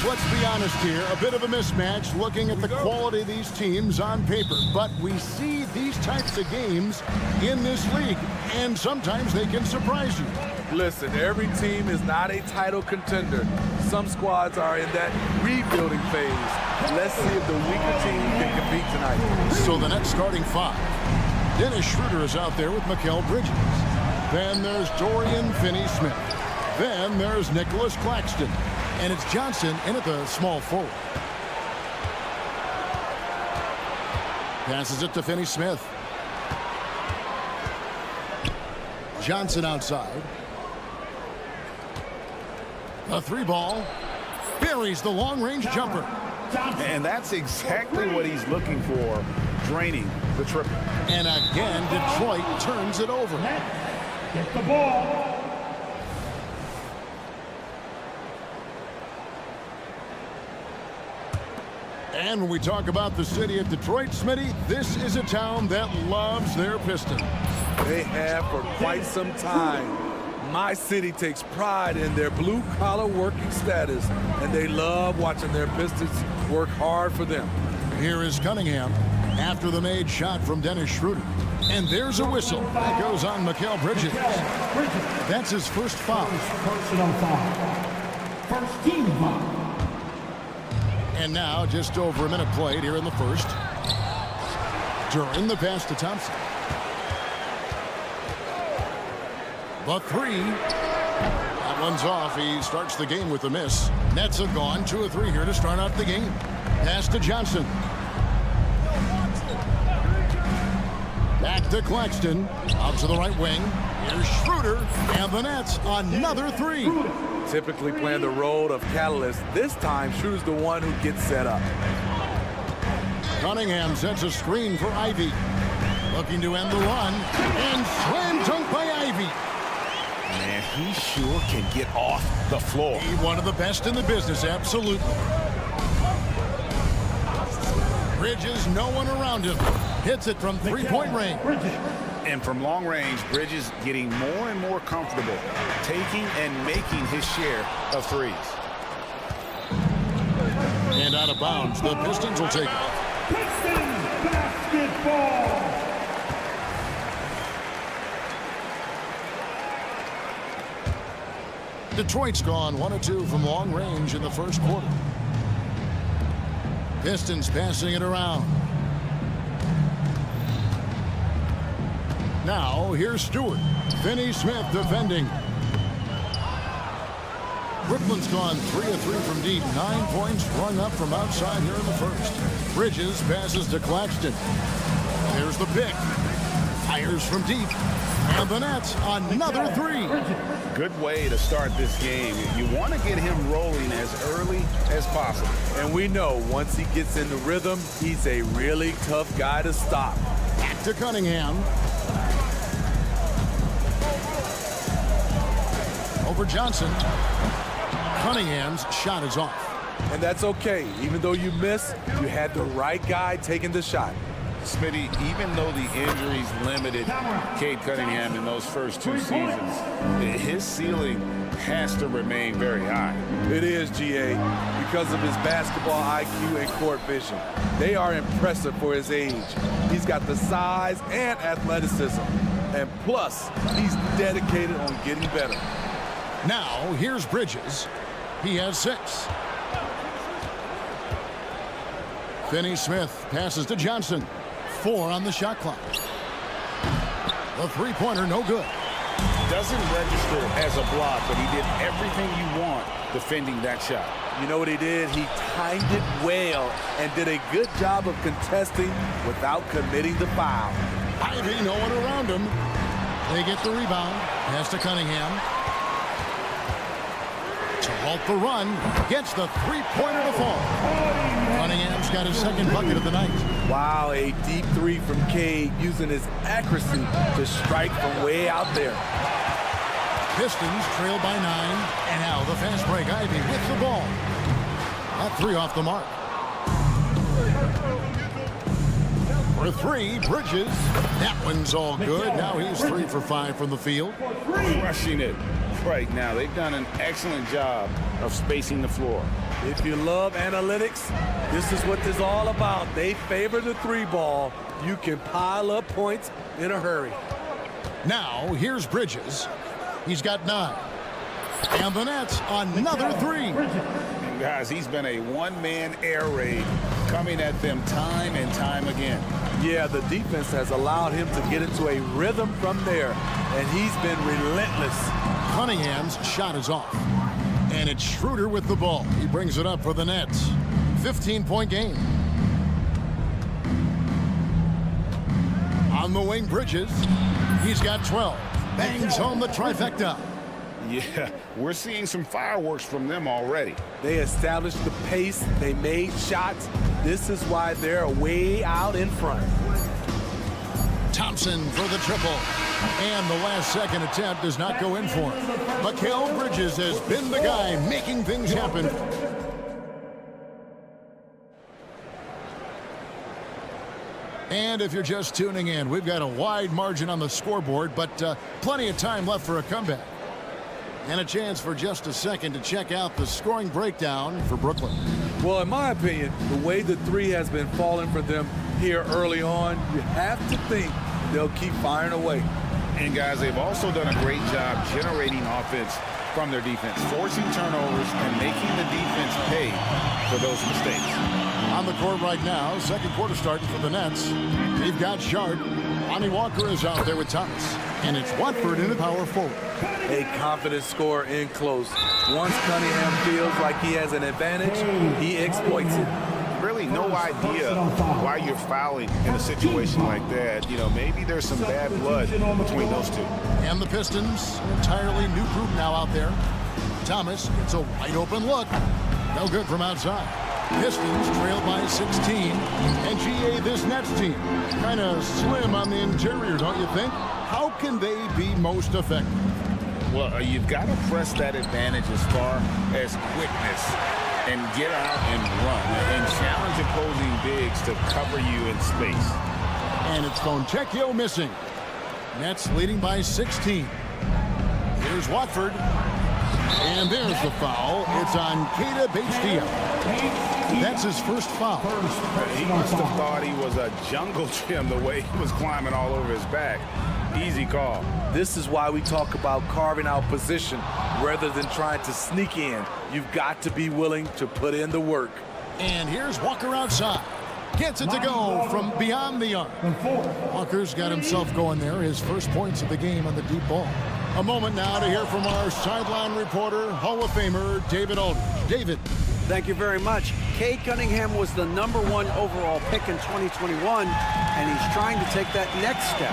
Let's be honest here, a bit of a mismatch looking at the quality of these teams on paper. But we see these types of games in this league, and sometimes they can surprise you. Listen, every team is not a title contender. Some squads are in that rebuilding phase. Let's see if the weaker team can compete tonight. So the next starting five. Dennis Schroeder is out there with Mikal Bridges. Then there's Dorian Finney-Smith. Then there's Nicholas Claxton. And it's Johnson in at the small forward. Passes it to Finney-Smith. Johnson outside. A three ball. Buries the long-range jumper. And that's exactly what he's looking for, draining the triple. And again, Detroit turns it over. Get the ball. And when we talk about the city of Detroit, Smitty, this is a town that loves their Pistons. They have for quite some time. My city takes pride in their blue-collar working status, and they love watching their Pistons work hard for them. Here is Cunningham after the made shot from Dennis Schroeder. And there's a whistle. That goes on Mikal Bridges. That's his first foul. Personal foul. First team foul. And now just over a minute played here in the first. During the pass to Thompson. The three. That one's off. He starts the game with a miss. Nets have gone 2 of 3 here to start out the game. Pass to Johnson. Back to Claxton. Out to the right wing. Here's Schroeder. And the Nets another three. Typically playing the role of catalyst. This time, Schroeder's the one who gets set up. Cunningham sets a screen for Ivy. Looking to end the run. And slam dunk by Ivy. Man, he sure can get off the floor. He one of the best in the business, absolutely. Bridges, no one around him. Hits it from three-point range. And from long range, Bridges getting more and more comfortable, taking and making his share of threes. And out of bounds, the Pistons will take it. Pistons basketball. Detroit's gone 1 of 2 from long range in the first quarter. Pistons passing it around. Now, here's Stewart. Finney-Smith defending. Brooklyn's gone 3 of 3 from deep. 9 points rung up from outside here in the first. Bridges passes to Claxton. There's the pick. Fires from deep. And the Nets, another three. Good way to start this game. You want to get him rolling as early as possible. And we know once he gets in the rhythm, he's a really tough guy to stop. Back to Cunningham. Over Johnson. Cunningham's shot is off. And that's okay. Even though you miss, you had the right guy taking the shot. Smitty, even though the injuries limited Cade Cunningham in those first 2 seasons, his ceiling has to remain very high. It is, GA, because of his basketball IQ and court vision. They are impressive for his age. He's got the size and athleticism. And plus, he's dedicated on getting better. Now, here's Bridges. He has 6. Finney-Smith passes to Johnson. 4 on the shot clock. The three-pointer, no good. Doesn't register as a block, but he did everything you want defending that shot. You know what he did? He timed it well and did a good job of contesting without committing the foul. Ivy, no one around him. They get the rebound. Pass to Cunningham. To halt the run. Gets the three-pointer to fall. Cunningham's got his second bucket of the night. Wow, a deep three from Cade using his accuracy to strike from way out there. Pistons trail by 9. And now the fast break. Ivy with the ball. That three off the mark. For three, Bridges. That one's all good. Now he's 3 for 5 from the field. Rushing it right now. They've done an excellent job of spacing the floor. If you love analytics, this is what this is all about. They favor the 3-ball. You can pile up points in a hurry. Now, here's Bridges. He's got 9. And the Nets, another 3. And guys, he's been a one-man air raid coming at them time and time again. Yeah, the defense has allowed him to get into a rhythm from there, and he's been relentless. Cunningham's shot is off. And it's Schroeder with the ball. He brings it up for the Nets. 15-point game. On the wing, Bridges. He's got 12. Bangs home the trifecta. Yeah, we're seeing some fireworks from them already. They established the pace. They made shots. This is why they're way out in front. Thompson for the triple. And the last second attempt does not go in for him. Mikal Bridges has been the guy making things happen. And if you're just tuning in, we've got a wide margin on the scoreboard, but plenty of time left for a comeback. And a chance for just a second to check out the scoring breakdown for Brooklyn. Well, in my opinion, the way the 3 has been falling for them here early on, you have to think they'll keep firing away. And guys, they've also done a great job generating offense from their defense, forcing turnovers and making the defense pay for those mistakes. On the court right now, second quarter starting for the Nets. They've got Sharp. Lonnie Walker is out there with Thomas. And it's Watford in the power forward. A confident scorer in close. Once Cunningham feels like he has an advantage, he exploits it. Really no idea why you're fouling in a situation like that. You know, maybe there's some bad blood between those two. And the Pistons, an entirely new group now out there. Thomas gets a wide open look. No good from outside. Pistons trail by 16. And GA, this Nets team, kind of slim on the interior, don't you think? How can they be most effective? Well, you've got to press that advantage as far as quickness and get out and run and challenge opposing bigs to cover you in space. And it's Fontecchio missing. Nets leading by 16. Here's Watford. And there's the foul. It's on Keita Bates-Diop. That's his first foul. He must have thought he was a jungle gym the way he was climbing all over his back. Easy call. This is why we talk about carving out position rather than trying to sneak in. You've got to be willing to put in the work. And here's Walker outside. Gets it to go from beyond the arc. Walker's got himself going there. His first points of the game on the deep ball. A moment now to hear from our sideline reporter, Hall of Famer David Aldridge. David. Thank you very much. Cade Cunningham was the #1 overall pick in 2021, and he's trying to take that next step.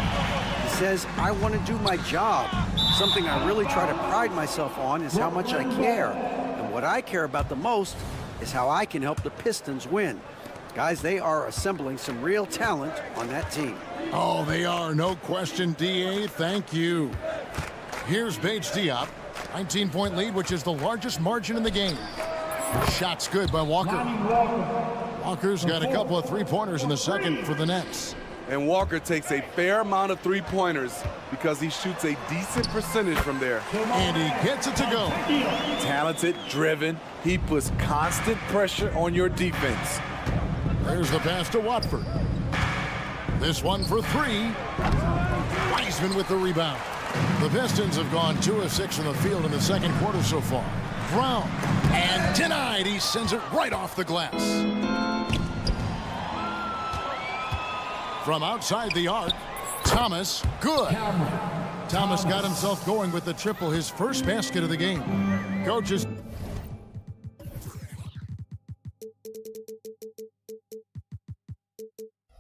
He says, I want to do my job. Something I really try to pride myself on is how much I care. And what I care about the most is how I can help the Pistons win. Guys, they are assembling some real talent on that team. Oh, they are. No question, D.A. Thank you. Here's Bates-Diop. 19-point lead, which is the largest margin in the game. Shot's good by Walker. Walker's got a couple of three-pointers in the second for the Nets. And Walker takes a fair amount of three-pointers because he shoots a decent percentage from there. And he gets it to go. Talented, driven. He puts constant pressure on your defense. There's the pass to Watford. This one for 3. Wiseman with the rebound. The Pistons have gone 2 of 6 from the field in the second quarter so far. Brown, and denied. He sends it right off the glass. From outside the arc, Thomas, good. Thomas got himself going with the triple, his first basket of the game. Coaches.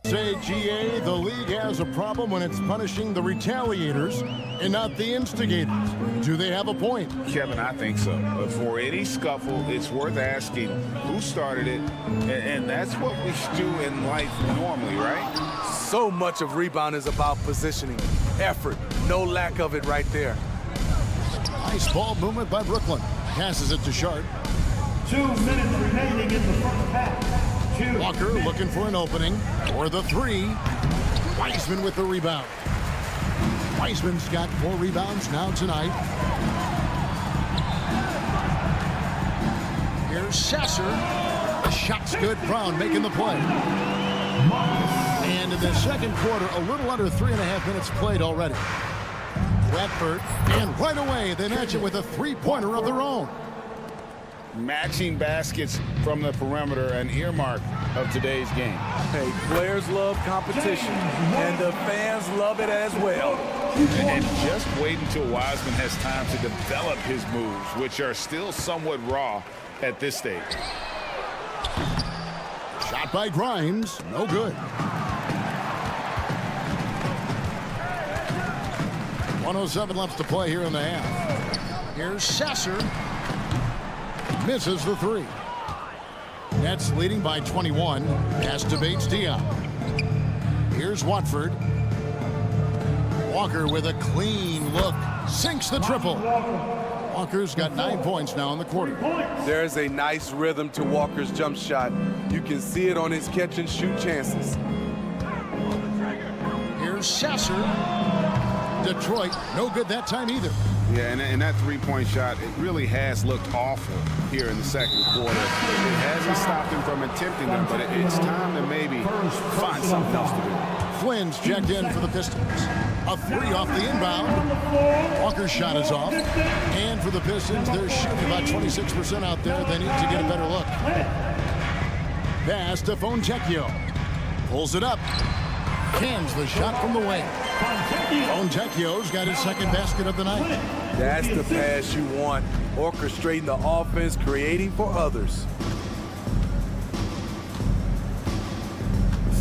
Say, GA, the league has a problem when it's punishing the retaliators and not the instigators. Do they have a point? Kevin, I think so. But for any scuffle, it's worth asking who started it, and that's what we do in life normally, right? So much of rebound is about positioning. Effort, no lack of it right there. Nice ball movement by Brooklyn. Passes it to Sharp. 2 minutes remaining in the first half. Walker looking for an opening for the three. Wiseman with the rebound. Wiseman's got 4 rebounds now tonight. Here's Sasser. The shot's good. Brown making the play. And in the second quarter, a little under 3.5 minutes played already. Radford, and right away they match it with a three-pointer of their own. Matching baskets from the perimeter, an earmark of today's game. Hey, players love competition, and the fans love it as well. And just wait until Wiseman has time to develop his moves, which are still somewhat raw at this stage. Shot by Grimes, no good. 1:07 left to play here in the half. Here's Sasser. Misses the three. Nets leading by 21. Pass to Bates-Diop. Here's Watford. Walker with a clean look. Sinks the triple. Walker's got 9 points now in the quarter. There's a nice rhythm to Walker's jump shot. You can see it on his catch and shoot chances. Here's Sasser. Detroit, no good that time either. Yeah, and that three-point shot, it really has looked awful here in the second quarter. It hasn't stopped him from attempting them, but it's time to maybe find something else to do. Flynn's checked in for the Pistons. A three off the inbound. Walker's shot is off. And for the Pistons, they're shooting about 26% out there. They need to get a better look. Pass to Fontecchio. Pulls it up. Cans the shot from the wing. Fontecchio's got his second basket of the night. That's the pass you want. Orchestrating the offense, creating for others.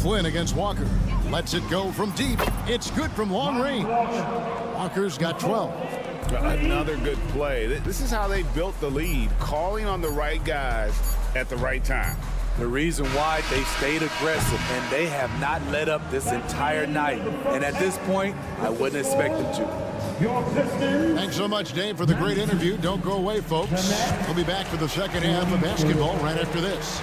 Flynn against Walker. Lets it go from deep. It's good from long range. Walker's got 12. Another good play. This is how they built the lead, calling on the right guys at the right time. The reason why they stayed aggressive, and they have not let up this entire night. And at this point, I wouldn't expect them to. Thanks so much, Dave, for the great interview. Don't go away, folks. We'll be back for the second half of basketball right after this.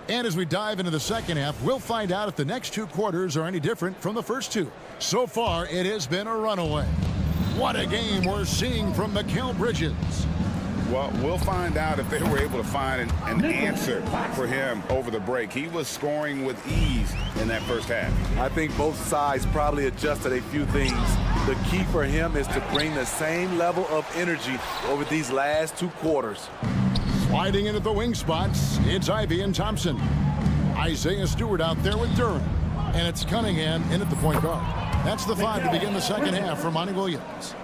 And as we dive into the second half, we'll find out if the next 2 quarters are any different from the first 2. So far, it has been a runaway. What a game we're seeing from Mikal Bridges. Well, we'll find out if they were able to find an answer for him over the break. He was scoring with ease in that first half. I think both sides probably adjusted a few things. The key for him is to bring the same level of energy over these last 2 quarters. Sliding into the wing spots, it's Ivey and Thompson. Isaiah Stewart out there with Durham. And it's Cunningham in at the point guard. That's the 5 to begin the second half for Monty Williams.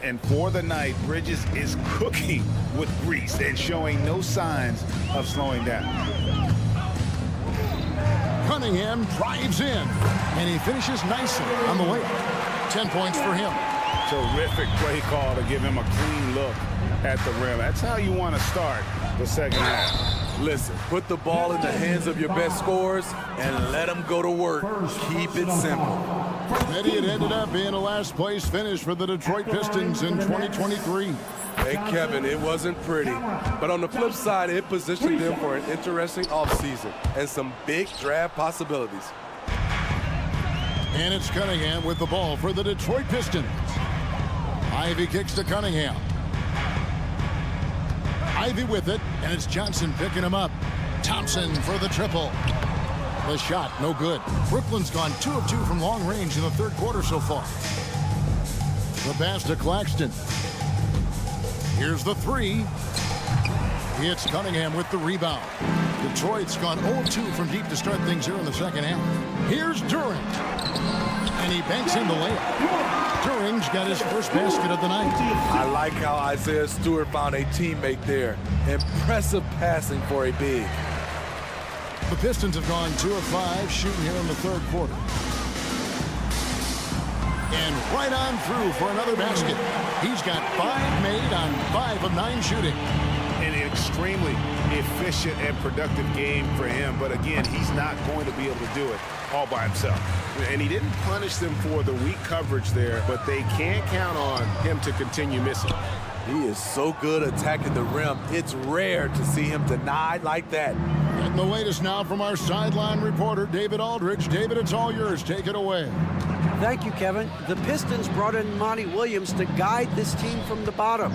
And for the night, Bridges is cooking with grease and showing no signs of slowing down. Cunningham drives in, and he finishes nicely on the way. 10 points for him. Terrific play call to give him a clean look at the rim. That's how you want to start the second half. Listen, put the ball in the hands of your best scorers and let them go to work. Keep it simple. And it ended up being a last-place finish for the Detroit Pistons in 2023. Hey, Kevin, it wasn't pretty. But on the flip side, it positioned them for an interesting offseason and some big draft possibilities. And it's Cunningham with the ball for the Detroit Pistons. Ivey kicks to Cunningham. Ivey with it, and it's Johnson picking him up. Thompson for the triple. The shot, no good. Brooklyn's gone 2 of 2 from long range in the third quarter so far. The pass to Claxton. Here's the 3. It's Cunningham with the rebound. Detroit's gone 0-2 from deep to start things here in the second half. Here's Durant. And he banks in the layup. Durant's got his first basket of the night. I like how Isaiah Stewart found a teammate there. Impressive passing for a big. The Pistons have gone 2 of 5 shooting here in the third quarter. And right on through for another basket. He's got 5 made on 5 of 9 shooting. And it extremely efficient and productive game for him. But again, he's not going to be able to do it all by himself. And he didn't punish them for the weak coverage there, but they can't count on him to continue missing. He is so good attacking the rim. It's rare to see him denied like that. And the latest now from our sideline reporter, David Aldridge. David, it's all yours. Take it away. Thank you, Kevin. The Pistons brought in Monty Williams to guide this team from the bottom.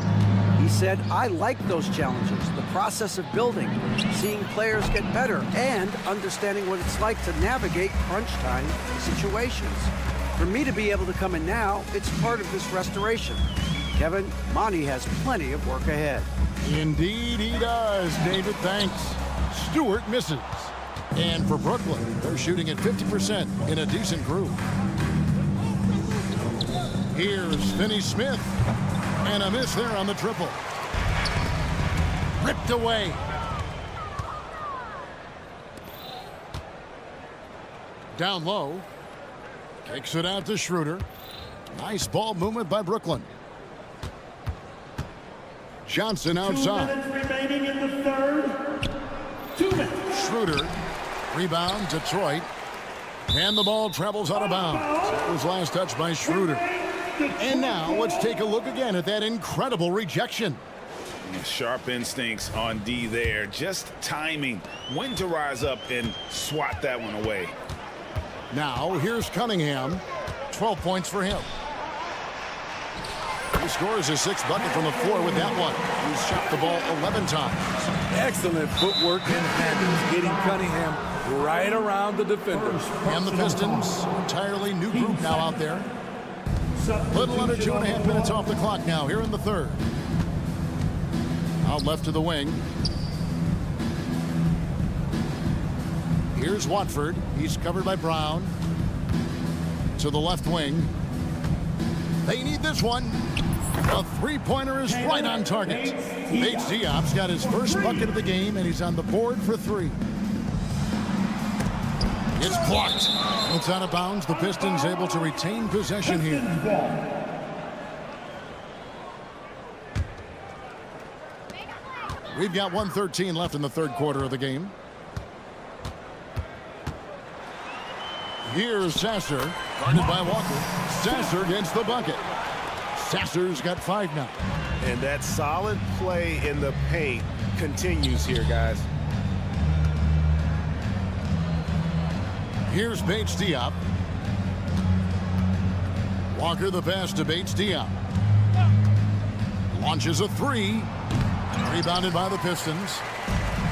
He said, I like those challenges, the process of building, seeing players get better, and understanding what it's like to navigate crunch time situations. For me to be able to come in now, it's part of this restoration. Kevin, Monty has plenty of work ahead. Indeed he does, David. Thanks. Stewart misses. And for Brooklyn, they're shooting at 50% in a decent group. Here's Finney-Smith. And a miss there on the triple. Ripped away. Down low. Kicks it out to Schroeder. Nice ball movement by Brooklyn. Johnson outside. 2 minutes remaining in the third. 2 minutes. Schroeder. Rebound, Detroit. And the ball travels out of bounds. That was last touch by Schroeder. And now let's take a look again at that incredible rejection. Sharp instincts on D there. Just timing when to rise up and swat that one away. Now here's Cunningham. 12 points for him. He scores his 6th bucket from the floor with that one. He's shot the ball 11 times. Excellent footwork and handles, getting Cunningham right around the defender. And the Pistons, entirely new group now out there. Little under 2.5 minutes off the clock now here in the third. Out left to the wing. Here's Watford. He's covered by Brown. To the left wing. They need this one. A three-pointer is right on target. Bates Diop's got his first bucket of the game, and he's on the board for 3. It's blocked. It's out of bounds. The Pistons able to retain possession here. We've got 1:13 left in the third quarter of the game. Here's Sasser, guarded by Walker. Sasser gets the bucket. Sasser's got 5 now. And that solid play in the paint continues here, guys. Here's Bates Diop. Walker the pass to Bates Diop. Launches a 3. Rebounded by the Pistons.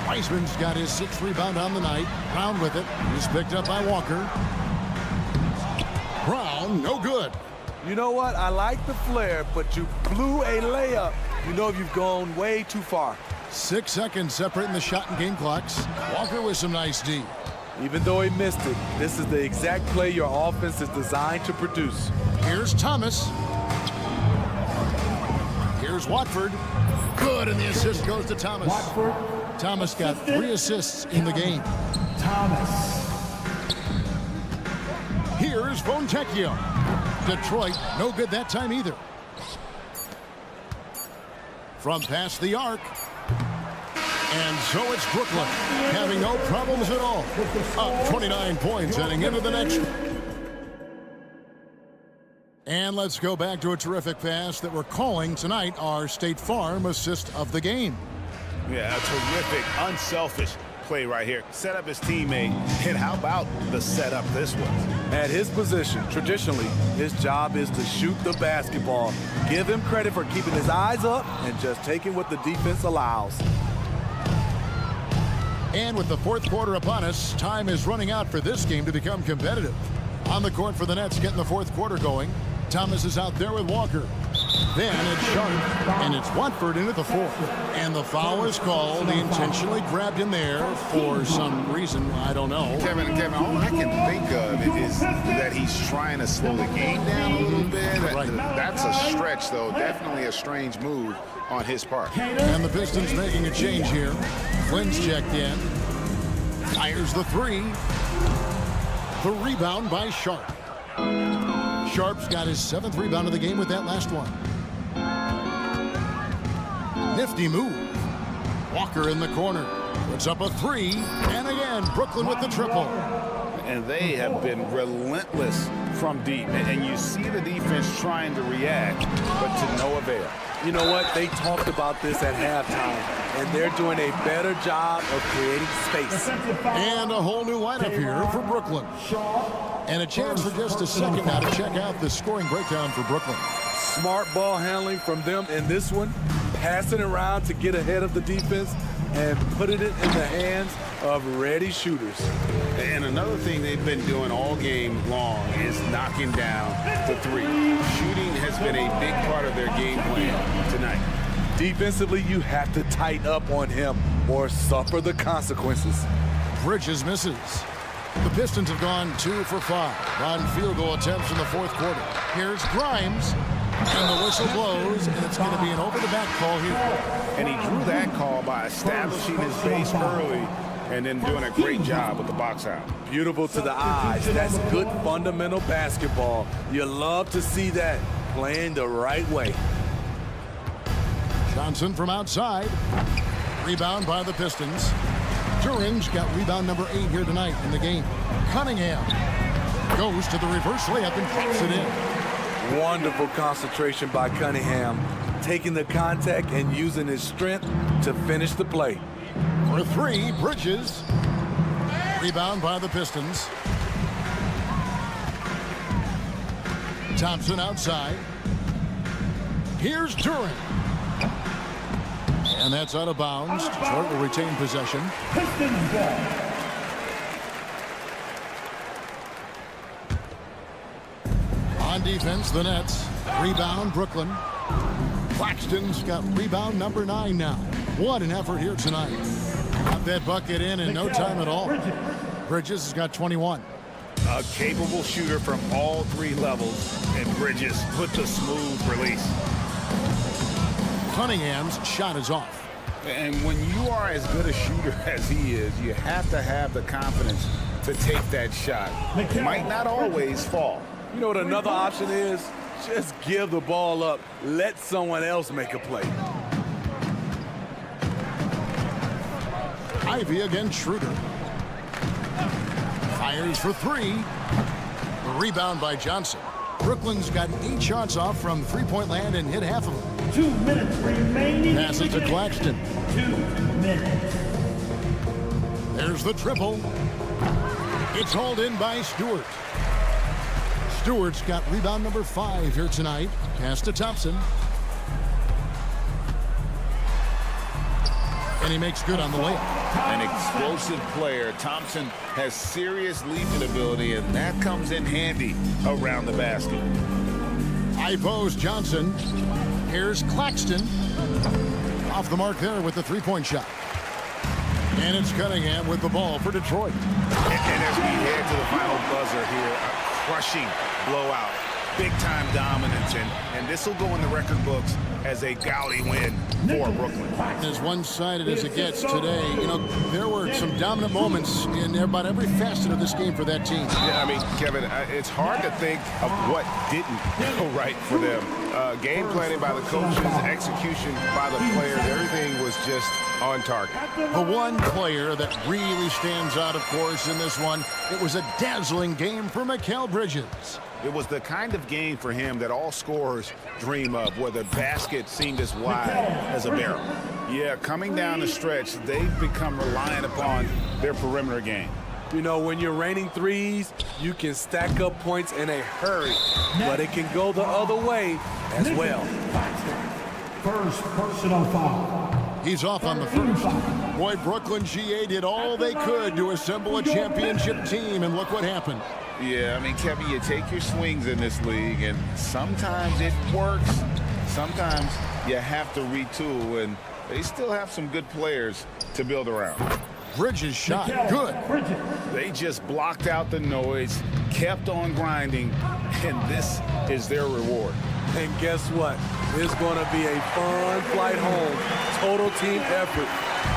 Weissman's got his 6th rebound on the night. Brown with it. He's picked up by Walker. Brown, no good. You know what? I like the flair, but you blew a layup. You know you've gone way too far. 6 seconds separating the shot and game clocks. Walker with some nice D. Even though he missed it, this is the exact play your offense is designed to produce. Here's Thomas. Here's Watford. Good, and the assist goes to Thomas. Watford. Thomas got 3 assists in the game. Thomas. Here's Fontecchio. Detroit, no good that time either. From past the arc. And so it's Brooklyn, having no problems at all. Up 29 points heading into the next. And let's go back to a terrific pass that we're calling tonight our State Farm assist of the game. Yeah, a terrific, unselfish play right here. Set up his teammate, and how about the setup this was? At his position, traditionally, his job is to shoot the basketball. Give him credit for keeping his eyes up and just taking what the defense allows. And with the fourth quarter upon us, time is running out for this game to become competitive. On the court for the Nets, getting the fourth quarter going. Thomas is out there with Walker. Then it's Sharp, and it's Watford into the fourth. And the foul is called. He intentionally grabbed him there for some reason, I don't know. Kevin, all I can think of is that he's trying to slow the game down a little bit. Right. That's a stretch, though. Definitely a strange move on his part. And the Pistons making a change here. Flynn's checked in. Fires the 3. The rebound by Sharp. Sharp's got his 7th rebound of the game with that last one. Nifty move. Walker in the corner. Puts up a three. And again, Brooklyn with the triple. And they have been relentless from deep. And you see the defense trying to react, but to no avail. You know what? They talked about this at halftime, and they're doing a better job of creating space. And a whole new lineup here for Brooklyn. And a chance for just a second now to check out the scoring breakdown for Brooklyn. Smart ball handling from them in this one, passing around to get ahead of the defense and putting it in the hands of ready shooters. And another thing they've been doing all game long is knocking down the three. Shooting has been a big part of their game plan tonight. Defensively, you have to tighten up on him or suffer the consequences. Bridges misses. The Pistons have gone 2 for 5 on field goal attempts in the fourth quarter. Here's Grimes, and the whistle blows, and it's going to be an over-the-back call here. And he drew that call by establishing his base early and then doing a great job with the box out. Beautiful to the eyes. That's good fundamental basketball. You love to see that playing the right way. Johnson from outside. Rebound by the Pistons. Duran's got rebound number 8 here tonight in the game. Cunningham goes to the reverse layup and drops it in. Wonderful concentration by Cunningham, taking the contact and using his strength to finish the play. For 3, Bridges. Rebound by the Pistons. Thompson outside. Here's Duran. And that's out of bounds. Detroit will retain possession. Pistons ball. On defense, the Nets. Rebound, Brooklyn. Claxton's got rebound number 9 now. What an effort here tonight. Got that bucket in no time at all. Bridges has got 21. A capable shooter from all 3 levels, and Bridges with the smooth release. Cunningham's shot is off. And when you are as good a shooter as he is, you have to have the confidence to take that shot. It might not always fall. You know what another option is? Just give the ball up. Let someone else make a play. Ivy against Schroeder. Fires for 3. The rebound by Johnson. Brooklyn's got 8 shots off from three-point land and hit half of them. 2 minutes remaining. Pass it to Claxton. 2 minutes. There's the triple. It's hauled in by Stewart. Stewart's got rebound number 5 here tonight. Pass to Thompson. And he makes good on the layup. An explosive player. Thompson has serious leaping ability, and that comes in handy around the basket. High post Johnson. Here's Claxton. Off the mark there with the three-point shot. And it's Cunningham with the ball for Detroit. And as we head to the final buzzer here, a crushing blowout. Big-time dominance, and this will go in the record books as a gaudy win for Brooklyn. As one-sided as it gets today, you know, there were some dominant moments in about every facet of this game for that team. Yeah, I mean, Kevin, it's hard to think of what didn't go right for them. Game planning by the coaches, execution by the players, everything was just on target. The one player that really stands out, of course, in this one, it was a dazzling game for Mikal Bridges. It was the kind of game for him that all scorers dream of, where the basket seemed as wide as a barrel. Yeah, coming down the stretch, they've become reliant upon their perimeter game. You know, when you're raining threes, you can stack up points in a hurry, but it can go the other way as well. First personal foul. He's off on the first. Boy, Brooklyn GA did all they could to assemble a championship team, and look what happened. Yeah, I mean, Kevin, you take your swings in this league, and sometimes it works. Sometimes you have to retool, and they still have some good players to build around. Bridges shot, good. They just blocked out the noise, kept on grinding, and this is their reward. And guess what? It's going to be a fun flight home. Total team effort.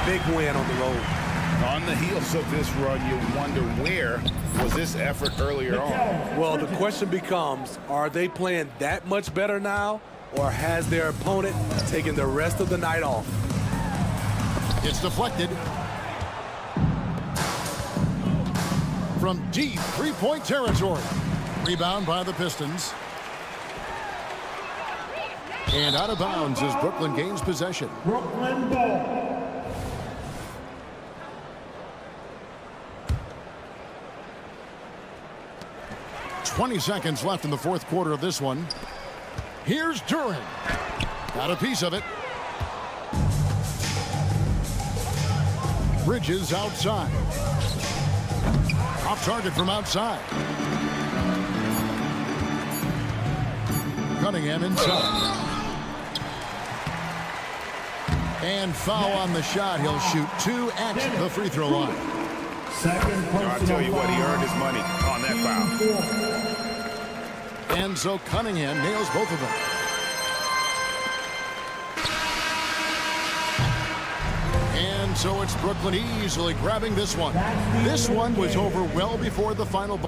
Big win on the road. On the heels of this run, you wonder, where was this effort earlier on? Well, the question becomes, are they playing that much better now, or has their opponent taken the rest of the night off? It's deflected. From deep three-point territory. Rebound by the Pistons. And out of bounds as Brooklyn gains possession. Brooklyn ball. .20 seconds left in the fourth quarter of this one. Here's Duran. Got a piece of it. Bridges outside. Off target from outside. Cunningham inside. And foul on the shot. He'll shoot 2 at the free throw line. Second personal I'll tell you what, he earned his money on that foul. And so Cunningham nails both of them. And so it's Brooklyn easily grabbing this one. This one was over well before the final.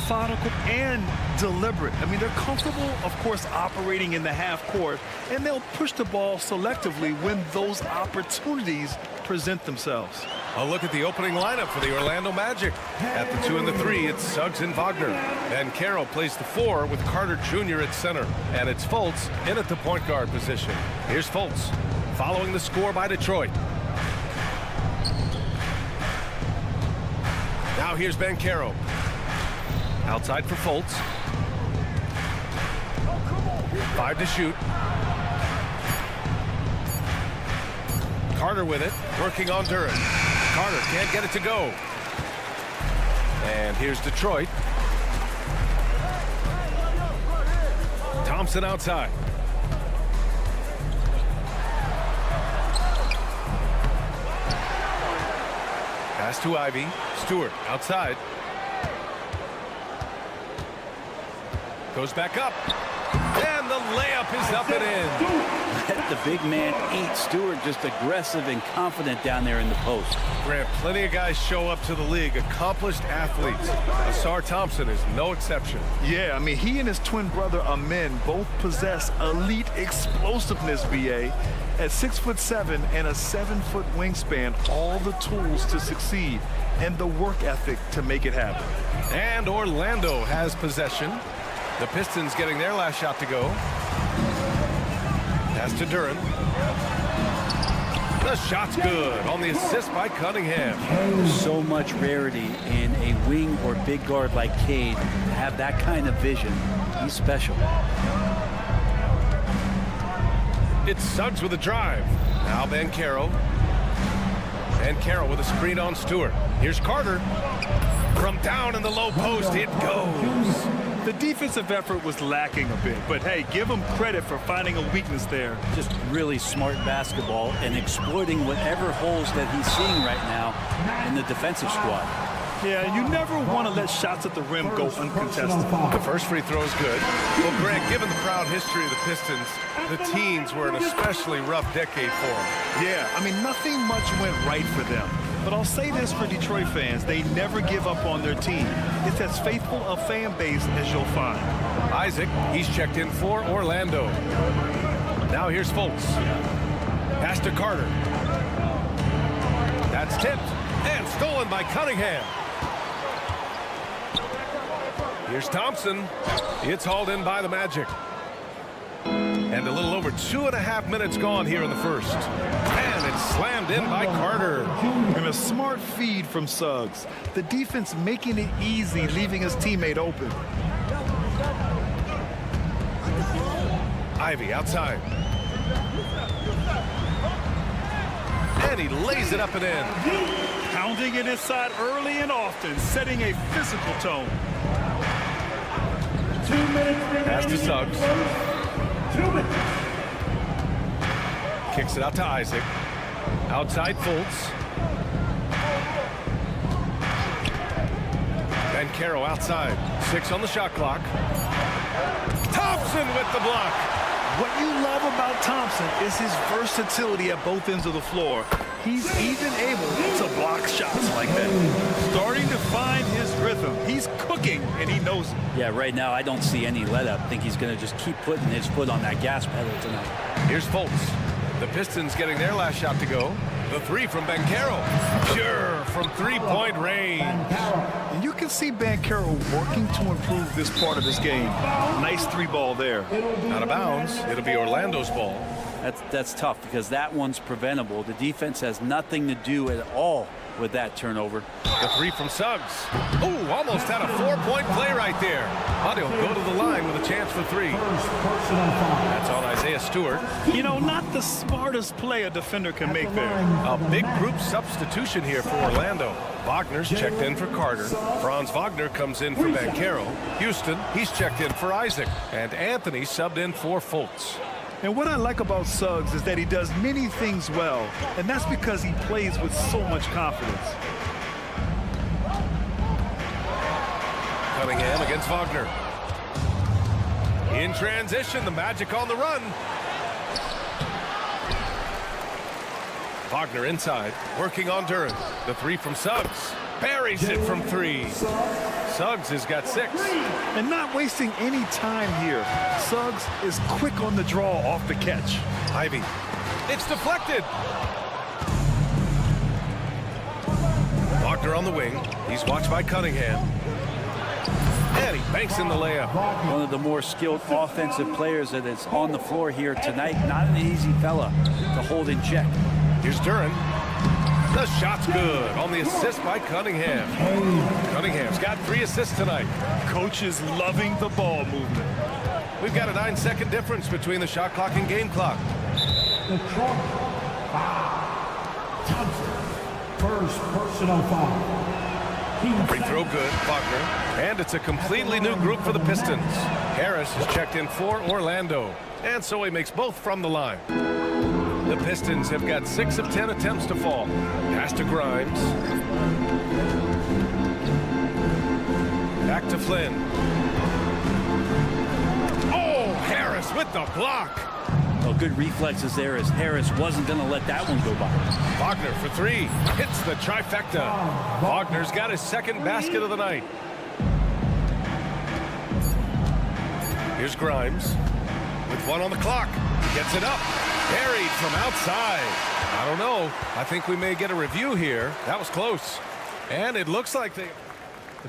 methodical and deliberate. I mean, they're comfortable, of course, operating in the half court, and they'll push the ball selectively when those opportunities present themselves. A look at the opening lineup for the Orlando Magic. At the 2 and the 3, it's Suggs and Wagner. Banchero plays the 4 with Carter Jr. at center. And it's Fultz in at the point guard position. Here's Fultz following the score by Detroit. Now here's Banchero. Outside for Fultz. 5 to shoot. Carter with it, working on Duran. Carter can't get it to go. And here's Detroit. Thompson outside. Pass to Ivy. Stewart outside. Goes back up. And the layup is up and in. Let the big man eat. Stewart just aggressive and confident down there in the post. Grant, plenty of guys show up to the league, accomplished athletes. Asar Thompson is no exception. Yeah, I mean, he and his twin brother Amin both possess elite explosiveness, BA. At 6'7" and a 7-foot wingspan, all the tools to succeed and the work ethic to make it happen. And Orlando has possession. The Pistons getting their last shot to go. Pass to Duran. The shot's good on the assist by Cunningham. So much rarity in a wing or big guard like Cade to have that kind of vision. He's special. It's Suggs with a drive. Now Banchero. Banchero with a screen on Stewart. Here's Carter. From down in the low post, it goes. The defensive effort was lacking a bit, but hey, give him credit for finding a weakness there. Just really smart basketball and exploiting whatever holes that he's seeing right now in the defensive squad. Yeah, you never want to let shots at the rim go uncontested. The first free throw is good. Well, Greg, given the proud history of the Pistons, the teens were an especially rough decade for them. Yeah, I mean, nothing much went right for them. But I'll say this for Detroit fans, they never give up on their team. It's as faithful a fan base as you'll find. Isaac, he's checked in for Orlando. Now here's Fultz. Pass to Carter. That's tipped and stolen by Cunningham. Here's Thompson. It's hauled in by the Magic. And a little over 2.5 minutes gone here in the first. And it's slammed in by Carter. And a smart feed from Suggs. The defense making it easy, leaving his teammate open. Ivy outside. And he lays it up and in. Pounding it inside early and often, setting a physical tone. 2 minutes. Pass to Suggs. 2 minutes. Kicks it out to Isaac. Outside Fultz. Banchero outside. 6 on the shot clock. Thompson with the block. What you love about Thompson is his versatility at both ends of the floor. He's even able to block shots like that. Starting to find his rhythm. He's cooking, and he knows it. Yeah, right now I don't see any let up. I think he's going to just keep putting his foot on that gas pedal tonight. Here's Fultz. The Pistons getting their last shot to go. The 3 from Banchero. Pure from 3-point range. And you can see Banchero working to improve this part of his game. Nice 3-ball there. Out of bounds. It'll be Orlando's ball. That's tough because that one's preventable. The defense has nothing to do at all with that turnover. The 3 from Suggs. Ooh, almost had a 4-point play right there. But he'll go to the line with a chance for 3. That's on Isaiah Stewart. You know, not the smartest play a defender can make there. A big group substitution here for Orlando. Wagner's checked in for Carter. Franz Wagner comes in for Banchero. Houston, he's checked in for Isaac. And Anthony subbed in for Fultz. And what I like about Suggs is that he does many things well, and that's because he plays with so much confidence. Cunningham against Wagner. In transition, the Magic on the run. Wagner inside, working on Duran. The 3 from Suggs. Buries it from 3. Suggs has got 6. And not wasting any time here. Suggs is quick on the draw off the catch. Ivy. It's deflected. Wagner on the wing. He's watched by Cunningham. And he banks in the layup. One of the more skilled offensive players that is on the floor here tonight. Not an easy fella to hold in check. Here's Duran. The shot's good on the assist by Cunningham. Cunningham's got 3 assists tonight. Coach is loving the ball movement. We've got a 9-second difference between the shot clock and game clock. Detroit, Thompson, first personal foul. Free throw good, Wagner. And it's a completely new group for the Pistons. Harris is checked in for Orlando. And so he makes both from the line. The Pistons have got 6 of 10 attempts to fall. Pass to Grimes. Back to Flynn. Oh, Harris with the block. Well, good reflexes there as Harris wasn't going to let that one go by. Wagner for 3. Hits the trifecta. Wagner's got his 2nd basket of the night. Here's Grimes with 1 on the clock. Gets it up. Buried from outside. I don't know. I think we may get a review here. That was close. And it looks like the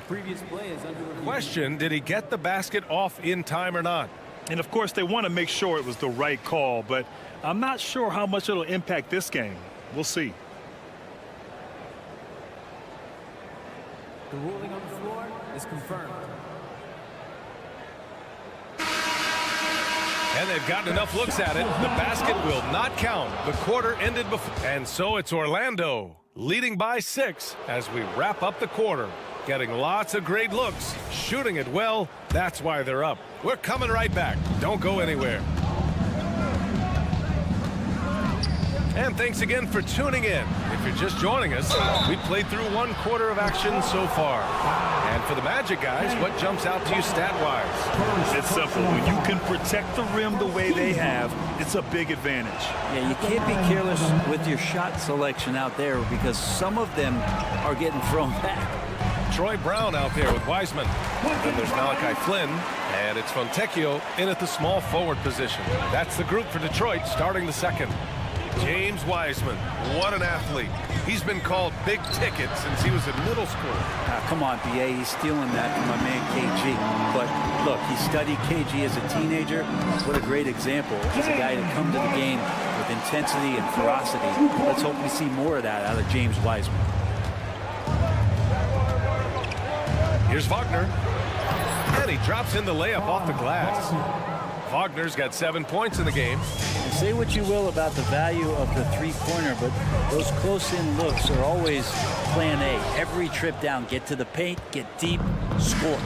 previous play is under review. Question, did he get the basket off in time or not? And of course, they want to make sure it was the right call, but I'm not sure how much it'll impact this game. We'll see. The ruling on the floor is confirmed. And they've gotten enough looks at it. The basket will not count. The quarter ended before. And so it's Orlando leading by 6 as we wrap up the quarter. Getting lots of great looks, shooting it well. That's why they're up. We're coming right back. Don't go anywhere. And thanks again for tuning in. If you're just joining us, we played through 1 quarter of action so far. And for the Magic guys, what jumps out to you stat-wise? It's simple. When you can protect the rim the way they have, it's a big advantage. Yeah, you can't be careless with your shot selection out there because some of them are getting thrown back. Troy Brown out there with Wiseman. Then there's Malachi Flynn, and it's Fontecchio in at the small forward position. That's the group for Detroit starting the 2nd. James Wiseman, what an athlete. He's been called big ticket since he was in middle school. Come on, BA, he's stealing that from my man KG. But look, he studied KG as a teenager. What a great example as a guy to come to the game with intensity and ferocity. Let's hope we see more of that out of James Wiseman. Here's Wagner. And he drops in the layup off the glass. Wagner's got 7 points in the game. And say what you will about the value of the 3-pointer, but those close-in looks are always plan A. Every trip down, get to the paint, get deep, score.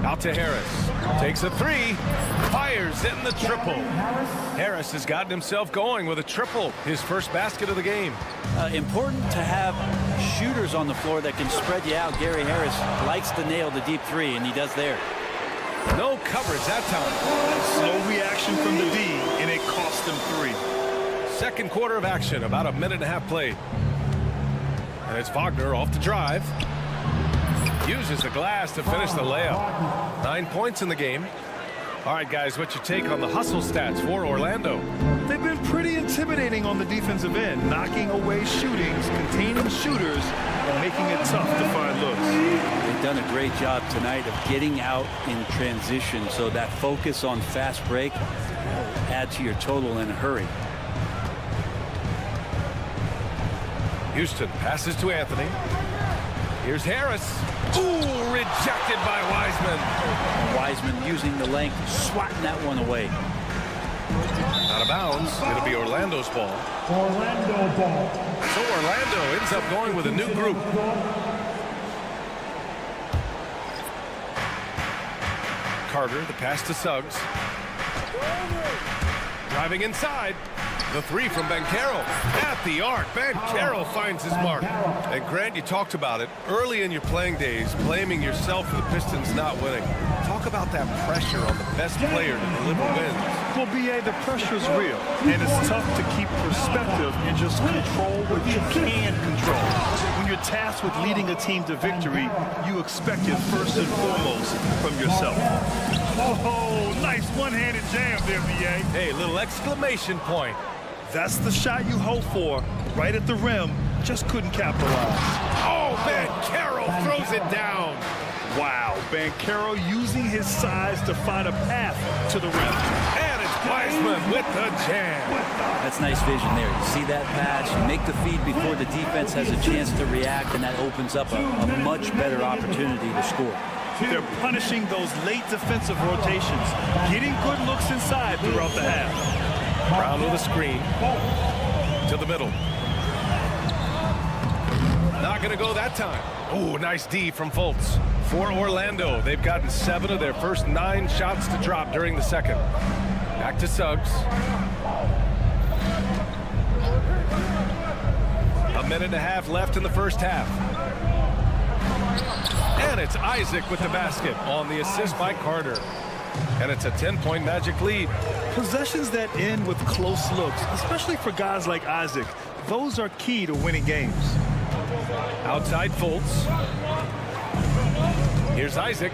Out to Harris. Takes a 3. Fires in the triple. Harris has gotten himself going with a triple. His first basket of the game. Important to have shooters on the floor that can spread you out. Gary Harris likes to nail the deep 3, and he does there. No coverage that time. Slow reaction from the D, and it cost them 3. 2nd quarter of action, about a minute and a half played. And it's Wagner off the drive. Uses the glass to finish the layup. 9 points in the game. All right, guys, what's your take on the hustle stats for Orlando? They've been pretty intimidating on the defensive end, knocking away shootings, containing shooters, and making it tough to find looks. They've done a great job tonight of getting out in transition, so that focus on fast break add to your total in a hurry. Houston passes to Anthony. Here's Harris. Ooh, rejected by Wiseman. Wiseman using the length, swatting that one away. Out of bounds. It'll be Orlando's ball. Orlando ball. So Orlando ends up going with a new group. Carter, the pass to Suggs. Driving inside. The three from Banchero at the arc. Banchero finds his mark. And Grant, you talked about it early in your playing days, blaming yourself for the Pistons not winning. Talk about that pressure on the best player to deliver wins. Well, B.A., the pressure is real, and it's tough to keep perspective and just control what you can control. When you're tasked with leading a team to victory, you expect it first and foremost from yourself. Oh, nice one-handed jam there, B.A. Hey, little exclamation point. That's the shot you hope for, right at the rim, just couldn't capitalize. Oh, Banchero throws it down. Wow, Banchero using his size to find a path to the rim. And it's Wiseman with the jam. That's nice vision there. You see that pass, you make the feed before the defense has a chance to react, and that opens up a much better opportunity to score. They're punishing those late defensive rotations, getting good looks inside throughout the half. Brown with a screen to the middle. Not going to go that time. Oh, nice D from Fultz. For Orlando, they've gotten 7 of their first 9 shots to drop during the second. Back to Suggs. A minute and a half left in the first half. And it's Isaac with the basket on the assist by Carter. And it's a 10-point Magic lead. Possessions that end with close looks, especially for guys like Isaac, those are key to winning games. Outside Fultz. Here's Isaac.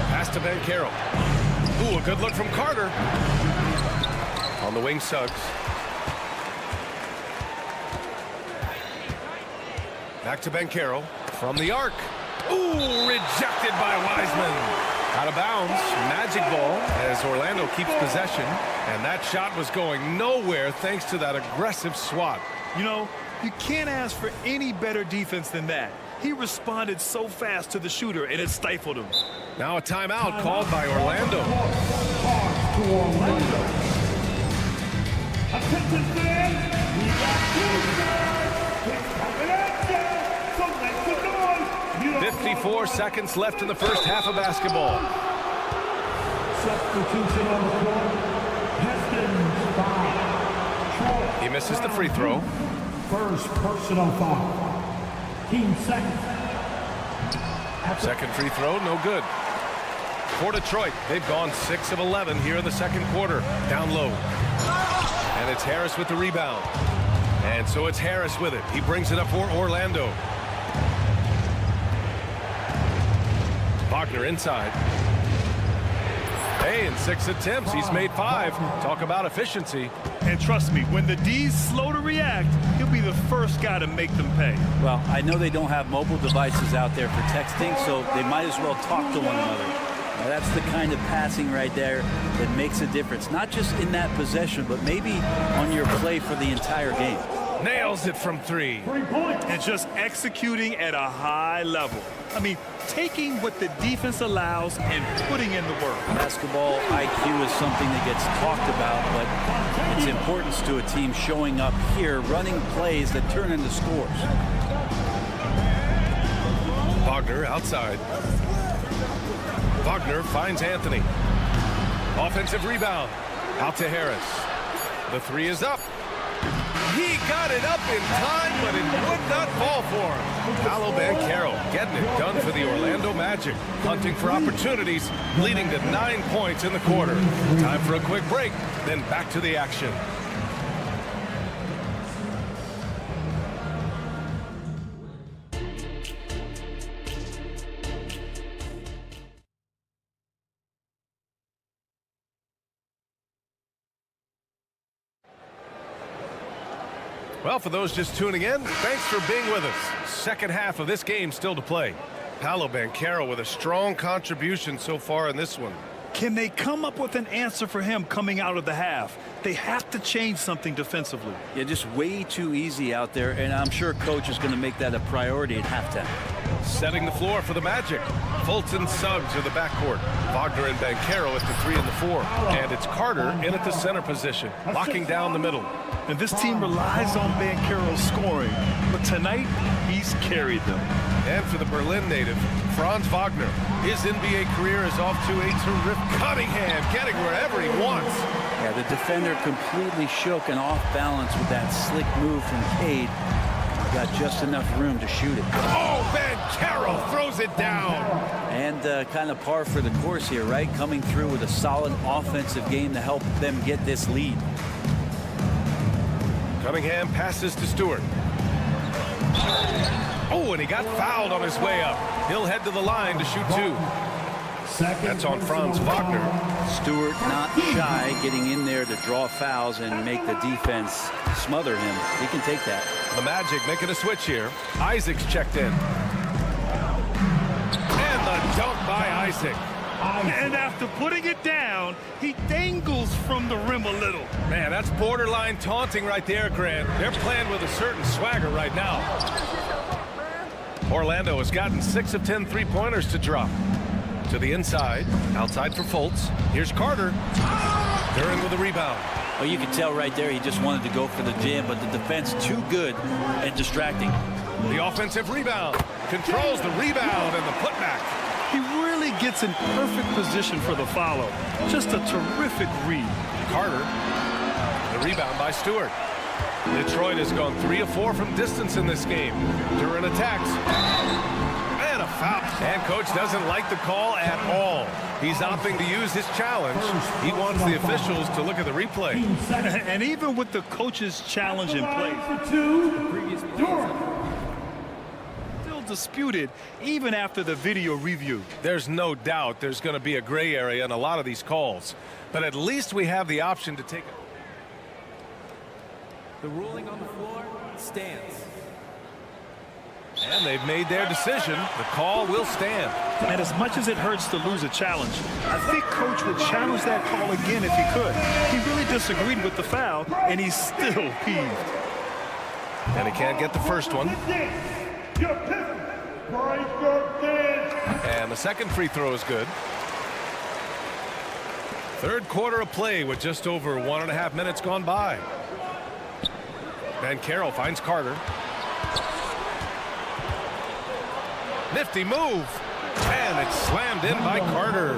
Pass to Banchero. Ooh, a good look from Carter. On the wing, Suggs. Back to Banchero. From the arc. Ooh, rejected by Wiseman. Out of bounds. Magic ball as Orlando keeps possession. And that shot was going nowhere thanks to that aggressive swat. You know, you can't ask for any better defense than that. He responded so fast to the shooter, and it stifled him. Now a timeout called by Orlando. Attention fans, we got 54 seconds left in the first half of basketball. Substitution on the court. Pistons 5. He misses the free throw. First personal foul. Team second. Second free throw, no good. For Detroit, they've gone 6 of 11 here in the second quarter. Down low. And it's Harris with the rebound. And so it's Harris with it. He brings it up for Orlando. Wagner inside. Hey, in 6 attempts, he's made 5. Talk about efficiency. And trust me, when the D's slow to react, he'll be the first guy to make them pay. Well, I know they don't have mobile devices out there for texting, so they might as well talk to one another. Now, that's the kind of passing right there that makes a difference, not just in that possession, but maybe on your play for the entire game. Nails it from 3. And just executing at a high level. I mean, taking what the defense allows and putting in the work. Basketball IQ is something that gets talked about, but its importance to a team showing up here, running plays that turn into scores. Wagner outside. Wagner finds Anthony. Offensive rebound. Out to Harris. The 3 is up. He got it up in time, but it would not fall for him. Paolo Banchero getting it done for the Orlando Magic. Hunting for opportunities, leading to 9 points in the quarter. Time for a quick break, then back to the action. Well, for those just tuning in, thanks for being with us. Second half of this game still to play. Paolo Banchero with a strong contribution so far in this one. Can they come up with an answer for him coming out of the half? They have to change something defensively. Yeah, just way too easy out there, and I'm sure coach is going to make that a priority at halftime. Setting the floor for the Magic. Fultz and Suggs are the backcourt. Wagner and Banchero at the 3 and the 4. And it's Carter in at the center position, locking down the middle. And this team relies on Banchero's scoring, but tonight he's carried them. And for the Berlin native, Franz Wagner. His NBA career is off to a terrific. Cunningham getting wherever he wants. Yeah, the defender completely shook and off balance with that slick move from Cade. Got just enough room to shoot it. Oh, Banchero throws it down. And kind of par for the course here, right? Coming through with a solid offensive game to help them get this lead. Cunningham passes to Stewart. Oh, and he got fouled on his way up. He'll head to the line to shoot 2. That's on Franz Wagner. Stewart not shy, getting in there to draw fouls and make the defense smother him. He can take that. The Magic making a switch here. Isaac's checked in. And the dunk by Isaac. And after putting it down, he dangles from the rim a little. Man, that's borderline taunting right there, Grant. They're playing with a certain swagger right now. Orlando has gotten 6 of 10 three-pointers to drop. To the inside, outside for Fultz. Here's Carter. Duren with a rebound. Well, you can tell right there he just wanted to go for the jam, but the defense too good and distracting. The offensive rebound. Controls the rebound and the putback. He really gets in perfect position for the follow. Just a terrific read. Carter. The rebound by Stewart. Detroit has gone 3 of 4 from distance in this game. Duren attacks. And a foul. And coach doesn't like the call at all. He's opting to use his challenge. He wants the officials to look at the replay. And even with the coach's challenge in place, still disputed even after the video review. There's no doubt there's going to be a gray area in a lot of these calls. But at least we have the option to take it. The ruling on the floor stands. And they've made their decision. The call will stand. And as much as it hurts to lose a challenge, I think coach would challenge that call again if he could. He really disagreed with the foul, and he's still peeved. And he can't get the first one. And the second free throw is good. Third quarter of play with just over 1.5 minutes gone by. Banchero finds Carter. Nifty move. And it's slammed in by Carter.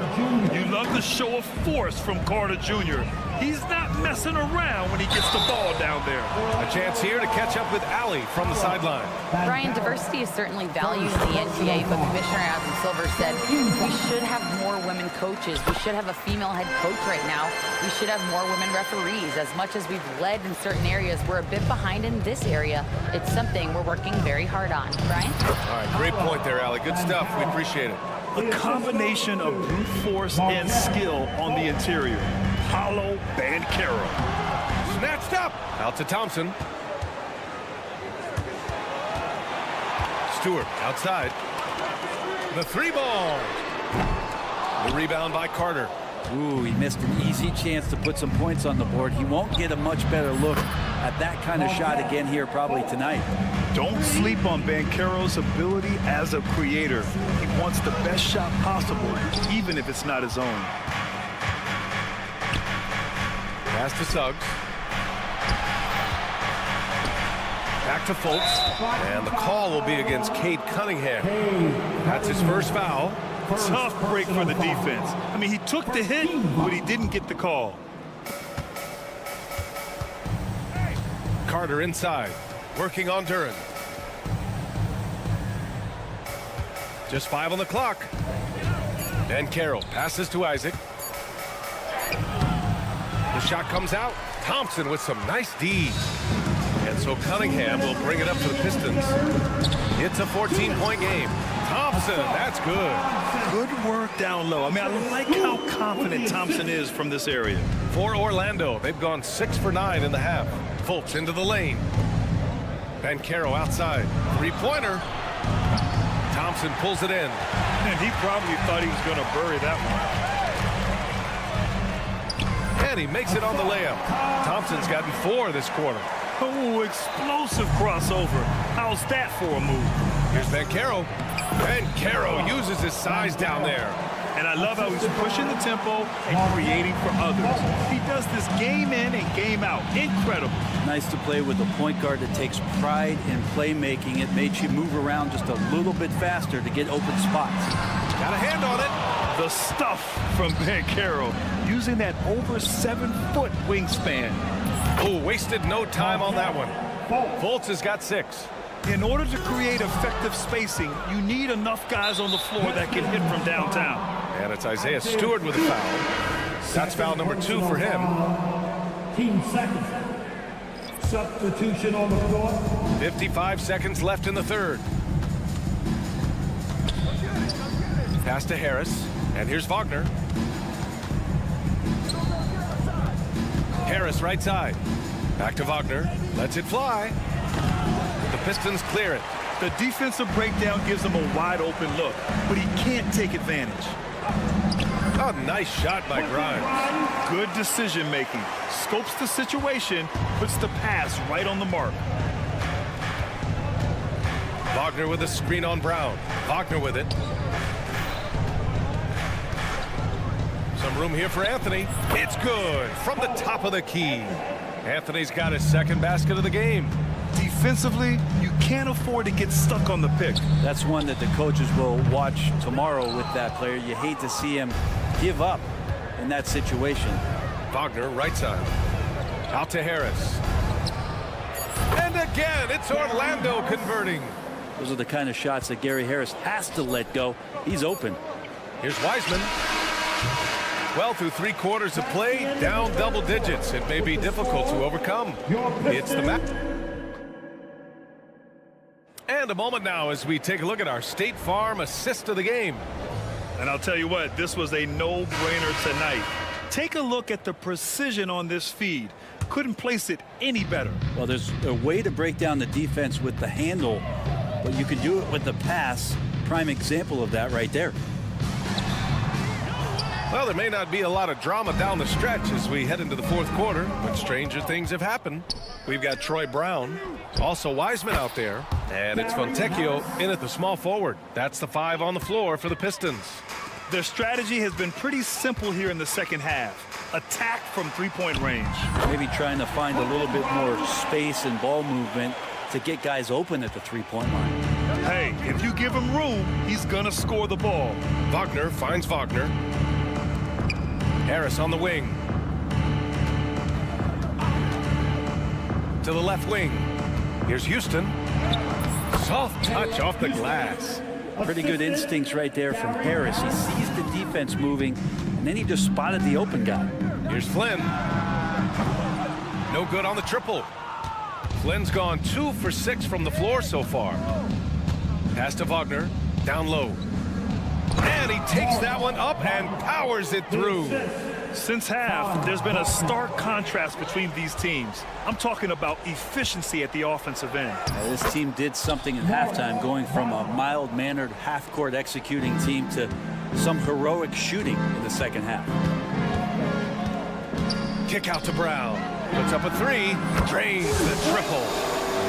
You love the show of force from Carter Jr. He's not messing around when he gets the ball down there. A chance here to catch up with Allie from the sideline. Brian, diversity is certainly valued in the NBA, but Commissioner Adam Silver said we should have more women coaches. We should have a female head coach right now. We should have more women referees. As much as we've led in certain areas, we're a bit behind in this area. It's something we're working very hard on. Brian? All right, great point there, Allie. Good stuff. We appreciate it. A combination of brute force and skill on the interior. Paulo Banchero. Snatched up. Out to Thompson. Stewart outside. The 3-ball. The rebound by Carter. Ooh, he missed an easy chance to put some points on the board. He won't get a much better look at that kind of shot again here probably tonight. Don't sleep on Banchero's ability as a creator. He wants the best shot possible, even if it's not his own. Pass to Suggs. Back to Fultz. And the call will be against Cade Cunningham. That's his first foul. Tough break for the defense. I mean, he took the hit, but he didn't get the call. Carter inside, working on Duren. Just 5 on the clock. Banchero passes to Isaac. The shot comes out. Thompson with some nice D. And so Cunningham will bring it up to the Pistons. It's a 14-point game. Thompson, that's good. Good work down low. I mean, I like how confident Thompson is from this area. For Orlando, they've gone 6 for 9 in the half. Fultz into the lane. Banchero outside. 3-pointer. Thompson pulls it in. And he probably thought he was going to bury that one. And he makes it on the layup. Thompson's gotten 4 this quarter. Oh, explosive crossover. How's that for a move? Here's Banchero. Banchero uses his size down there. And I love how he's pushing the tempo and creating for others. He does this game in and game out. Incredible. Nice to play with a point guard that takes pride in playmaking. It makes you move around just a little bit faster to get open spots. Got a hand on it. The stuff from Banchero, using that over 7-foot wingspan. Oh, wasted no time on that one. Fultz has got 6. In order to create effective spacing, you need enough guys on the floor that can hit from downtown. And it's Isaiah Stewart with a foul. That's foul number 2 for him. Team seconds. Substitution on the floor. 55 seconds left in the third. Pass to Harris. And here's Wagner. Harris right side. Back to Wagner. Lets it fly. The Pistons clear it. The defensive breakdown gives him a wide open look, but he can't take advantage. Oh, nice shot by Grimes. Good decision making. Scopes the situation, puts the pass right on the mark. Wagner with a screen on Brown. Wagner with it. Some room here for Anthony. It's good from the top of the key. Anthony's got his second basket of the game. Defensively, you can't afford to get stuck on the pick. That's one that the coaches will watch tomorrow with that player. You hate to see him give up in that situation. Wagner, right side. Out to Harris. And again, it's Orlando converting. Those are the kind of shots that Gary Harris has to let go. He's open. Here's Wiseman. Well, through 3 quarters of play, down double digits. It may be difficult to overcome. It's the match. And a moment now as we take a look at our State Farm assist of the game. And I'll tell you what, this was a no-brainer tonight. Take a look at the precision on this feed. Couldn't place it any better. Well, there's a way to break down the defense with the handle, but you can do it with the pass. Prime example of that right there. Well, there may not be a lot of drama down the stretch as we head into the 4th quarter, but stranger things have happened. We've got Troy Brown, also Wiseman out there, and it's Fontecchio in at the small forward. That's the 5 on the floor for the Pistons. Their strategy has been pretty simple here in the second half. Attack from 3-point range. Maybe trying to find a little bit more space and ball movement to get guys open at the 3-point line. Hey, if you give him room, he's gonna score the ball. Wagner finds Wagner. Harris on the wing. To the left wing. Here's Houston. Soft touch off the glass. Pretty good instincts right there from Harris. He sees the defense moving, and then he just spotted the open guy. Here's Flynn. No good on the triple. Flynn's gone 2 for 6 from the floor so far. Pass to Wagner. Down low. And he takes that one up and powers it through. Since half, there's been a stark contrast between these teams. I'm talking about efficiency at the offensive end. This team did something in halftime, going from a mild-mannered half-court executing team to some heroic shooting in the second half. Kick out to Brown. Puts up a 3. Drains the triple.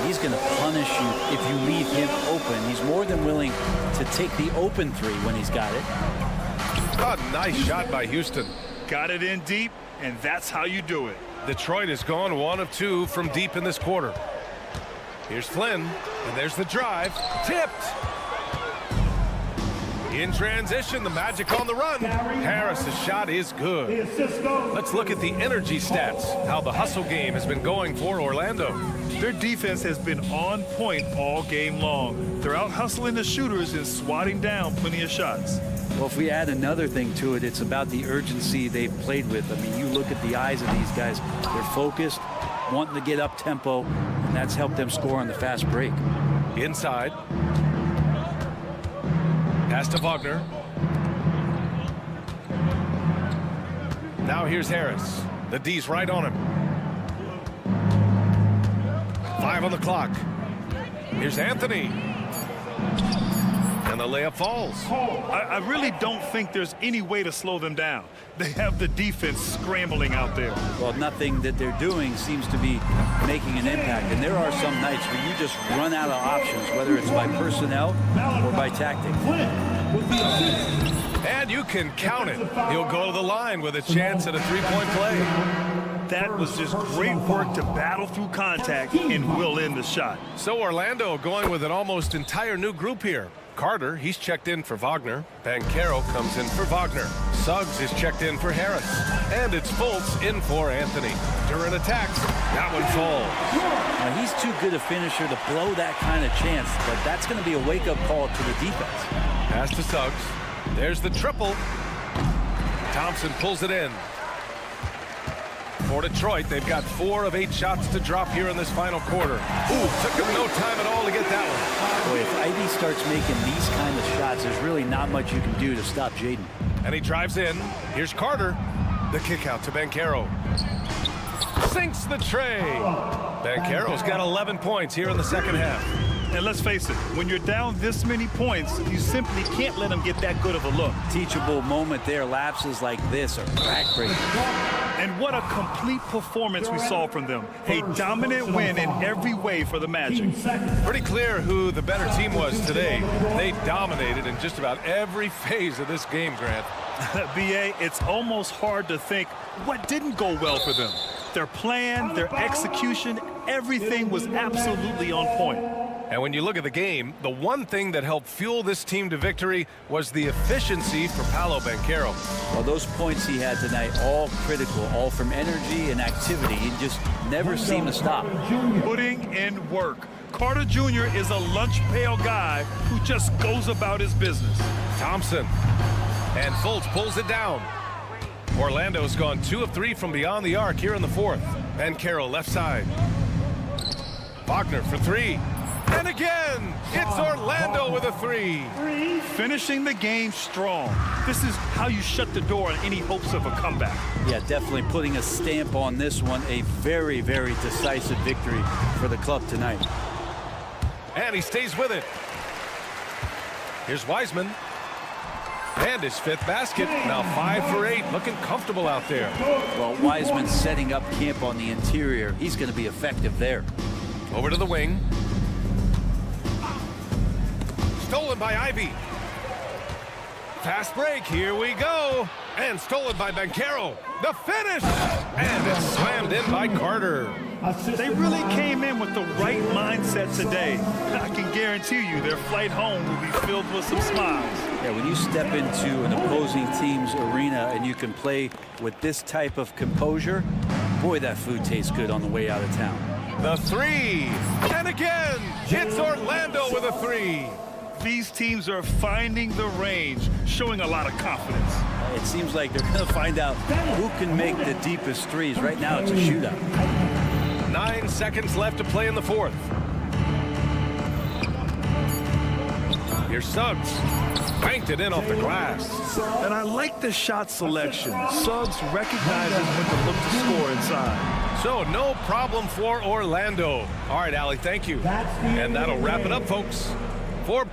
He's going to punish you if you leave him open. He's more than willing to take the open 3 when he's got it. A nice shot by Houston. Got it in deep, and that's how you do it. Detroit has gone 1 of 2 from deep in this quarter. Here's Flynn, and there's the drive. Tipped. In transition, the Magic on the run. Harris's shot is good. Let's look at the energy stats, how the hustle game has been going for Orlando. Their defense has been on point all game long. They're out hustling the shooters and swatting down plenty of shots. Well, if we add another thing to it, it's about the urgency they've played with. I mean, you look at the eyes of these guys. They're focused, wanting to get up tempo, and that's helped them score on the fast break. Inside. Pass to Wagner. Now here's Harris. The D's right on him. 5 on the clock. Here's Anthony. And the layup falls. I really don't think there's any way to slow them down. They have the defense scrambling out there. Well, nothing that they're doing seems to be making an impact. And there are some nights where you just run out of options, whether it's by personnel or by tactics. And you can count it. He'll go to the line with a chance at a three-point play. That was just great work to battle through contact and will in the shot. So Orlando going with an almost entire new group here. Carter, he's checked in for Wagner. Banchero comes in for Wagner. Suggs is checked in for Harris. And it's Fultz in for Anthony. Duran attacks. That one falls. Now, he's too good a finisher to blow that kind of chance, but that's going to be a wake-up call to the defense. Pass to Suggs. There's the triple. Thompson pulls it in. For Detroit, they've got 4 of 8 shots to drop here in this final quarter. Ooh, took him no time at all to get that one. Boy, if Ivy starts making these kind of shots, there's really not much you can do to stop Jaden. And he drives in. Here's Carter. The kick out to Banchero. Sinks the tray. Banchero's got 11 points here in the second half. And let's face it, when you're down this many points, you simply can't let them get that good of a look. Teachable moment there. Lapses like this are backbreaking. And what a complete performance we saw from them. A dominant win in every way for the Magic. Pretty clear who the better team was today. They dominated in just about every phase of this game, Grant. B.A., it's almost hard to think what didn't go well for them. Their plan, their execution, everything was absolutely on point. And when you look at the game, the one thing that helped fuel this team to victory was the efficiency for Paolo Banchero. Well, those points he had tonight, all critical, all from energy and activity. He just never seemed to stop. Putting in work. Carter Jr. is a lunch pail guy who just goes about his business. Thompson. And Fultz pulls it down. Orlando's gone 2 of 3 from beyond the arc here in the fourth. Banchero left side. Wagner for 3. And again, it's Orlando with a 3. Finishing the game strong. This is how you shut the door on any hopes of a comeback. Yeah, definitely putting a stamp on this one. A very, very decisive victory for the club tonight. And he stays with it. Here's Wiseman. And his 5th basket. Now 5 for 8. Looking comfortable out there. Well, Wiseman setting up camp on the interior. He's going to be effective there. Over to the wing. Stolen by Ivy. Fast break. Here we go. And stolen by Banchero. The finish. And it's slammed in by Carter. They really came in with the right mindset today. I can guarantee you their flight home will be filled with some smiles. Yeah, when you step into an opposing team's arena and you can play with this type of composure, boy, that food tastes good on the way out of town. The 3. And again, it's Orlando with a 3. These teams are finding the range, showing a lot of confidence. It seems like they're going to find out who can make the deepest threes. Right now, it's a shootout. 9 seconds left to play in the fourth. Here's Suggs. Banked it in off the glass. And I like the shot selection. Suggs recognizes when to look to score inside. So no problem for Orlando. All right, Allie, thank you. And that'll wrap it up, folks. For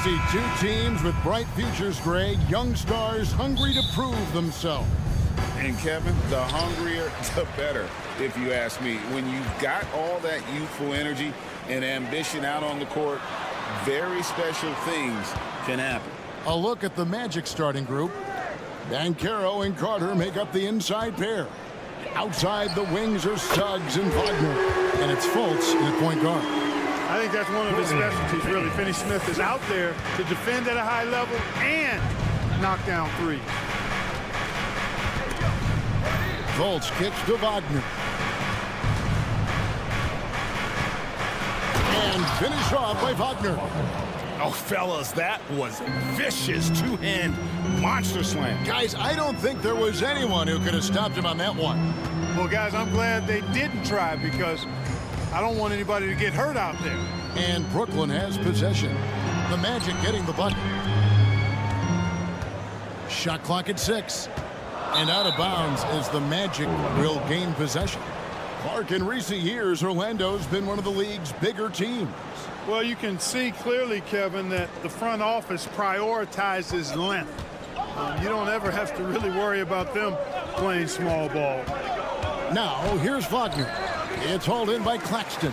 see two teams with bright futures, Greg. Young stars hungry to prove themselves. And Kevin, the hungrier, the better, if you ask me. When you've got all that youthful energy and ambition out on the court, very special things can happen. A look at the Magic starting group. Banchero and Carter make up the inside pair. Outside the wings are Suggs and Wagner. And it's Fultz in point guard. I think that's one of his specialties, really. Finney-Smith is out there to defend at a high level and knock down threes. Fultz kicks to Wagner. And finished off by Wagner. Oh, fellas, that was vicious two-hand monster slam. Guys, I don't think there was anyone who could have stopped him on that one. Well, guys, I'm glad they didn't try because I don't want anybody to get hurt out there. And Brooklyn has possession. The Magic getting the bucket. Shot clock at 6. And out of bounds as the Magic will gain possession. Clark, in recent years, Orlando's been one of the league's bigger teams. Well, you can see clearly, Kevin, that the front office prioritizes length. You don't ever have to really worry about them playing small ball. Now, here's Wagner. It's hauled in by Claxton.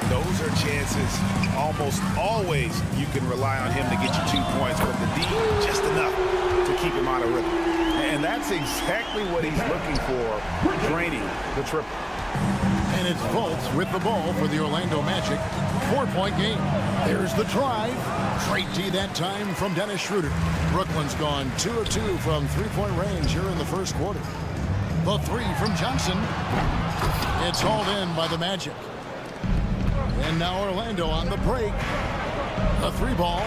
Those are chances almost always you can rely on him to get you 2 points, but the D just enough to keep him out of rhythm. And that's exactly what he's looking for, draining the triple. And it's Fultz with the ball for the Orlando Magic. 4-point game. There's the drive. Great D that time from Dennis Schroeder. Brooklyn's gone 2 of 2 from three-point range here in the first quarter. The three from Johnson. It's hauled in by the Magic. And now Orlando on the break. The three ball.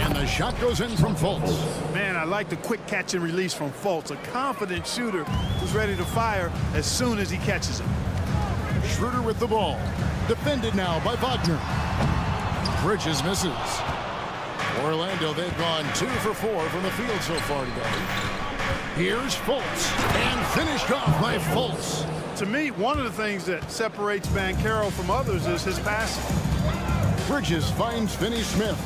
And the shot goes in from Fultz. Man, I like the quick catch and release from Fultz. A confident shooter who's ready to fire as soon as he catches it. Schroeder with the ball. Defended now by Wagner. Bridges misses. Orlando, they've gone 2 for 4 from the field so far today. Here's Fultz. And finished off by Fultz. To me, one of the things that separates Banchero from others is his passing. Bridges finds Finney-Smith.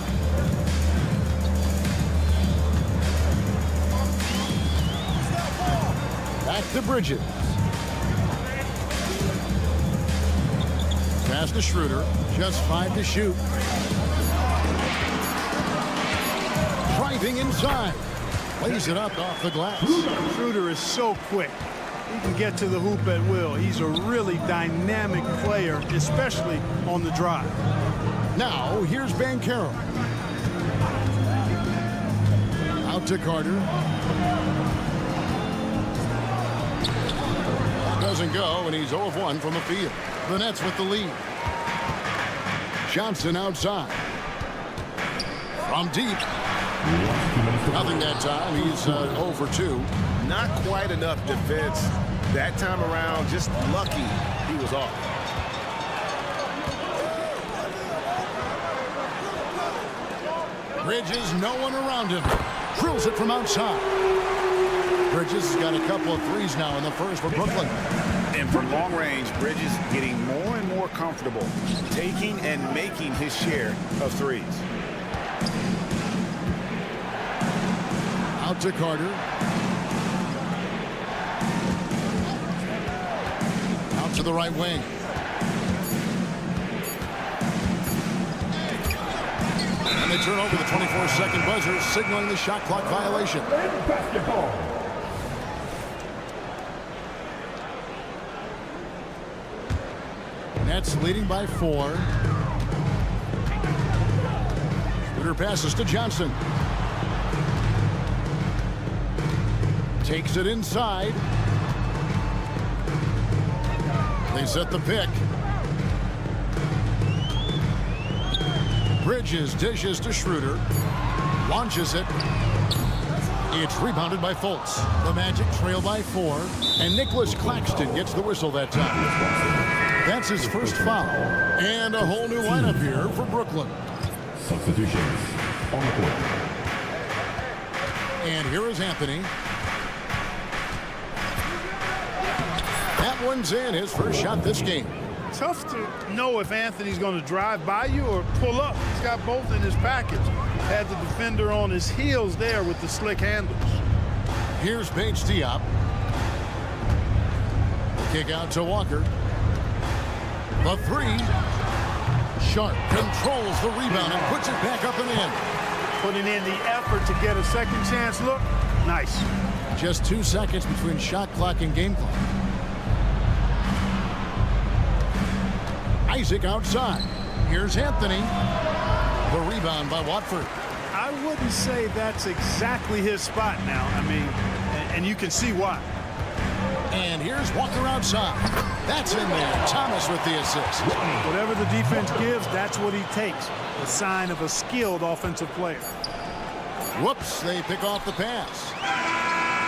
Back to Bridges. Pass to Schroeder. Just 5 to shoot. Driving inside. Lays it up off the glass. Schroeder is so quick. He can get to the hoop at will. He's a really dynamic player, especially on the drive. Now, here's Banchero. Out to Carter. That doesn't go, and he's 0 of 1 from the field. The Nets with the lead. Johnson outside. From deep. Nothing that time. He's 0 for 2. Not quite enough defense that time around. Just lucky he was off. Bridges, no one around him. Drills it from outside. Bridges has got a couple of threes now in the first for Brooklyn. And from long range, Bridges getting more and more comfortable taking and making his share of threes. Out to Carter. Out to the right wing. And they turn over the 24-second buzzer, signaling the shot clock violation. Nets leading by 4. Schroeder passes to Johnson. Takes it inside. They set the pick. Bridges dishes to Schroeder. Launches it. It's rebounded by Fultz. The Magic trail by 4. And Nicholas Claxton gets the whistle that time. That's his first foul. And a whole new lineup here for Brooklyn. Substitutions on the court. And here is Anthony. That one's in, his first shot this game. Tough to know if Anthony's going to drive by you or pull up. He's got both in his package. Had the defender on his heels there with the slick handles. Here's Paige Diop. Kick out to Walker. The three. Sharp controls the rebound and puts it back up and in. Putting in the effort to get a second chance look. Nice. Just 2 seconds between shot clock and game clock. Isaac outside. Here's Anthony. The rebound by Watford. I wouldn't say that's exactly his spot now. I mean, and you can see why. And here's Walker outside. That's in there. Thomas with the assist. Whatever the defense gives, that's what he takes. A sign of a skilled offensive player. Whoops, they pick off the pass.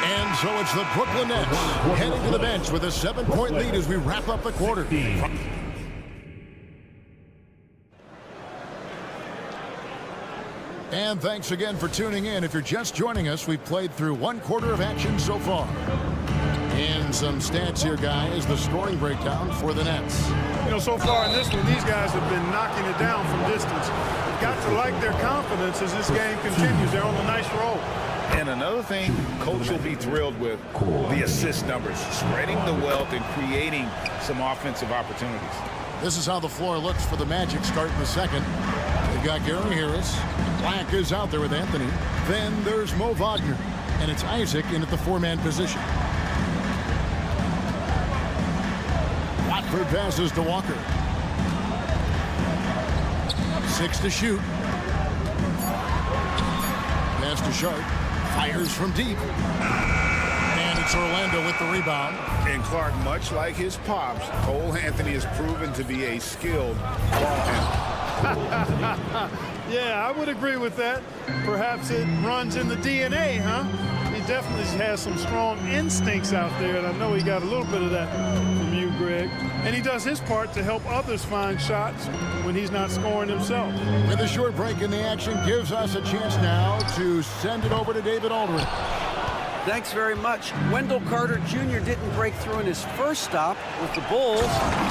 And so it's the Brooklyn Nets heading to the bench with a 7-point lead as we wrap up the quarter. And thanks again for tuning in. If you're just joining us, we've played through 1 quarter of action so far. And some stats here, guys. The scoring breakdown for the Nets. You know, so far in this one, these guys have been knocking it down from distance. You've got to like their confidence as this game continues. They're on a nice roll. And another thing Coach will be thrilled with, the assist numbers, spreading the wealth and creating some offensive opportunities. This is how the floor looks for the Magic starting the second. They've got Gary Harris. Black is out there with Anthony. Then there's Mo Wagner. And it's Isaac in at the 4-man position. Watford passes to Walker. 6 to shoot. Pass to Sharp. Fires from deep. And it's Orlando with the rebound. And Clark, much like his pops, Cole Anthony has proven to be a skilled ball handler. Yeah, I would agree with that. Perhaps it runs in the DNA, huh? He definitely has some strong instincts out there, and I know he got a little bit of that from you, Greg. And he does his part to help others find shots when he's not scoring himself. With a short break in the action, gives us a chance now to send it over to David Aldridge. Thanks very much. Wendell Carter Jr. didn't break through in his first stop with the Bulls,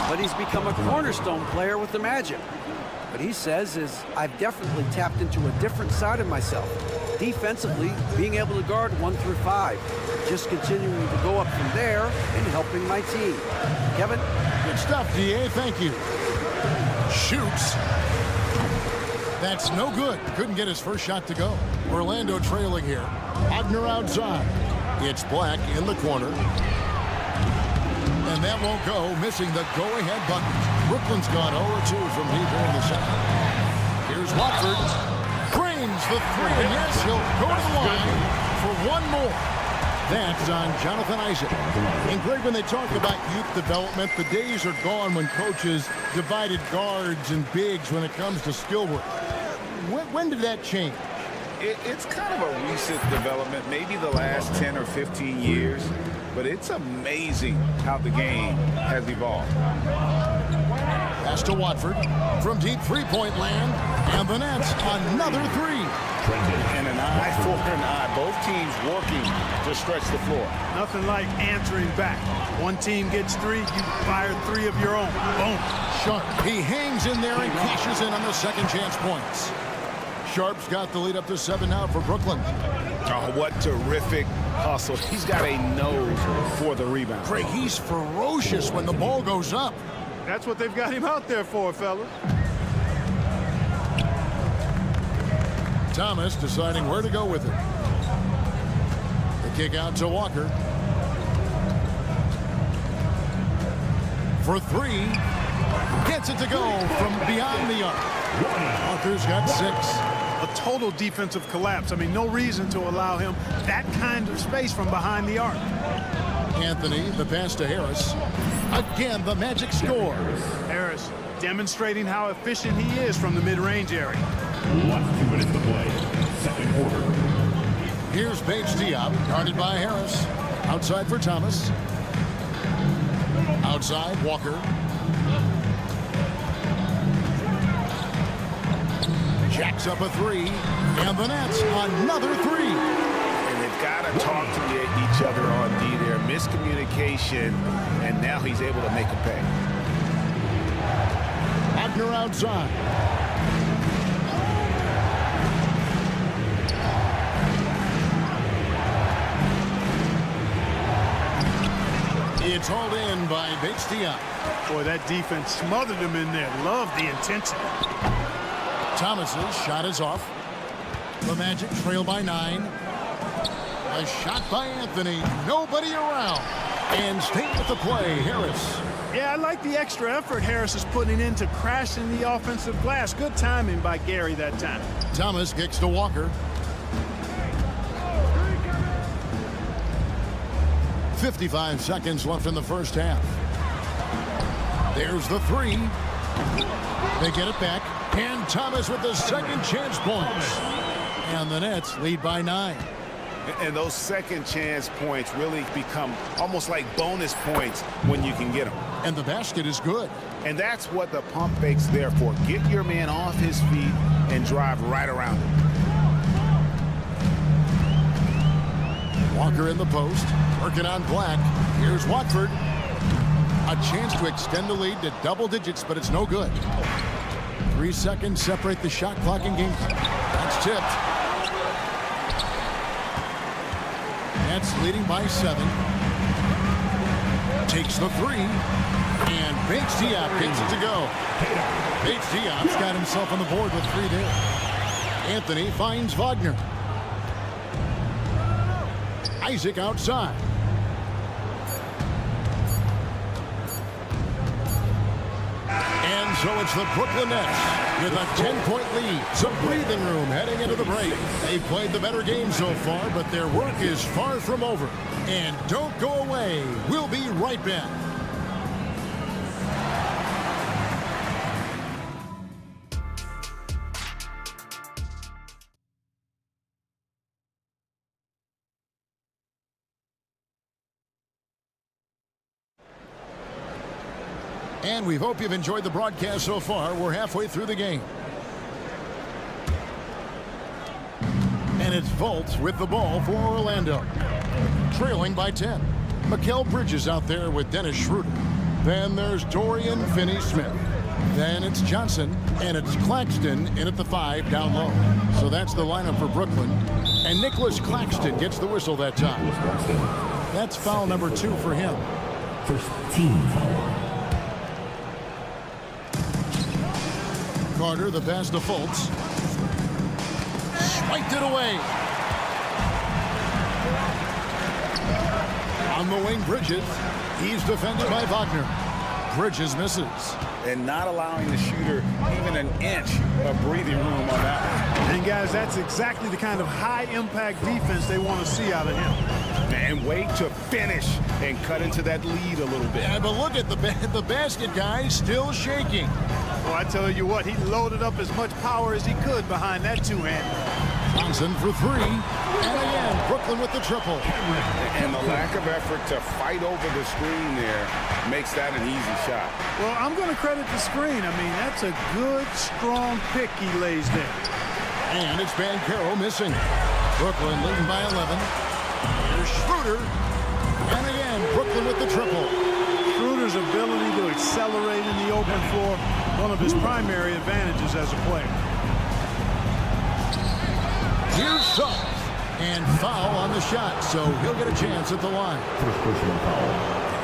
but he's become a cornerstone player with the Magic. What he says is, I've definitely tapped into a different side of myself. Defensively, being able to guard 1 through 5. Just continuing to go up from there and helping my team. Kevin? Good stuff, DA. Thank you. Shoots. That's no good. Couldn't get his first shot to go. Orlando trailing here. Wagner outside. It's Black in the corner. And that won't go, missing the go-ahead bucket. Brooklyn's gone 0-2 from deep here in the second. Here's Watford. Frames the 3, and yes, he'll go to the line for 1 more. That's on Jonathan Isaac. And Greg, when they talk about youth development, the days are gone when coaches divided guards and bigs when it comes to skill work. When did that change? It's kind of a recent development, maybe the last 10 or 15 years, but it's amazing how the game has evolved. Pass to Watford from deep 3-point land, and the Nets another 3. And an eye for an eye. Both teams working to stretch the floor. Nothing like answering back. One team gets 3, you fire 3 of your own. Boom. Sharp. He hangs in there and cashes in on the second chance points. Sharp's got the lead up to 7 now for Brooklyn. Oh, what terrific hustle. He's got a nose for the rebound. Craig, he's ferocious when the ball goes up. That's what they've got him out there for, fellas. Thomas deciding where to go with it. The kick out to Walker. For 3. Gets it to go from beyond the arc. Walker's got 6. A total defensive collapse. I mean, no reason to allow him that kind of space from behind the arc. Anthony, the pass to Harris. Again, the Magic score. Harris demonstrating how efficient he is from the mid-range area. 1 minute to play. Second quarter. Here's Paige Diop, guarded by Harris. Outside for Thomas. Outside, Walker. Jacks up a 3, and the Nets another 3. And they've got to talk to each other on D there. Miscommunication, and now he's able to make a pay. Wagner outside. It's hauled in by Bates-Diop. Boy, that defense smothered him in there. Love the intensity. Thomas's shot is off. The Magic trail by 9. A shot by Anthony. Nobody around. And staying with the play, Harris. Yeah, I like the extra effort Harris is putting into crashing the offensive glass. Good timing by Gary that time. Thomas kicks to Walker. 55 seconds left in the first half. There's the 3. They get it back. And Thomas with the second chance points. And the Nets lead by 9. And those second chance points really become almost like bonus points when you can get them. And the basket is good. And that's what the pump fake's there for. Get your man off his feet and drive right around him. Walker in the post, working on Black. Here's Watford. A chance to extend the lead to double digits, but it's no good. 3 seconds separate the shot clock in game. That's tipped. Nets leading by 7. Takes the 3. And Bates-Diop gets it to go. Bates-Diop's got himself on the board with 3 there. Anthony finds Wagner. Isaac outside. And so it's the Brooklyn Nets with a 10-point lead. Some breathing room heading into the break. They've played the better game so far, but their work is far from over. And don't go away. We'll be right back. And we hope you've enjoyed the broadcast so far. We're halfway through the game. And it's Fultz with the ball for Orlando. Trailing by 10. Mikal Bridges out there with Dennis Schroeder. Then there's Dorian Finney-Smith. Then it's Johnson, and it's Claxton in at the 5 down low. So that's the lineup for Brooklyn. And Nicholas Claxton gets the whistle that time. That's foul number 2 for him. First team foul. Carter, the pass to Fultz. Swiped it away. On the wing, Bridges. He's defended by Wagner. Bridges misses. And not allowing the shooter even an inch of breathing room on that one. And guys, that's exactly the kind of high-impact defense they want to see out of him. And wait to finish and cut into that lead a little bit. Yeah, but look at the basket guy still shaking. Well, I tell you what, he loaded up as much power as he could behind that 2-hander. Johnson for 3. And again, Brooklyn with the triple. And the lack of effort to fight over the screen there makes that an easy shot. Well, I'm going to credit the screen. I mean, that's a good, strong pick he lays there. And it's Banchero missing. Brooklyn leading by 11. Here's Schroeder. And again, Brooklyn with the triple. Schroeder's ability to accelerate in the open floor, one of his primary advantages as a player. Here's Suggs. And foul on the shot, so he'll get a chance at the line. First personal foul.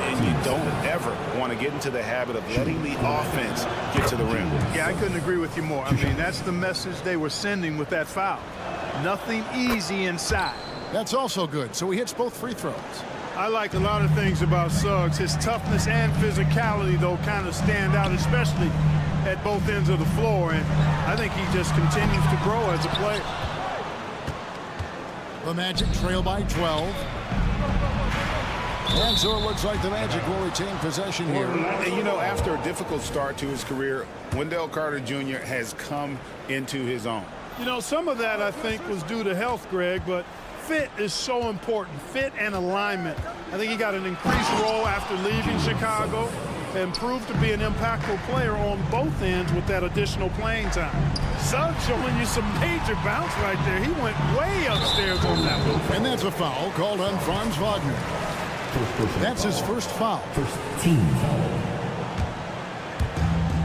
And you don't ever want to get into the habit of letting the offense get to the rim. Yeah, I couldn't agree with you more. I mean, that's the message they were sending with that foul. Nothing easy inside. That's also good, so he hits both free throws. I like a lot of things about Suggs. His toughness and physicality, though, kind of stand out, especially at both ends of the floor. And I think he just continues to grow as a player. The Magic trail by 12. And so it looks like the Magic will retain possession here. And you know, after a difficult start to his career, Wendell Carter Jr. has come into his own. You know, some of that, I think, was due to health, Greg, but fit is so important. Fit and alignment. I think he got an increased role after leaving Chicago and proved to be an impactful player on both ends with that additional playing time. Suggs showing you some major bounce right there. He went way upstairs on that one. And that's a foul called on Franz Wagner. That's his first foul. First team foul.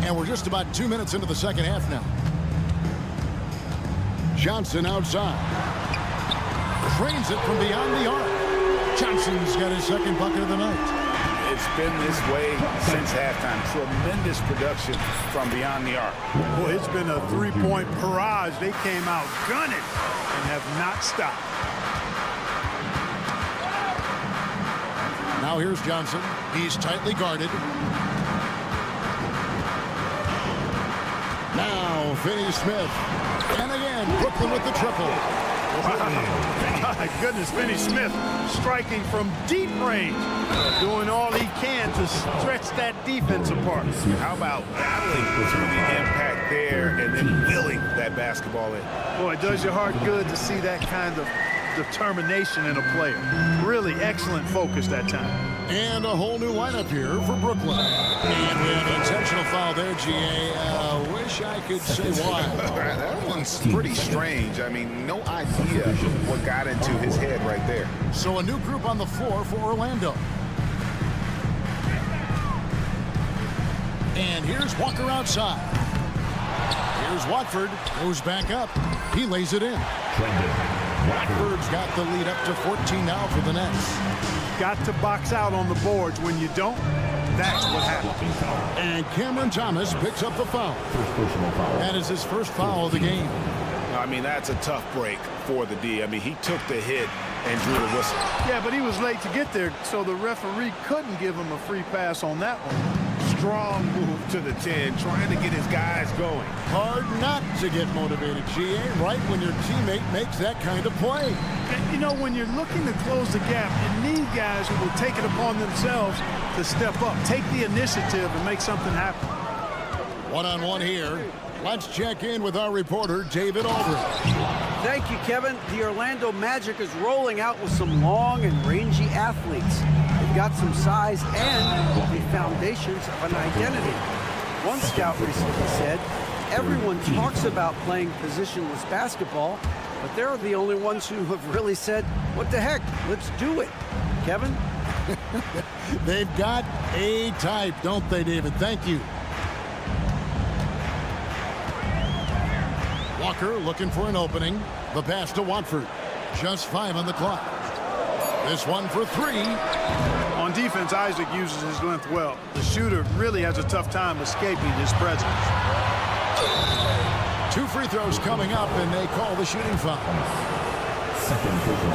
And we're just about 2 minutes into the second half now. Johnson outside. Trains it from beyond the arc. Johnson's got his second bucket of the night. It's been this way since halftime. Tremendous production from beyond the arc. Boy, it's been a three-point barrage. They came out gunning and have not stopped. Now here's Johnson. He's tightly guarded. Now Finney Smith. And again, Brooklyn with the triple. My goodness, Finney Smith striking from deep range, doing all he can to stretch that defense apart. How about battling through the impact there and then willing that basketball in? Boy, it does your heart good to see that kind of determination in a player. Really excellent focus that time. And a whole new lineup here for Brooklyn. And we have an intentional foul there, GA. Wish I could say why. That one's pretty strange. I mean, no idea what got into his head right there. So a new group on the floor for Orlando. And here's Walker outside. Here's Watford. Goes back up. He lays it in. Watford's got the lead up to 14 now for the Nets. Got to box out on the boards. When you don't, that's what happens. And Cameron Thomas picks up the foul. That is his first foul of the game. I mean, that's a tough break for the D. I mean, he took the hit and drew the whistle. Yeah, but he was late to get there, so the referee couldn't give him a free pass on that one. Strong move to the 10, trying to get his guys going. Hard not to get motivated, GA, right when your teammate makes that kind of play. And, you know, when you're looking to close the gap, you need guys who will take it upon themselves to step up, take the initiative, and make something happen. One-on-one here. Let's check in with our reporter, David Aldridge. Thank you, Kevin. The Orlando Magic is rolling out with some long and rangy athletes. They've got some size and the foundations of an identity. One scout recently said, everyone talks about playing positionless basketball, but they're the only ones who have really said, what the heck, let's do it. Kevin? They've got a type, don't they, David? Thank you. Walker looking for an opening. The pass to Watford. Just 5 on the clock. This one for 3. On defense, Isaac uses his length well. The shooter really has a tough time escaping his presence. 2 free throws coming up, and they call the shooting foul.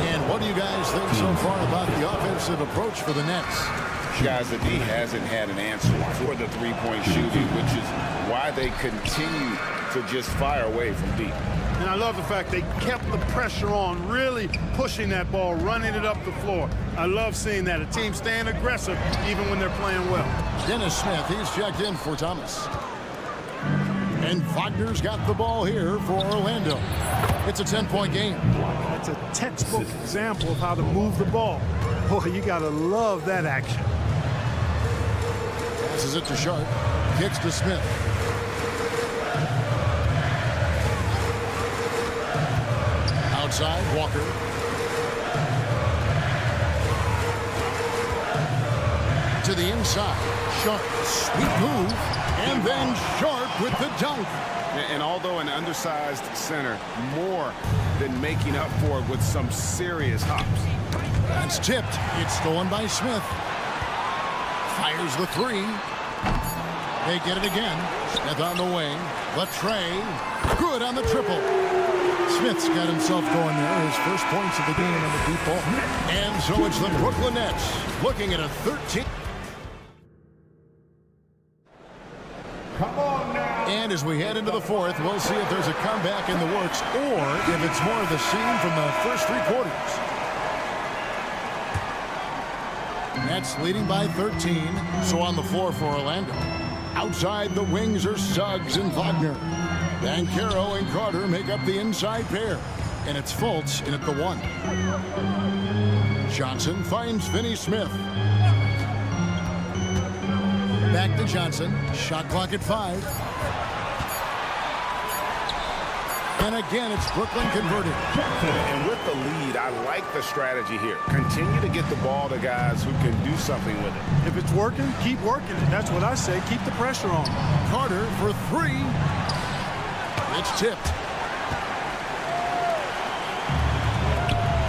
And what do you guys think so far about the offensive approach for the Nets? Guys, the D hasn't had an answer for the three-point shooting, which is why they continue to just fire away from deep. And I love the fact they kept the pressure on, really pushing that ball, running it up the floor. I love seeing that. A team staying aggressive even when they're playing well. Dennis Smith, he's checked in for Thomas. And Wagner's got the ball here for Orlando. It's a 10-point game. That's a textbook example of how to move the ball. Boy, you got to love that action. Passes it to Sharp. Kicks to Smith. Outside, Walker. To the inside. Sharp. Sweet move. And then Sharp with the dunk. And although an undersized center, more than making up for it with some serious hops. That's tipped. It's stolen by Smith. Fires the 3. They get it again. Smith on the wing. Latray. Good on the triple. Smith's got himself going there. His first points of the game on the deep ball. And so it's the Brooklyn Nets looking at a 13. Come on now. And as we head into the 4th, we'll see if there's a comeback in the works or if it's more of the same from the first 3 quarters. Nets leading by 13. So on the floor for Orlando. Outside the wings are Suggs and Wagner. Banchero and Carter make up the inside pair. And it's Fultz in at the 1. Johnson finds Finney Smith. Back to Johnson. Shot clock at 5. And again, it's Brooklyn converted. And with the lead, I like the strategy here. Continue to get the ball to guys who can do something with it. If it's working, keep working it. That's what I say. Keep the pressure on. Carter for 3. It's tipped.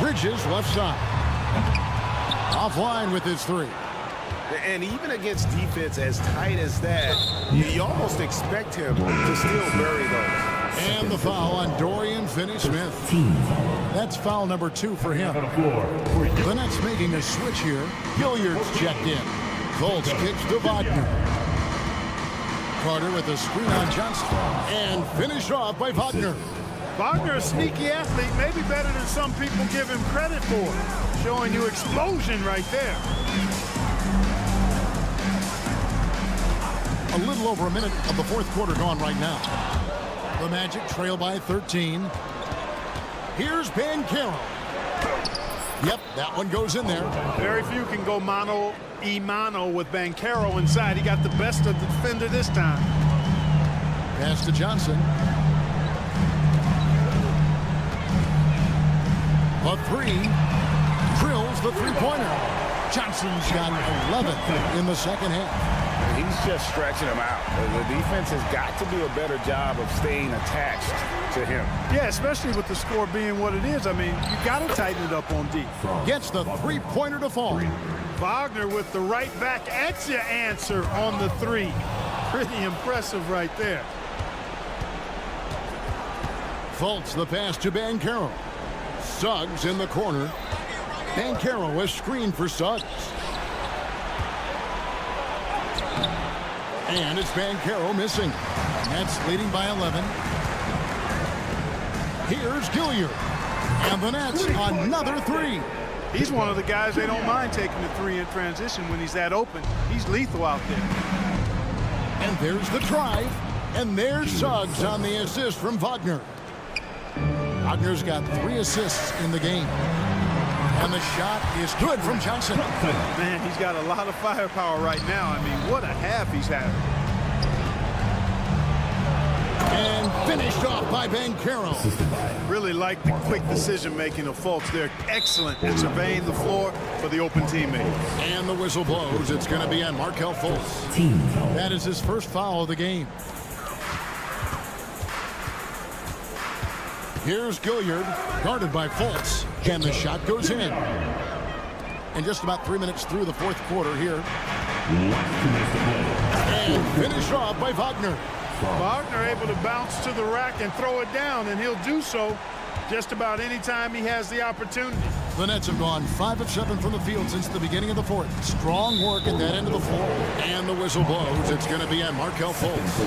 Bridges left side. Offline with his 3. And even against defense as tight as that, you almost expect him to still bury those. And the foul on Dorian Finney-Smith. That's foul number 2 for him. The Nets making a switch here. Gilliard's checked in. Fultz kicks to Wagner. Carter with a screen on Johnson. And finished off by Wagner. Wagner, a sneaky athlete, maybe better than some people give him credit for. Showing you explosion right there. A little over a minute of the fourth quarter gone right now. The Magic trail by 13. Here's Banchero. Yep, that one goes in there. Very few can go mano-a-mano with Banchero inside. He got the best of the defender this time. Pass to Johnson. A 3. Drills the three-pointer. Johnson's got 11 in the second half. He's just stretching him out. The defense has got to do a better job of staying attached to him. Yeah, especially with the score being what it is. I mean, you got to tighten it up on D. Gets the three-pointer to fall. Wagner with the right back at your answer on the 3. Pretty impressive right there. Fultz the pass to Banchero. Suggs in the corner. Banchero is screened for Suggs. And it's Banchero missing. Nets leading by 11. Here's Gilliard. And the Nets another 3. He's one of the guys they don't mind taking the 3 in transition when he's that open. He's lethal out there. And there's the drive. And there's Suggs on the assist from Wagner. Wagner's got 3 assists in the game. And the shot is good from Johnson. Man, he's got a lot of firepower right now. I mean, what a half he's having. And finished off by Banchero. Really like the quick decision-making of Fultz. They're excellent at surveying the floor for the open teammate. And the whistle blows. It's going to be on Markelle Fultz. That is his first foul of the game. Here's Gilliard, guarded by Fultz, and the shot goes in. And just about 3 minutes through the fourth quarter here. And finished off by Wagner. Wagner able to bounce to the rack and throw it down, and he'll do so just about any time he has the opportunity. The Nets have gone 5 of 7 from the field since the beginning of the fourth. Strong work at that end of the floor. And the whistle blows. It's going to be on Markelle Fultz.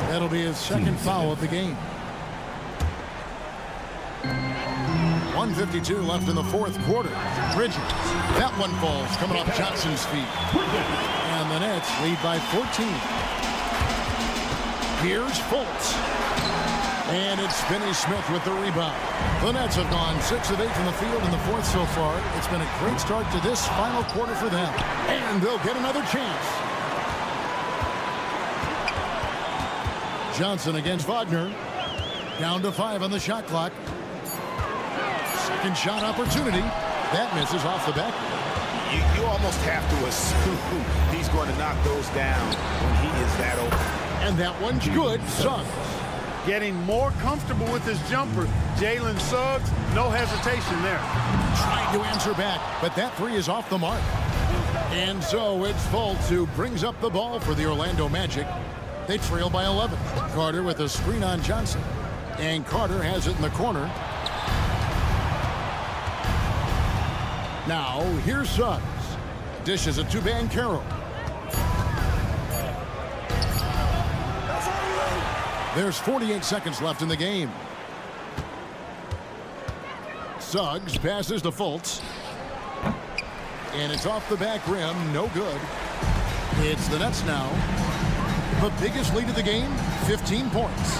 That'll be his second foul of the game. 1:52 left in the fourth quarter. Bridges. That one falls coming off Johnson's feet. And the Nets lead by 14. Here's Fultz. And it's Finney-Smith with the rebound. The Nets have gone 6 of 8 from the field in the fourth so far. It's been a great start to this final quarter for them. And they'll get another chance. Johnson against Wagner. Down to 5 on the shot clock. Second shot opportunity. That misses off the back. You almost have to assume he's going to knock those down when he is that open. And that one's good. Suggs. Getting more comfortable with his jumper. Jalen Suggs, no hesitation there. Trying to answer back, but that 3 is off the mark. And so it's Fultz who brings up the ball for the Orlando Magic. They trail by 11. Carter with a screen on Johnson. And Carter has it in the corner. Now, here's Suggs. Dishes it to Banchero. There's 48 seconds left in the game. Suggs passes to Fultz. And it's off the back rim. No good. It's the Nets now. The biggest lead of the game, 15 points.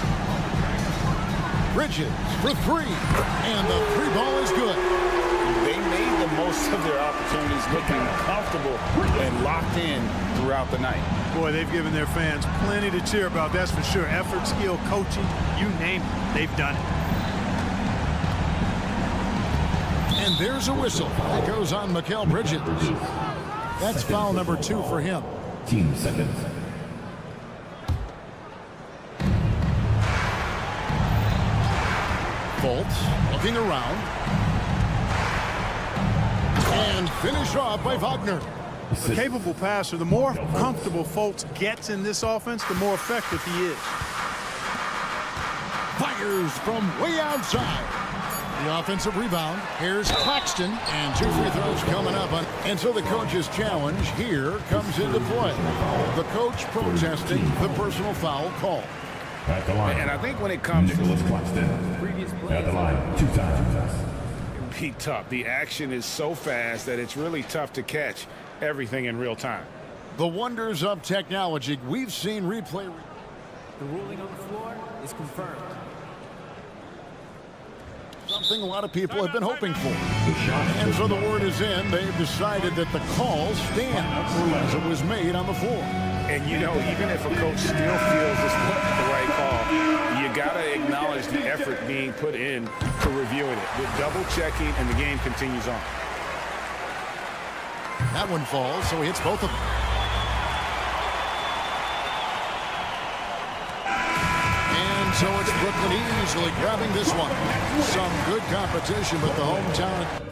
Bridges for 3. And the 3 ball is good. They made the most of their opportunities, looking comfortable and locked in throughout the night. Boy, they've given their fans plenty to cheer about, that's for sure. Effort, skill, coaching, you name it, they've done it. And there's a whistle. That goes on Mikal Bridges. That's foul number 2 for him. Team seconds. Fultz looking around. And finished off by Wagner. A capable passer, the more comfortable Fultz gets in this offense, the more effective he is. Fires from way outside. The offensive rebound. Here's Claxton, and 2 free throws coming up. Until the coach's challenge here comes into play. The coach protesting the personal foul call. At the line. And I think when it comes to Previous play. at the line, 2 times. It be tough. The action is so fast that it's really tough to catch everything in real time. The wonders of technology. We've seen replay. The ruling on the floor is confirmed. Something a lot of people have been hoping for. And so the word is in. They've decided that the call stands as it was made on the floor. And, you know, even if a coach still feels this wasn't the right call, you got to acknowledge the effort being put in to reviewing it. With double checking, and the game continues on. That one falls, so he hits both of them. And so it's Brooklyn easily grabbing this one. Some good competition, but the hometown.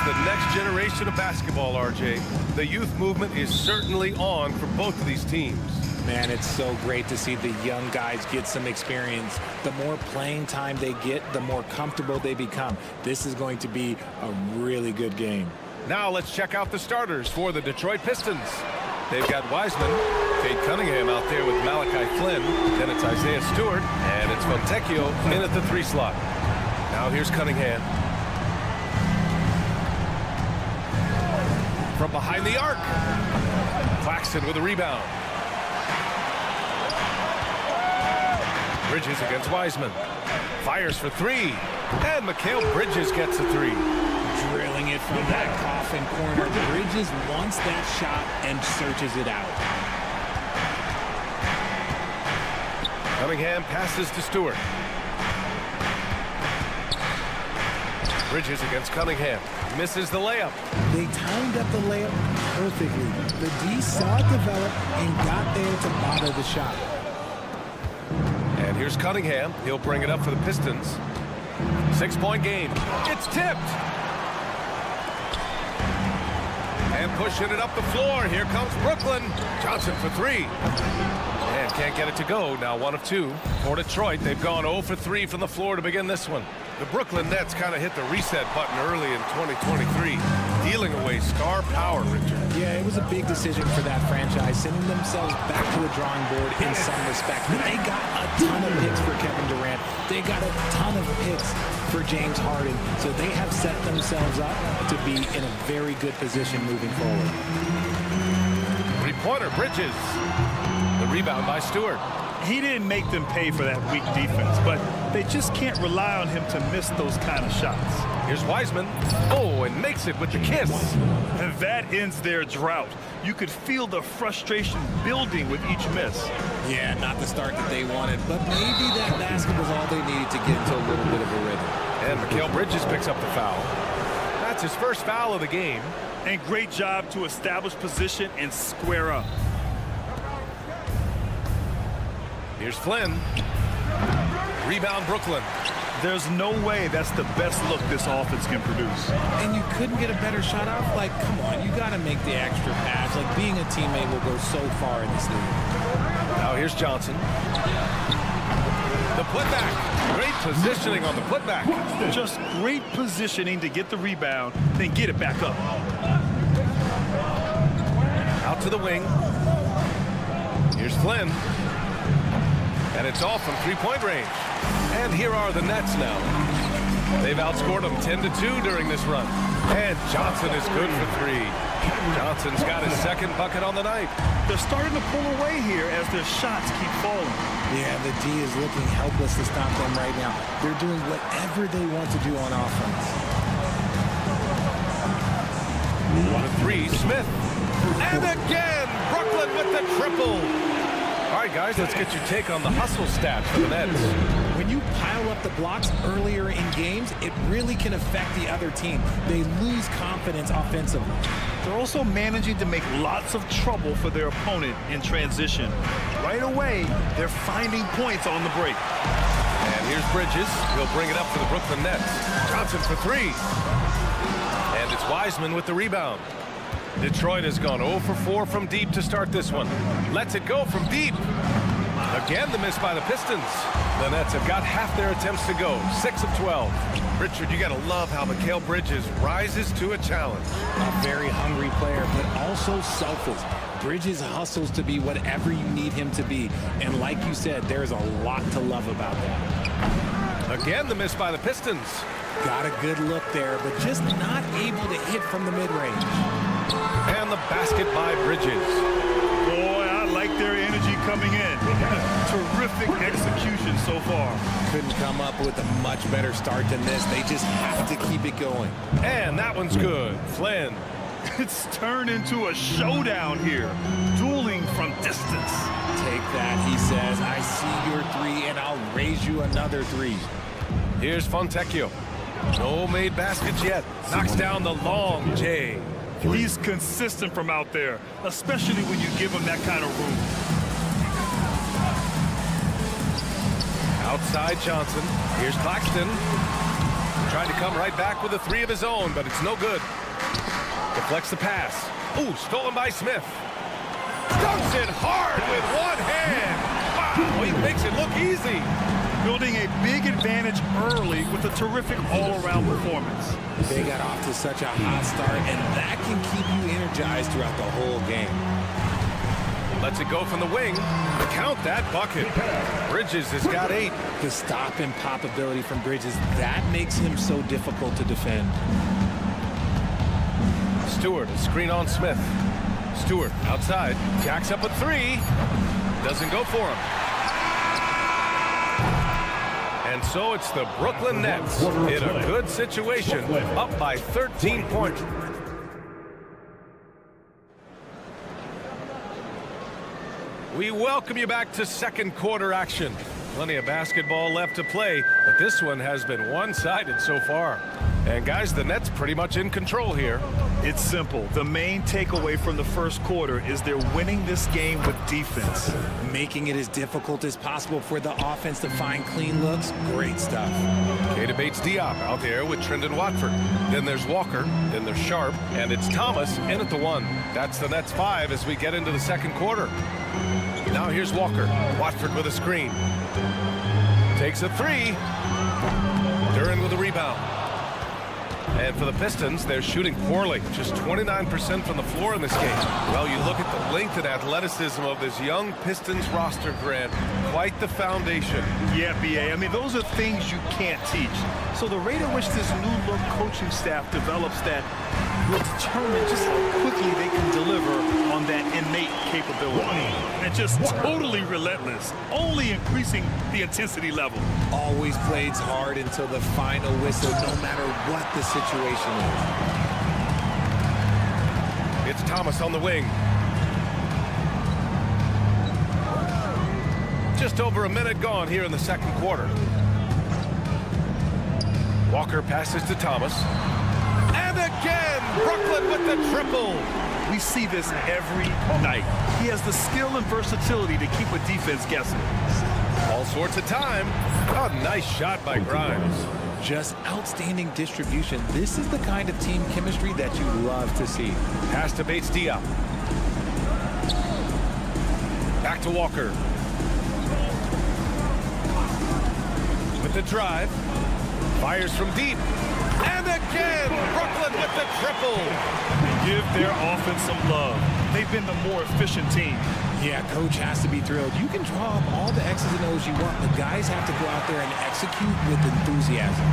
the next generation of basketball, RJ. The youth movement is certainly on for both of these teams. Man, it's so great to see the young guys get some experience. The more playing time they get, the more comfortable they become. This is going to be a really good game. Now let's check out the starters for the Detroit Pistons. They've got Wiseman, Cade Cunningham out there with Malachi Flynn. Then it's Isaiah Stewart, and it's Fontecchio in at the 3 slot. Now here's Cunningham. From behind the arc. Claxton with a rebound. Bridges against Wiseman. Fires for 3. And Mikal Bridges gets a 3. Drilling it from that coffin corner. Bridges wants that shot and searches it out. Cunningham passes to Stewart. Bridges against Cunningham. Misses the layup. They timed up the layup perfectly. The D saw it develop and got there to bother the shot. And here's Cunningham. He'll bring it up for the Pistons. 6-point game. It's tipped. And pushing it up the floor. Here comes Brooklyn. Johnson for 3. And can't get it to go. Now 1 of 2 for Detroit. They've gone 0 for 3 from the floor to begin this one. The Brooklyn Nets kind of hit the reset button early in 2023, dealing away star power, Richard. Yeah, it was a big decision for that franchise, sending themselves back to the drawing board in some respects. But they got a ton of picks for Kevin Durant. They got a ton of picks for James Harden. So they have set themselves up to be in a very good position moving forward. 3-pointer, Bridges. The rebound by Stewart. He didn't make them pay for that weak defense, but they just can't rely on him to miss those kind of shots. Here's Wiseman. Oh, and makes it with the kiss. And that ends their drought. You could feel the frustration building with each miss. Yeah, not the start that they wanted, but maybe that basket was all they needed to get into a little bit of a rhythm. And Mikal Bridges picks up the foul. That's his first foul of the game. And great job to establish position and square up. Here's Flynn. Rebound Brooklyn. There's no way that's the best look this offense can produce. And you couldn't get a better shot off? Like, come on, you got to make the extra pass. Like, being a teammate will go so far in this league. Now here's Johnson. The putback. Great positioning on the putback. Just great positioning to get the rebound, then get it back up. Out to the wing. Here's Flynn. And it's all from 3-point range. And here are the Nets now. They've outscored them 10-2 during this run. And Johnson is good for 3. Johnson's got his second bucket on the night. They're starting to pull away here as their shots keep falling. Yeah, the D is looking helpless to stop them right now. They're doing whatever they want to do on offense. 1 of 3, Smith. And again, Brooklyn with the triple. All right, guys, let's get your take on the hustle stats for the Nets. When you pile up the blocks earlier in games, it really can affect the other team. They lose confidence offensively. They're also managing to make lots of trouble for their opponent in transition. Right away, they're finding points on the break. And here's Bridges. He'll bring it up for the Brooklyn Nets. Johnson for 3. And it's Wiseman with the rebound. Detroit has gone 0 for 4 from deep to start this one. Lets it go from deep. Again, the miss by the Pistons. The Nets have got half their attempts to go, 6 of 12. Richard, you got to love how Mikal Bridges rises to a challenge. A very hungry player, but also selfless. Bridges hustles to be whatever you need him to be. And like you said, there's a lot to love about that. Again, the miss by the Pistons. Got a good look there, but just not able to hit from the mid-range. And the basket by Bridges. Boy, I like their energy coming in. Terrific execution so far. Couldn't come up with a much better start than this. They just have to keep it going. And that one's good. Flynn. It's turned into a showdown here. Dueling from distance. Take that, he says. I see your 3, and I'll raise you another 3. Here's Fontecchio. No made baskets yet. Knocks down the long J. He's consistent from out there, especially when you give him that kind of room. Outside Johnson. Here's Claxton. Trying to come right back with a 3 of his own, but it's no good. Deflects the pass. Ooh, stolen by Smith. Dunks it hard with one hand. Wow, he makes it look easy. Building a big advantage early with a terrific all-around performance. They got off to such a hot start, and that can keep you energized throughout the whole game. Lets it go from the wing. Count that bucket. Bridges has got 8. The stop and pop ability from Bridges, that makes him so difficult to defend. Stewart, a screen on Smith. Stewart outside, jacks up a 3. Doesn't go for him. And so it's the Brooklyn Nets in a good situation, up by 13 points. We welcome you back to second quarter action. Plenty of basketball left to play, but this one has been one-sided so far. And guys, the Nets pretty much in control here. It's simple. The main takeaway from the first quarter is they're winning this game with defense. Making it as difficult as possible for the offense to find clean looks. Great stuff. Keita Bates-Diop out there with Trendon Watford. Then there's Walker, then there's Sharp, and it's Thomas in at the 1. That's the Nets 5 as we get into the second quarter. Now here's Walker. Watford with a screen. Takes a 3. Duren with a rebound. And for the Pistons, they're shooting poorly. Just 29% from the floor in this game. Well, you look at the length and athleticism of this young Pistons roster, Grant. Quite the foundation. Yeah, B.A. I mean, those are things you can't teach. So the rate at which this new-look coaching staff develops that will determine just how quickly they can deliver on that innate capability. And just totally relentless, only increasing the intensity level. Always plays hard until the final whistle, no matter what the situation is. It's Thomas on the wing. Just over a minute gone here in the second quarter. Walker passes to Thomas. And again, Brooklyn with the triple. We see this every night. He has the skill and versatility to keep a defense guessing. All sorts of time. Oh, nice shot by Grimes. Just outstanding distribution. This is the kind of team chemistry that you love to see. Pass to Bates-Diop. Back to Walker. With the drive. Fires from deep. And again, Brooklyn with the triple. Give their offense some love. They've been the more efficient team. Yeah, coach has to be thrilled. You can draw up all the X's and O's you want, but guys have to go out there and execute with enthusiasm.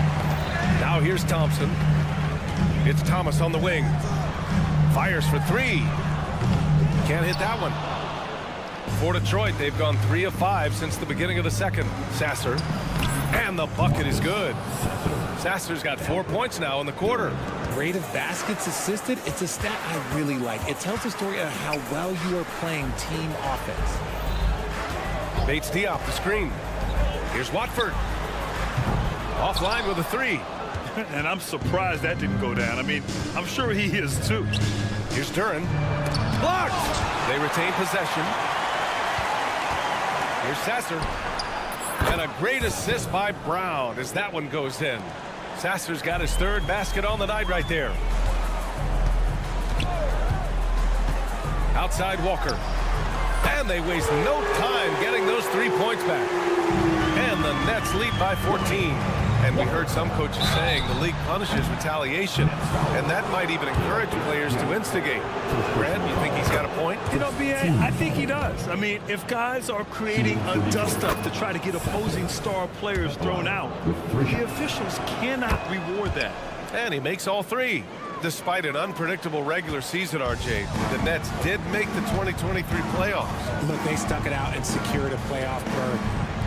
Now here's Thompson. It's Thomas on the wing. Fires for 3. Can't hit that one. For Detroit, they've gone 3 of 5 since the beginning of the second. Sasser. And the bucket is good. Sasser's got 4 points now in the quarter. Rate of baskets assisted, it's a stat I really like. It tells the story of how well you are playing team offense. Bates-Diop the screen. Here's Watford. Offline with a 3. And I'm surprised that didn't go down. I mean, I'm sure he is too. Here's Duren. Blocked. They retain possession. Here's Sasser. And a great assist by Brown as that one goes in. Sasser's got his 3rd basket on the night right there. Outside Walker. And they waste no time getting those 3 points back. And the Nets lead by 14. And we heard some coaches saying the league punishes retaliation. And that might even encourage players to instigate. Brad, you think he's got a point? You know, B.A., I think he does. I mean, if guys are creating a dust-up to try to get opposing star players thrown out, the officials cannot reward that. And he makes all 3. Despite an unpredictable regular season, RJ, the Nets did make the 2023 playoffs. Look, they stuck it out and secured a playoff berth.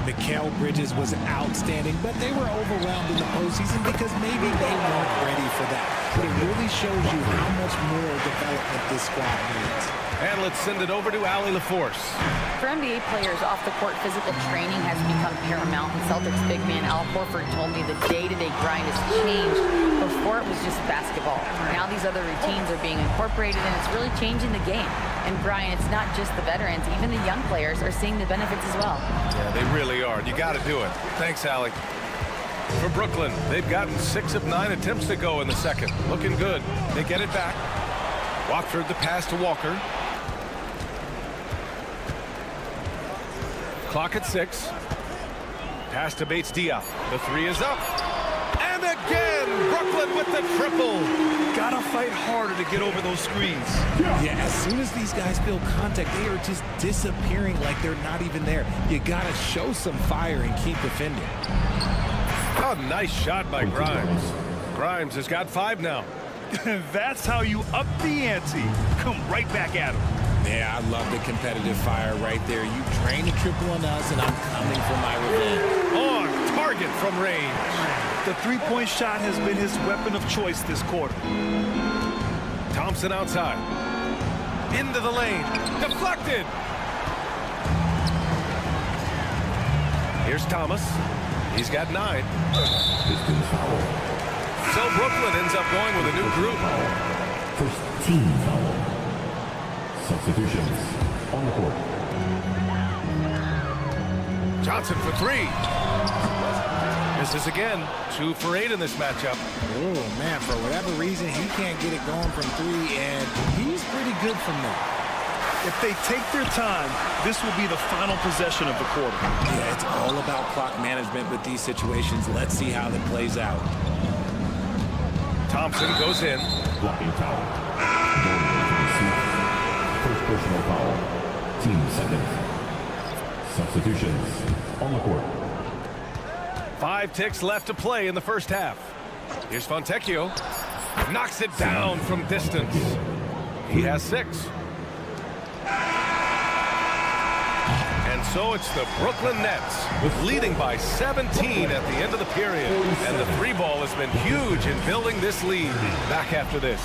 Mikal Bridges was outstanding, but they were overwhelmed in the postseason because maybe they weren't ready for that. But it really shows you how much more development this squad needs. And let's send it over to Allie LaForce. For NBA players, off-the-court physical training has become paramount. And Celtics big man Al Horford told me the day-to-day grind has changed. Before it was just basketball. Now these other routines are being incorporated, and it's really changing the game. And Brian, it's not just the veterans. Even the young players are seeing the benefits as well. Yeah, they really are. You got to do it. Thanks, Allie. For Brooklyn, they've gotten 6 of 9 attempts to go in the second. Looking good. They get it back. Watford the pass to Walker. Clock at 6. Pass to Bates Diop. The 3 is up. And again, Brooklyn with the triple. Gotta fight harder to get over those screens. Yeah, as soon as these guys feel contact, they are just disappearing like they're not even there. You gotta show some fire and keep defending. Oh, nice shot by Grimes. Grimes has got 5 now. That's how you up the ante. Come right back at him. Yeah, I love the competitive fire right there. You drain the triple on us, and I'm coming for my revenge. On target from range. The three-point shot has been his weapon of choice this quarter. Thompson outside. Into the lane. Deflected. Here's Thomas. He's got 9. So Brooklyn ends up going with a new group. First team foul. Substitutions on the court. Johnson for 3. Misses again. 2 for 8 in this matchup. Oh, man, for whatever reason, he can't get it going from 3, and he's pretty good from there. If they take their time, this will be the final possession of the quarter. Yeah, it's all about clock management with these situations. Let's see how that plays out. Thompson goes in. Blocking foul. First personal foul. Team second. Substitutions on the court. 5 ticks left to play in the first half. Here's Fontecchio. Knocks it down from distance. He has 6. And so it's the Brooklyn Nets leading by 17 at the end of the period. And the 3 ball has been huge in building this lead. Back after this.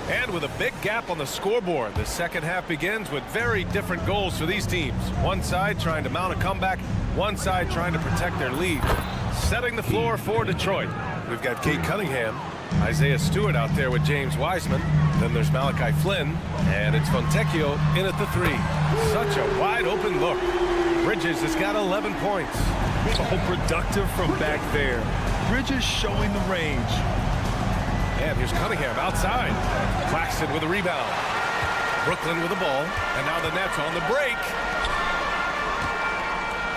And with a big gap on the scoreboard, the second half begins with very different goals for these teams. One side trying to mount a comeback, one side trying to protect their lead. Setting the floor for Detroit. We've got Kate Cunningham, Isaiah Stewart out there with James Wiseman. Then there's Malachi Flynn, and it's Fontecchio in at the 3. Such a wide open look. Bridges has got 11 points. Oh, productive from back there. Bridges showing the range. And here's Cunningham outside. Claxton with a rebound. Brooklyn with the ball. And now the Nets on the break.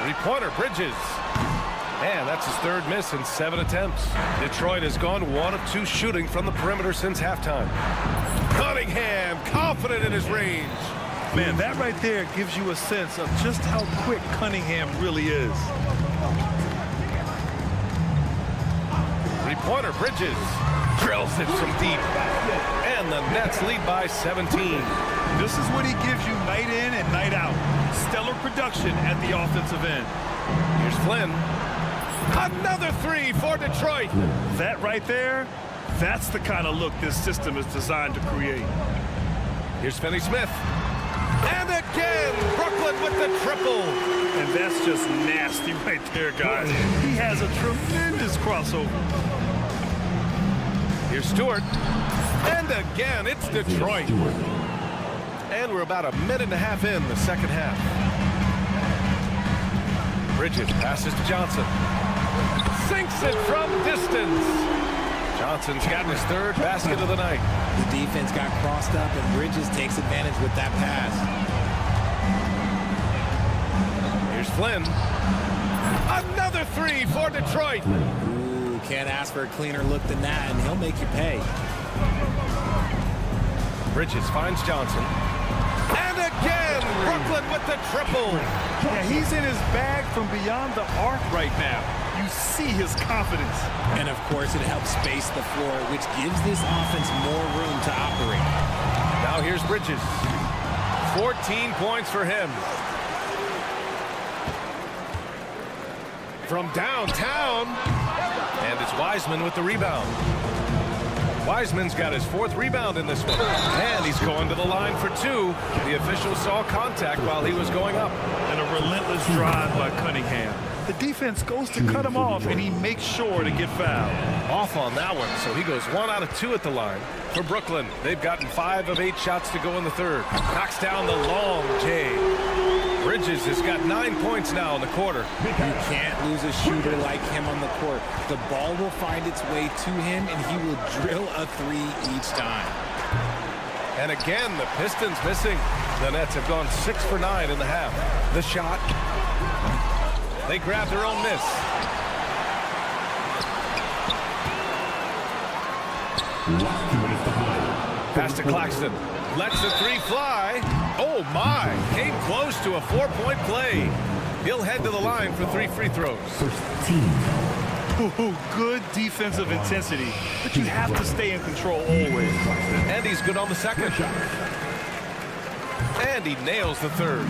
3-pointer, Bridges. And that's his 3rd miss in 7 attempts. Detroit has gone 1 of 2 shooting from the perimeter since halftime. Cunningham, confident in his range. Man, that right there gives you a sense of just how quick Cunningham really is. 3-pointer, Bridges. Drills it from deep. And the Nets lead by 17. This is what he gives you night in and night out. Stellar production at the offensive end. Here's Flynn. Another 3 for Detroit. That right there, that's the kind of look this system is designed to create. Here's Finney-Smith. And again, Brooklyn with the triple. And that's just nasty right there, guys. He has a tremendous crossover. Here's Stewart. And again, it's Detroit. And we're about a minute and a half in the second half. Bridges passes to Johnson. Sinks it from distance. Johnson's gotten his 3rd basket of the night. The defense got crossed up, and Bridges takes advantage with that pass. Here's Flynn. Another 3 for Detroit. Ooh, can't ask for a cleaner look than that, and he'll make you pay. Bridges finds Johnson. And again, Brooklyn with the triple. Yeah, he's in his bag from beyond the arc right now. You see his confidence. And, of course, it helps space the floor, which gives this offense more room to operate. Now here's Bridges. 14 points for him. From downtown. And it's Wiseman with the rebound. Wiseman's got his 4th rebound in this one. And he's going to the line for 2. The official saw contact while he was going up. And a relentless drive by Cunningham. The defense goes to cut him off, and he makes sure to get fouled. Off on that one, so he goes 1 out of 2 at the line. For Brooklyn, they've gotten 5 of 8 shots to go in the third. Knocks down the long J. Bridges has got 9 points now in the quarter. You can't lose a shooter like him on the court. The ball will find its way to him, and he will drill a 3 each time. And again, the Pistons missing. The Nets have gone 6 for 9 in the half. The shot. They grab their own miss. Pass to Claxton. Lets the 3 fly. Oh my! Came close to a 4-point play. He'll head to the line for 3 free throws. Ooh, good defensive intensity, but you have to stay in control always. And he's good on the second. And he nails the third.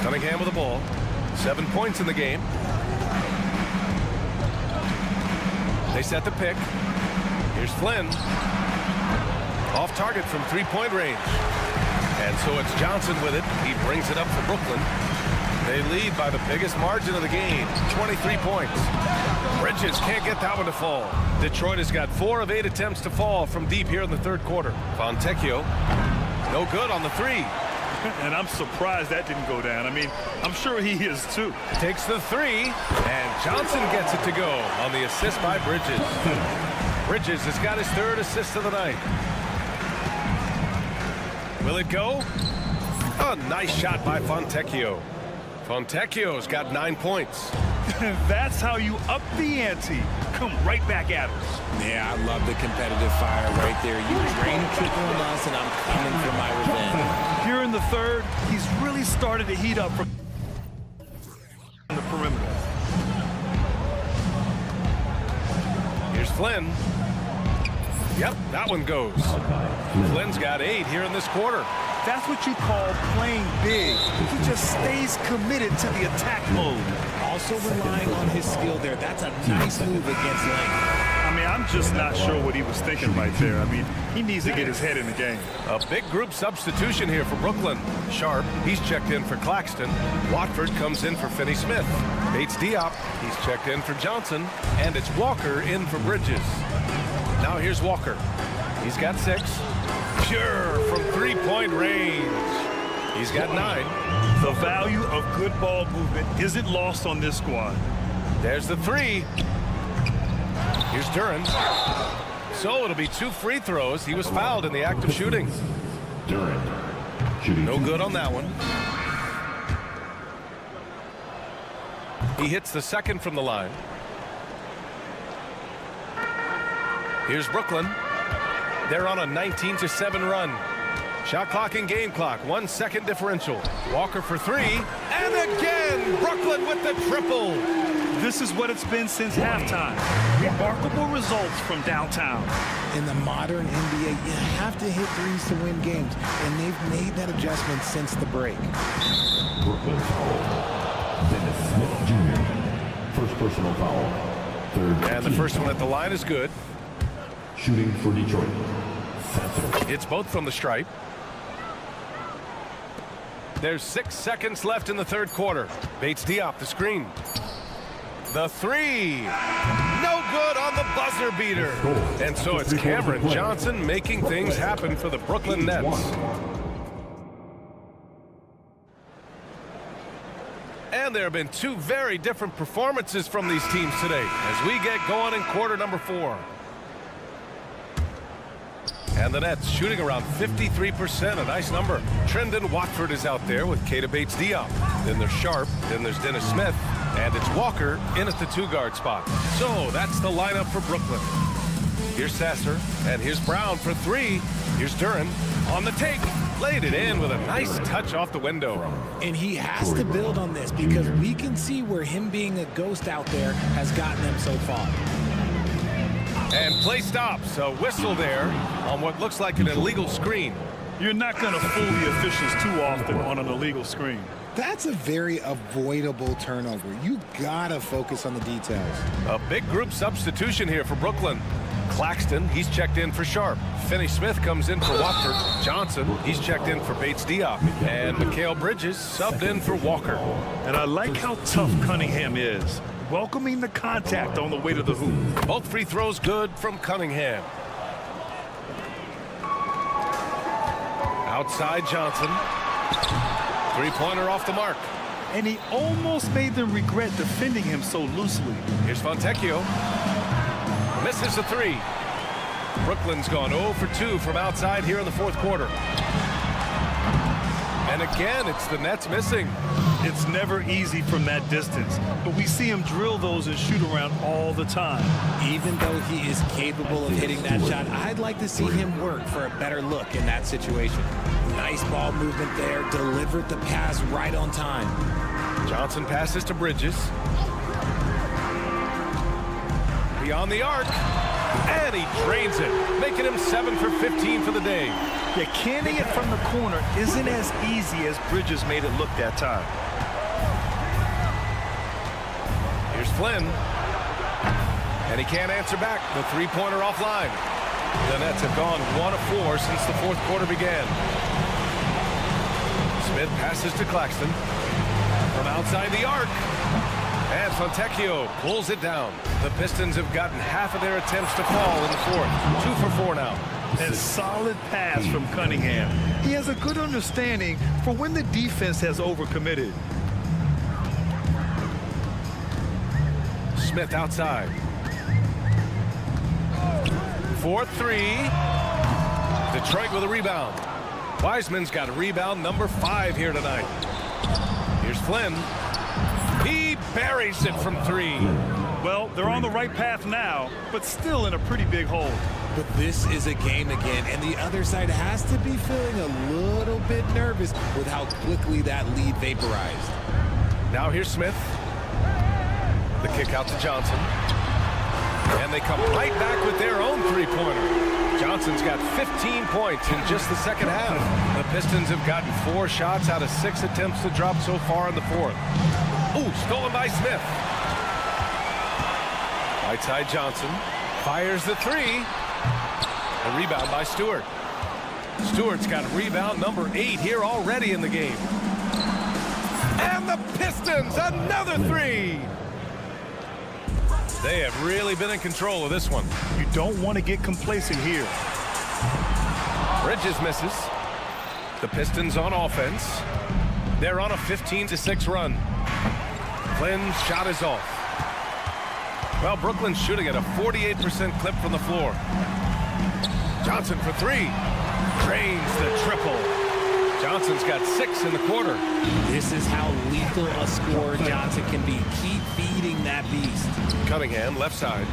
Cunningham with the ball. 7 points in the game. They set the pick. Here's Flynn. Off target from 3-point range. And so it's Johnson with it. He brings it up for Brooklyn. They lead by the biggest margin of the game, 23 points. Bridges can't get that one to fall. Detroit has got 4 of 8 attempts to fall from deep here in the third quarter. Fontecchio, no good on the 3. And I'm surprised that didn't go down. I mean, I'm sure he is too. Takes the 3, and Johnson gets it to go on the assist by Bridges. Bridges has got his 3rd assist of the night. Will it go? A nice shot by Fontecchio. Fontecchio's got 9 points. That's how you up the ante. Come right back at us. Yeah, I love the competitive fire right there. You drain a triple on us, and I'm coming for my revenge. Here in the third, he's really started to heat up from the perimeter. Here's Flynn. Yep, that one goes. Flynn's got 8 here in this quarter. That's what you call playing big. He just stays committed to the attack mode. Also relying on his skill there. That's a nice move against length. I mean, I'm just not sure what he was thinking right there. I mean, he needs to get his head in the game. A big group substitution here for Brooklyn. Sharp, he's checked in for Claxton. Watford comes in for Finney-Smith. Bates Diop, he's checked in for Johnson. And it's Walker in for Bridges. Now here's Walker. He's got 6. Sure, from 3-point range. He's got 9. The value of good ball movement isn't lost on this squad. There's the 3. Here's Duran. So it'll be 2 free throws. He was fouled in the act of shooting. Duran. Shooting no good on that one. He hits the 2nd from the line. Here's Brooklyn. They're on a 19-7 run. Shot clock and game clock, 1 second differential. Walker for 3, and again, Brooklyn with the triple. This is what it's been since halftime. Remarkable results from downtown. In the modern NBA, you have to hit threes to win games, and they've made that adjustment since the break. Brooklyn foul. Dennis Smith Jr. First personal foul. Third. And the first one at the line is good. Shooting for Detroit. Center. It's both from the stripe. There's 6 seconds left in the third quarter. Bates Diop, the screen. The 3. No good on the buzzer beater. And so it's Cameron Johnson making things happen for the Brooklyn Nets. And there have been 2 very different performances from these teams today as we get going in quarter number 4. And the Nets shooting around 53%, a nice number. Trendon Watford is out there with Keita Bates Diop. Then there's Sharp, then there's Dennis Smith, and it's Walker in at the 2-guard spot. So that's the lineup for Brooklyn. Here's Sasser, and here's Brown for 3. Here's Duran on the take. Laid it in with a nice touch off the window. And he has to build on this because we can see where him being a ghost out there has gotten them so far. And play stops. A whistle there on what looks like an illegal screen. You're not going to fool the officials too often on an illegal screen. That's a very avoidable turnover. You gotta focus on the details. A big group substitution here for Brooklyn. Claxton, he's checked in for Sharp. Finney-Smith comes in for Watford. Johnson, he's checked in for Bates-Diop. And Mikal Bridges subbed in for Walker. And I like how tough Cunningham is, welcoming the contact on the way to the hoop. Both free throws good from Cunningham. Outside Johnson. Three-pointer off the mark. And he almost made them regret defending him so loosely. Here's Fontecchio. Misses the three. Brooklyn's gone 0 for 2 from outside here in the fourth quarter. And again, it's the Nets missing. It's never easy from that distance, but we see him drill those and shoot around all the time. Even though he is capable of hitting that shot, I'd like to see him work for a better look in that situation. Nice ball movement there, delivered the pass right on time. Johnson passes to Bridges. Beyond the arc. And he drains it, making him 7 for 15 for the day. Yeah, canning it from the corner isn't as easy as Bridges made it look that time. Here's Flynn. And he can't answer back. The three-pointer offline. The Nets have gone 1 of 4 since the fourth quarter began. Smith passes to Claxton. From outside the arc. And Fontecchio pulls it down. The Pistons have gotten half of their attempts to fall in the fourth. 2 for 4 now. And solid pass from Cunningham. He has a good understanding for when the defense has overcommitted. Smith outside. 4-3. Detroit with a rebound. Wiseman's got a rebound number 5 here tonight. Here's Flynn. He buries it from 3. Well, they're on the right path now, but still in a pretty big hole. But this is a game again, and the other side has to be feeling a little bit nervous with how quickly that lead vaporized. Now here's Smith. The kick out to Johnson. And they come right back with their own three-pointer. Johnson's got 15 points in just the second half. The Pistons have gotten 4 shots out of 6 attempts to drop so far in the fourth. Ooh, stolen by Smith. Right side Johnson fires the 3. A rebound by Stewart. Stewart's got rebound number 8 here already in the game. And the Pistons, another 3. They have really been in control of this one. You don't want to get complacent here. Bridges misses. The Pistons on offense. They're on a 15-6 run. Flynn's shot is off. Well, Brooklyn's shooting at a 48% clip from the floor. Johnson for 3. Drains the triple. Johnson's got 6 in the quarter. This is how lethal a scorer Johnson can be. Keep feeding that beast. Cunningham, left side.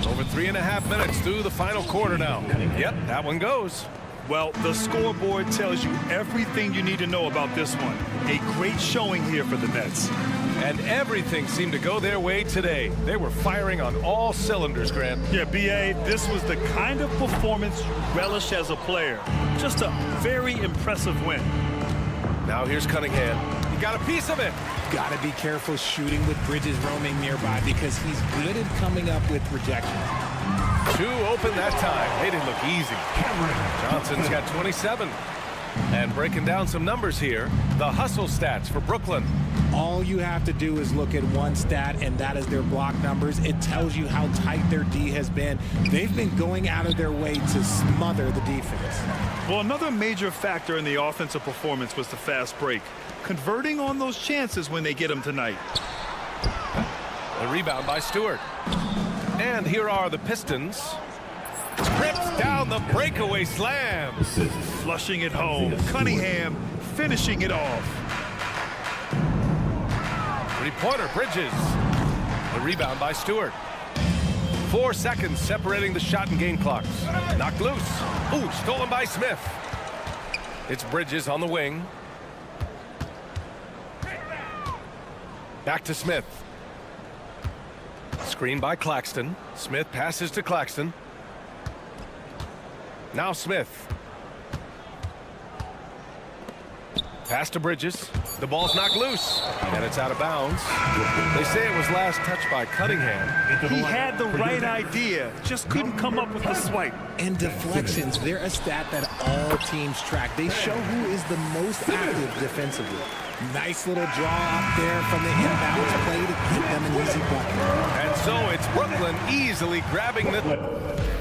Over 3.5 minutes through the final quarter now. Yep, that one goes. Well, the scoreboard tells you everything you need to know about this one. A great showing here for the Nets. And everything seemed to go their way today. They were firing on all cylinders, Grant. Yeah, B.A., this was the kind of performance you relish as a player. Just a very impressive win. Now here's Cunningham. He got a piece of it. Got to be careful shooting with Bridges roaming nearby because he's good at coming up with rejection. 2 open that time. They didn't look easy. Johnson's got 27. And breaking down some numbers here, the hustle stats for Brooklyn. All you have to do is look at one stat, and that is their block numbers. It tells you how tight their D has been. They've been going out of their way to smother the defense. Well, another major factor in the offensive performance was the fast break. Converting on those chances when they get them tonight. A rebound by Stewart. And here are the Pistons. Rips down the breakaway slam. Flushing it home. Cunningham finishing it off. Three-pointer, Bridges. The rebound by Stewart. 4 seconds separating the shot and game clocks. Knocked loose. Ooh, stolen by Smith. It's Bridges on the wing. Back to Smith. Screen by Claxton. Smith passes to Claxton. Now Smith. Pass to Bridges. The ball's knocked loose, and it's out of bounds. They say it was last touched by Cunningham. He had the right idea, just couldn't come up with the swipe. And deflections, they're a stat that all teams track. They show who is the most active defensively. Nice little draw up there from the inbounds play to get them an easy bucket. And so it's Brooklyn easily grabbing the...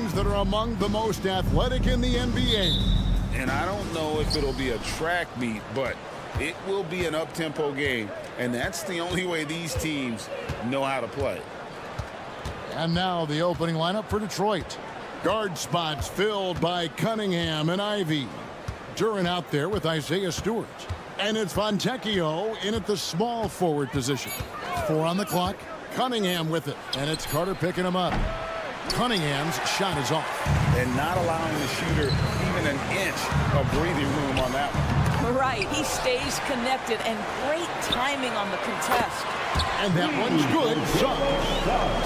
teams that are among the most athletic in the NBA. And I don't know if it'll be a track meet, but it will be an up-tempo game. And that's the only way these teams know how to play. And now the opening lineup for Detroit. Guard spots filled by Cunningham and Ivy. Duran out there with Isaiah Stewart. And it's Fontecchio in at the small forward position. 4 on the clock. Cunningham with it. And it's Carter picking him up. Cunningham's shot is off. And not allowing the shooter even an inch of breathing room on that one. Right. He stays connected, and great timing on the contest. And that one's good.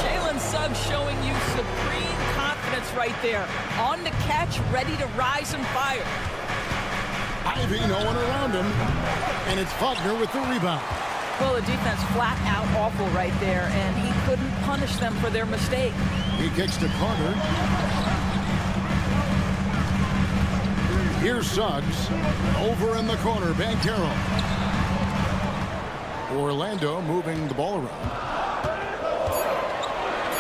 Jalen Suggs showing you supreme confidence right there. On the catch, ready to rise and fire. Ivy, no one around him. And it's Wagner with the rebound. Well, the defense flat out awful right there, and he couldn't punish them for their mistake. He kicks to Carter. Here's Suggs. Over in the corner, Banchero. Orlando moving the ball around.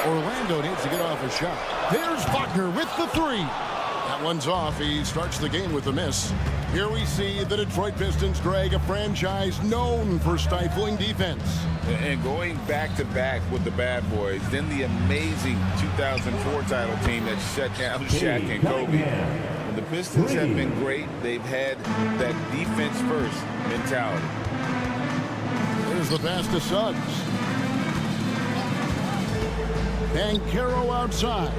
Orlando needs to get off a shot. There's Wagner with the 3. That one's off. He starts the game with a miss. Here we see the Detroit Pistons, Greg, a franchise known for stifling defense. And going back-to-back with the bad boys, then the amazing 2004 title team that shut down Shaq and Kobe. And the Pistons have been great. They've had that defense-first mentality. Here's the pass to Suggs. Banchero outside.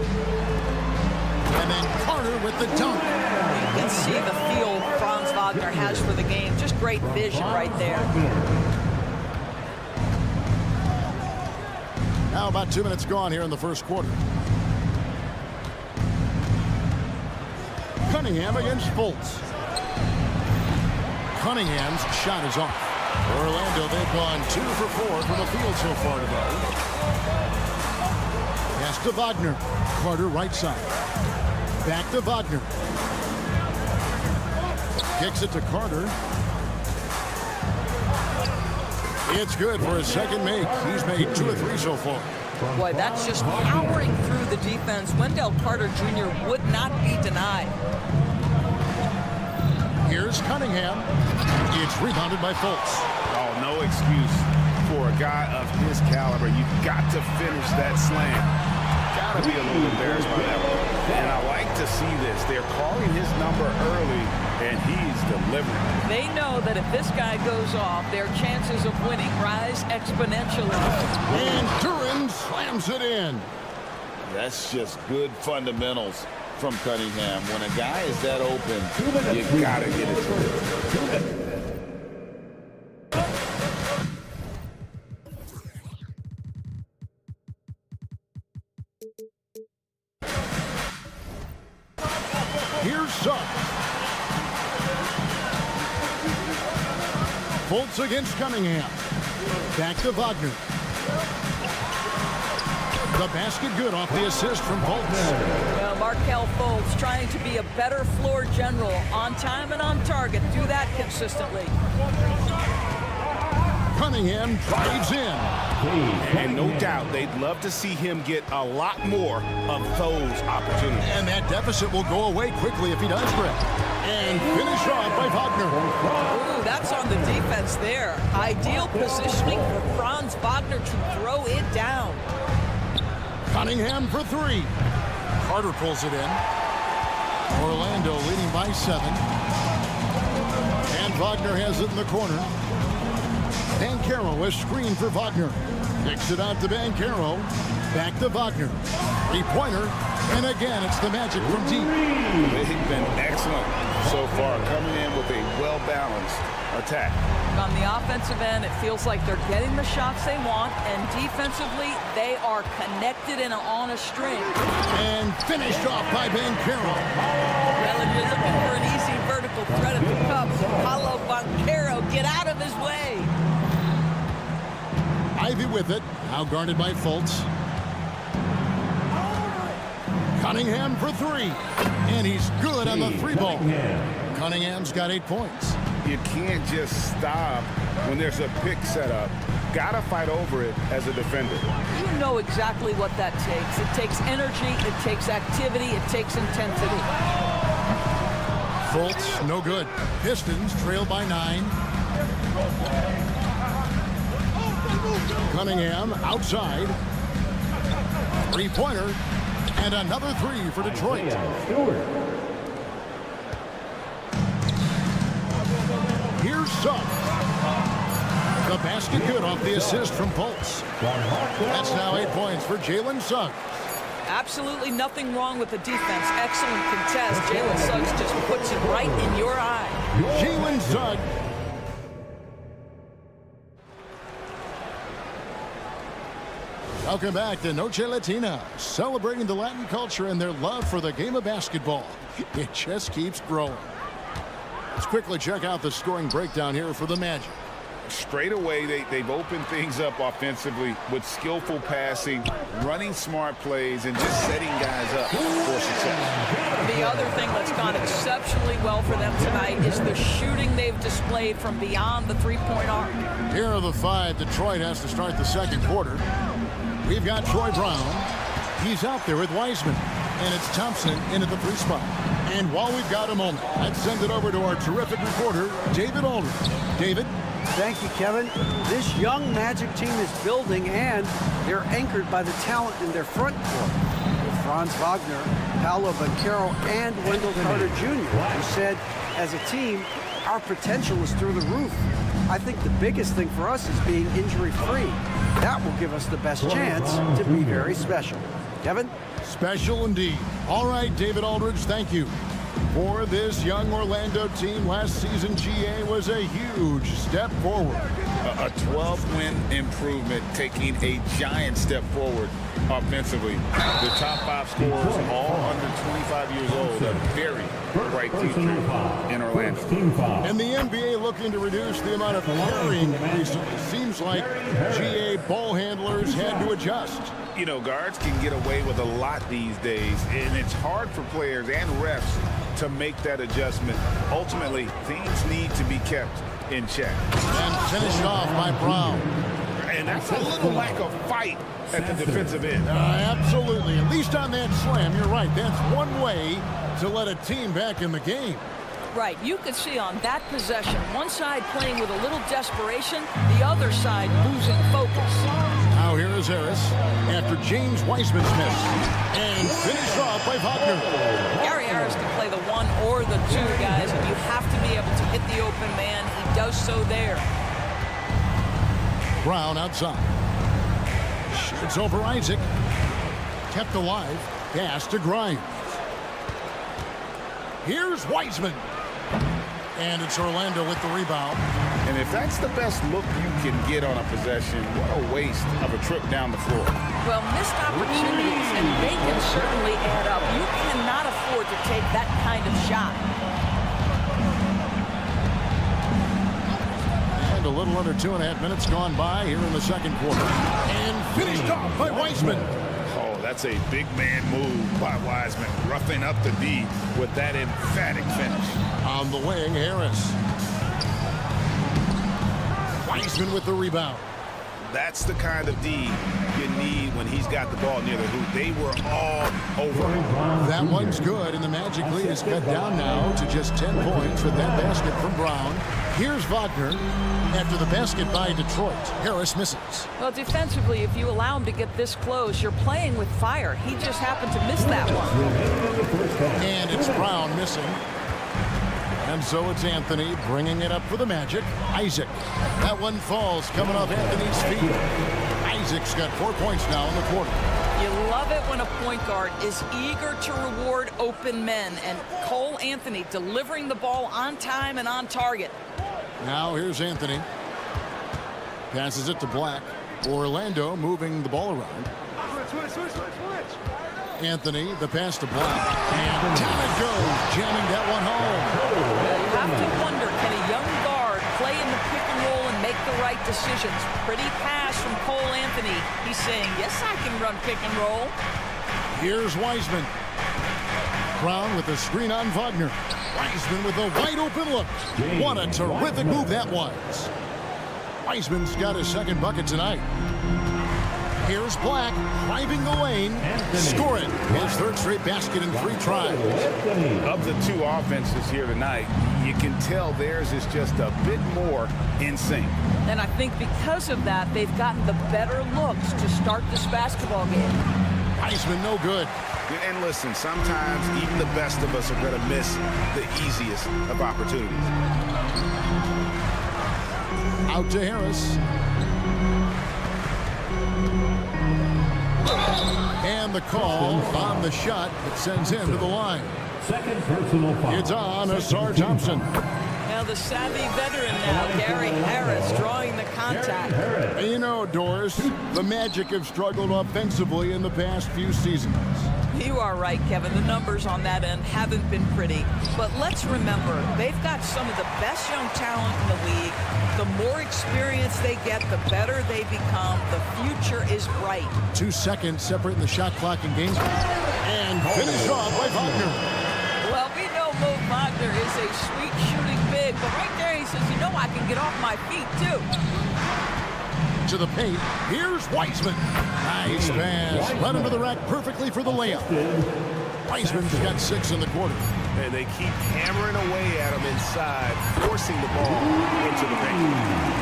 And then Carter with the dunk. You can see the feel Franz Wagner has for the game. Just great vision right there. Now about 2 minutes gone here in the first quarter. Cunningham against Fultz. Cunningham's shot is off. Orlando, they've gone 2 for 4 from the field so far today. Pass to Wagner. Carter right side. Back to Wagner. Kicks it to Carter. It's good for his second make. He's made 2 of 3 so far. Boy, that's just powering through the defense. Wendell Carter Jr. would not be denied. Here's Cunningham. It's rebounded by Fultz. Oh, no excuse for a guy of his caliber. You've got to finish that slam. Got to be a little embarrassed by that one. And I like to see this. They're calling his number early, and he's delivering. They know that if this guy goes off, their chances of winning rise exponentially. And Duran slams it in. That's just good fundamentals from Cunningham. When a guy is that open, you got to get it to him. Here's Suggs. Fultz against Cunningham. Back to Wagner. The basket good off the assist from Fultz. Well, Markelle Fultz trying to be a better floor general. On time and on target. Do that consistently. Cunningham drives in. And no doubt they'd love to see him get a lot more of those opportunities. And that deficit will go away quickly if he does, Greg. And finished off by Wagner. Ooh, that's on the defense there. Ideal positioning for Franz Wagner to throw it down. Cunningham for 3. Carter pulls it in. Orlando leading by 7. And Wagner has it in the corner. Banchero is screened for Wagner. Kicks it out to Banchero. Back to Wagner. 3-pointer. And again, it's the Magic from deep. They've been excellent so far, coming in with a well-balanced attack. On the offensive end, it feels like they're getting the shots they want, and defensively, they are connected and on a string. And finished off by Banchero. Well, if you're looking for an easy vertical threat at the cup, Paulo Banchero, get out of his way. Ivy with it. Now guarded by Fultz. Cunningham for 3. And he's good on the 3-ball. Cunningham's got 8 points. You can't just stop when there's a pick set up. got to fight over it as a defender. You know exactly what that takes. It takes energy, it takes activity, it takes intensity. Fultz, no good. Pistons trail by 9. Cunningham outside. Three-pointer. And another 3 for Detroit. Here's Suggs. The basket good off the assist from Fultz. That's now 8 points for Jalen Suggs. Absolutely nothing wrong with the defense. Excellent contest. Jalen Suggs just puts it right in your eye. Jalen Suggs. Welcome back to Noche Latina, celebrating the Latin culture and their love for the game of basketball. It just keeps growing. Let's quickly check out the scoring breakdown here for the Magic. Straight away, they've opened things up offensively with skillful passing, running smart plays, and just setting guys up for success. The other thing that's gone exceptionally well for them tonight is the shooting they've displayed from beyond the three-point arc. Here are the 5 Detroit has to start the second quarter. We've got Troy Brown. He's out there with Wiseman. And it's Thompson in at the 3 spot. And while we've got a moment, let's send it over to our terrific reporter, David Aldridge. David? Thank you, Kevin. This young Magic team is building, and they're anchored by the talent in their front court. With Franz Wagner, Paolo Banchero, and Wendell Carter Jr., who said, as a team, our potential is through the roof. I think the biggest thing for us is being injury-free. That will give us the best chance to be very special. Kevin? Special indeed. All right, David Aldridge, thank you. For this young Orlando team, last season GA was a huge step forward. A 12-win improvement, taking a giant step forward offensively. The top 5 scorers, all under 25 years old, a very bright future in Orlando. And the NBA looking to reduce the amount of carrying recently. Seems like GA ball handlers had to adjust. You know, guards can get away with a lot these days, and it's hard for players and refs to make that adjustment. Ultimately, things need to be kept in check. And finished off by Brown. And that's a little lack of fight at the defensive end. Absolutely. At least on that slam, you're right. That's one way to let a team back in the game. Right, you could see on that possession, one side playing with a little desperation, the other side losing focus. Now here is Harris after James Wiseman's miss. And finished off by Wagner. Gary Harris can play the 1 or the 2, guys, and you have to be able to hit the open man. He does so there. Brown outside. Shoots over Isaac. Kept alive. Pass to Grimes. Here's Wiseman. And it's Orlando with the rebound. And if that's the best look you can get on a possession, what a waste of a trip down the floor. Well, missed opportunities, and they can certainly add up. You cannot afford to take that kind of shot. And a little under 2.5 minutes gone by here in the second quarter. And finished off by Wiseman. Oh, that's a big man move by Wiseman, roughing up the D with that emphatic finish. On the wing, Harris. Wiseman with the rebound. That's the kind of D you need when he's got the ball near the hoop. They were all over. That one's good, and the Magic lead is cut down now to just 10 points with that basket from Brown. Here's Wagner after the basket by Detroit. Harris misses. Well, defensively, if you allow him to get this close, you're playing with fire. He just happened to miss that one. And it's Brown missing. And so it's Anthony bringing it up for the Magic. Isaac. That one falls coming off Anthony's feet. Isaac's got 4 points now in the quarter. You love it when a point guard is eager to reward open men. And Cole Anthony delivering the ball on time and on target. Now here's Anthony. Passes it to Black. Orlando moving the ball around. Anthony, the pass to Black. And down it goes, jamming that one home. You have to wonder, can a young guard play in the pick and roll and make the right decisions? Pretty pass from Cole Anthony. He's saying, yes, I can run pick and roll. Here's Wiseman. Brown with a screen on Wagner. Wiseman with a wide open look. What a terrific move that was. Wiseman's got his second bucket tonight. Here's Black, driving the lane, scoring his third straight basket in 3 tries. Of the 2 offenses here tonight, you can tell theirs is just a bit more in sync. And I think because of that, they've gotten the better looks to start this basketball game. Wiseman no good. And listen, sometimes even the best of us are going to miss the easiest of opportunities. Out to Harris. And the call on the shot that sends him to the line. Second personal foul. It's on Asar Thompson. Now the savvy veteran now, Gary Harris, drawing the contact. And you know, Doris, the Magic have struggled offensively in the past few seasons. You are right, Kevin. The numbers on that end haven't been pretty. But let's remember, they've got some of the best young talent in the league. The more experience they get, the better they become. The future is bright. 2 seconds separating the shot clock and game. And finished off by Wagner. Well, we know Mo Wagner is a sweet shooting big, but right there he says, you know, I can get off my feet, too. To the paint, here's Wiseman. Nice pass. Led him to the rack perfectly for the layup. Wiseman's got 6 in the quarter. And they keep hammering away at him inside, forcing the ball into the paint.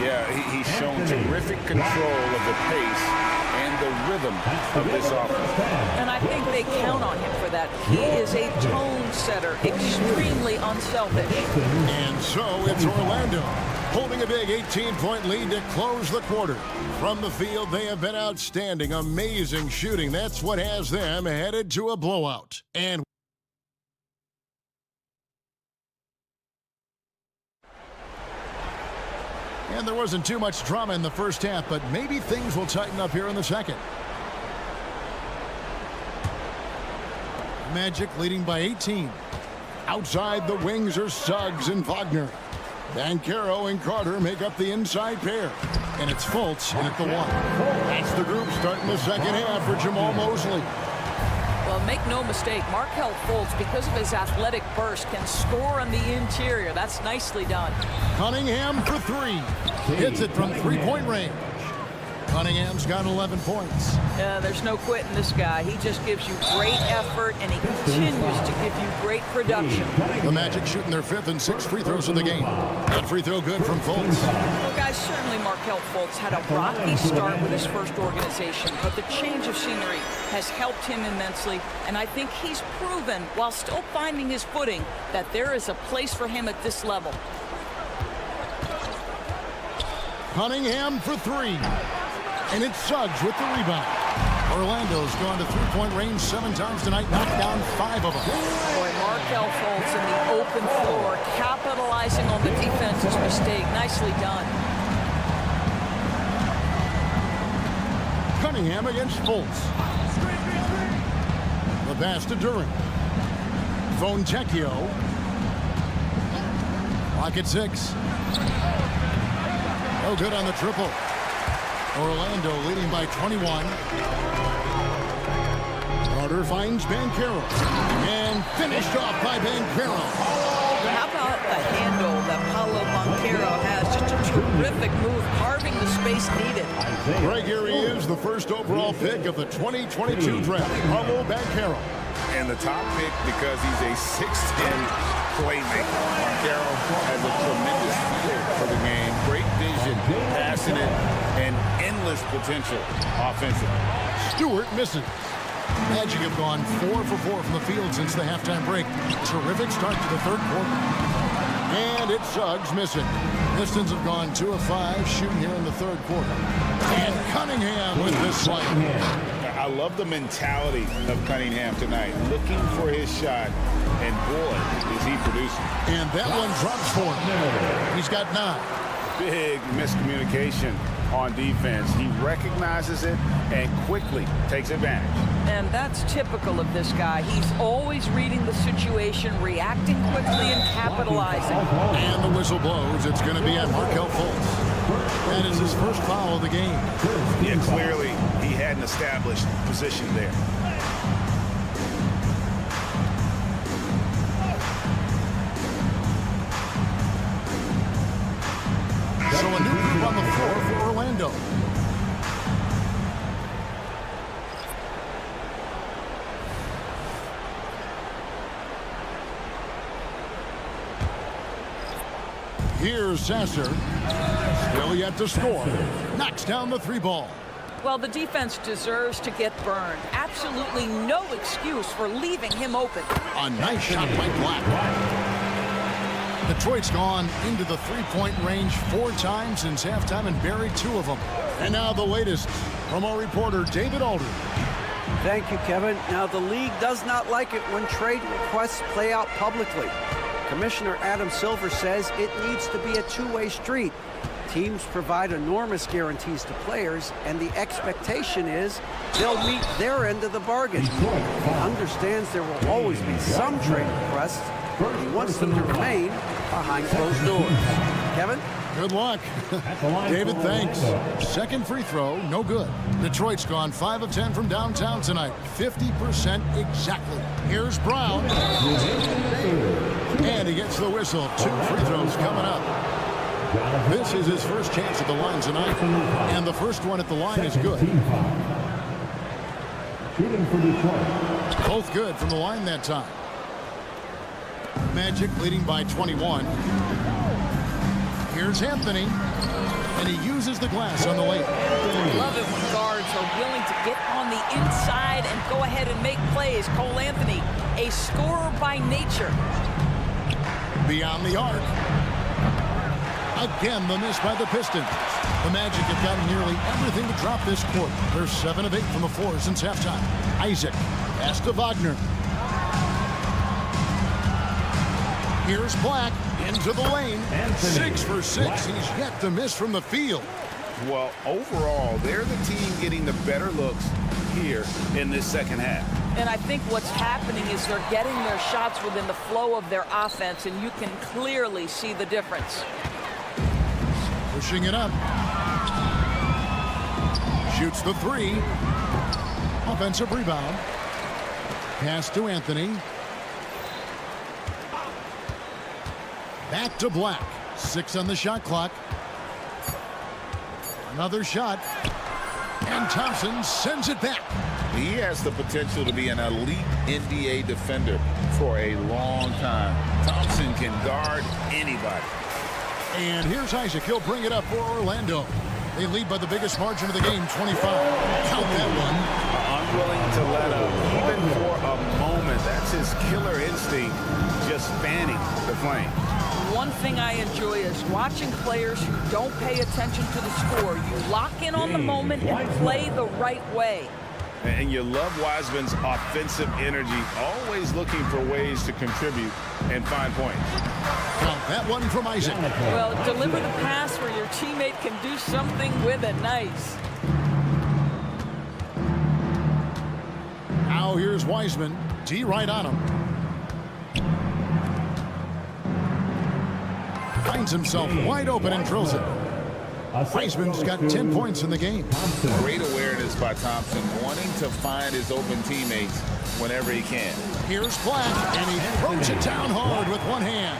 Yeah, he's shown terrific control of the pace and the rhythm of this offense. And I think they count on him for that. He is a tone setter, extremely unselfish. And so it's Orlando holding a big 18-point lead to close the quarter. From the field, they have been outstanding. Amazing shooting. That's what has them headed to a blowout. And there wasn't too much drama in the first half, but maybe things will tighten up here in the second. Magic leading by 18. Outside the wings are Suggs and Wagner. Banchero and Carter make up the inside pair. And it's Fultz in at the 1. That's the group starting the second half for Jamal Mosley. Well, make no mistake, Markelle Fultz, because of his athletic burst, can score on the interior. That's nicely done. Cunningham for 3. Hits it from 3-point range. Cunningham's got 11 points. There's no quitting this guy. He just gives you great effort, and he continues to give you great production. The Magic shooting their 5th and 6th free throws of the game. That free throw good from Fultz. Well, guys, certainly Markelle Fultz had a rocky start with his first organization, but the change of scenery has helped him immensely, and I think he's proven, while still finding his footing, that there is a place for him at this level. Cunningham for 3. And it's Suggs with the rebound. Orlando's gone to 3-point range 7 times tonight, knocked down 5 of them. Boy, Markelle Fultz in the open floor, capitalizing on the defense's mistake. Nicely done. Cunningham against Fultz. The pass to Duran. Fontecchio. Clock at 6. No good on the triple. Orlando leading by 21. Carter finds Banchero. And finished off by Banchero. How about the handle that Paolo Banchero has? Just a terrific move, carving the space needed. Right here he is, the first overall pick of the 2022 draft, Paolo Banchero. And the top pick because he's a 6'10" playmaker. Banchero has a tremendous feel for the game, great vision, passionate, and endless potential offensively. Stewart misses. Magic have gone 4 for 4 from the field since the halftime break. Terrific start to the third quarter. And it's Suggs missing. Pistons have gone 2 of 5 shooting here in the third quarter. And Cunningham with this slam. I love the mentality of Cunningham tonight, looking for his shot, and boy, is he producing. And that one drops for him. He's got 9. Big miscommunication on defense. He recognizes it and quickly takes advantage. And that's typical of this guy. He's always reading the situation, reacting quickly, and capitalizing. And the whistle blows. It's going to be at Markelle Fultz. That is his first foul of the game. Yeah, clearly he had an established position there. So a new group on the floor Here's Sasser. Still yet to score. Knocks down the 3 ball. Well, the defense deserves to get burned. Absolutely no excuse for leaving him open. A nice shot by Black. Detroit's gone into the 3-point range 4 times since halftime and buried 2 of them. And now the latest from our reporter, David Aldridge. Thank you, Kevin. Now, the league does not like it when trade requests play out publicly. Commissioner Adam Silver says it needs to be a two-way street. Teams provide enormous guarantees to players, and the expectation is they'll meet their end of the bargain. He understands there will always be some trade requests, but he wants them to remain behind closed doors. Kevin? Good luck. David, thanks. Second free throw, no good. Detroit's gone 5 of 10 from downtown tonight. 50% exactly. Here's Brown. And he gets the whistle. 2 free throws coming up. This is his first chance at the line tonight. And the first one at the line is good. Both good from the line that time. Magic leading by 21. Here's Anthony, and he uses the glass on the lane. I love it when guards are willing to get on the inside and go ahead and make plays. Cole Anthony, a scorer by nature. Beyond the arc. Again, the miss by the Pistons. The Magic have gotten nearly everything to drop this quarter. They're 7 of 8 from the floor since halftime. Isaac, pass to Wagner. Here's Black into the lane. 6 for 6. He's yet to miss from the field. Well, overall, they're the team getting the better looks here in this second half. And I think what's happening is they're getting their shots within the flow of their offense, and you can clearly see the difference. Pushing it up. Shoots the 3. Offensive rebound. Pass to Anthony. Back to Black. 6 on the shot clock. Another shot. And Thompson sends it back. He has the potential to be an elite NBA defender for a long time. Thompson can guard anybody. And here's Isaac. He'll bring it up for Orlando. They lead by the biggest margin of the game, 25. Count that one. Unwilling to let up, even for a moment. That's his killer instinct, just fanning the flame. One thing I enjoy is watching players who don't pay attention to the score. You lock in on the moment and play the right way. And you love Wiseman's offensive energy, always looking for ways to contribute and find points. Count that one from Isaac. Well, deliver the pass where your teammate can do something with it. Nice. Now here's Wiseman. D right on him. Finds himself wide open and drills it. Wiseman's got 10 points in the game. Great awareness by Thompson, wanting to find his open teammates whenever he can. Here's Black, and he throws it down hard with one hand.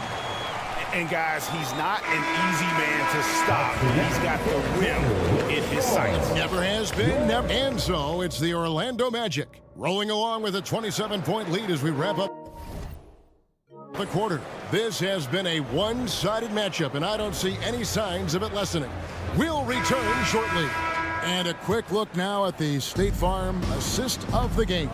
And guys, he's not an easy man to stop. He's got the rim in his sights. Never has been, never. And so it's the Orlando Magic rolling along with a 27-point lead as we wrap up the quarter. This has been a one-sided matchup, and I don't see any signs of it lessening. We'll return shortly. And a quick look now at the State Farm assist of the game.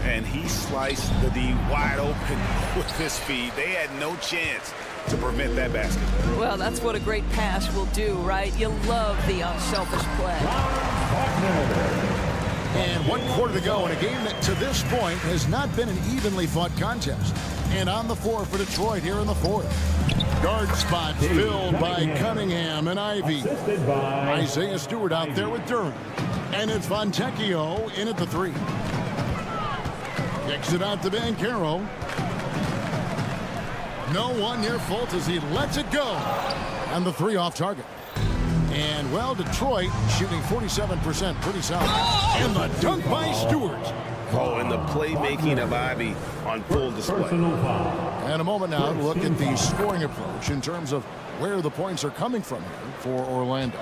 And he sliced the D wide open with his feet. They had no chance to prevent that basket. Well, that's what a great pass will do, right? You love the unselfish play. And 1 quarter to go in a game that to this point has not been an evenly fought contest. And on the floor for Detroit here in the 4th. Guard spots filled by Cunningham and Ivy. Isaiah Stewart out there with Durham. And it's Fontecchio in at the 3. Kicks it out to Banchero. No one near fault as he lets it go. And the 3 off target. And, well, Detroit shooting 47%, pretty solid. And the dunk by Stewart. Oh, and the playmaking of Ivy on full display. And a moment now to look at the scoring approach in terms of where the points are coming from here for Orlando.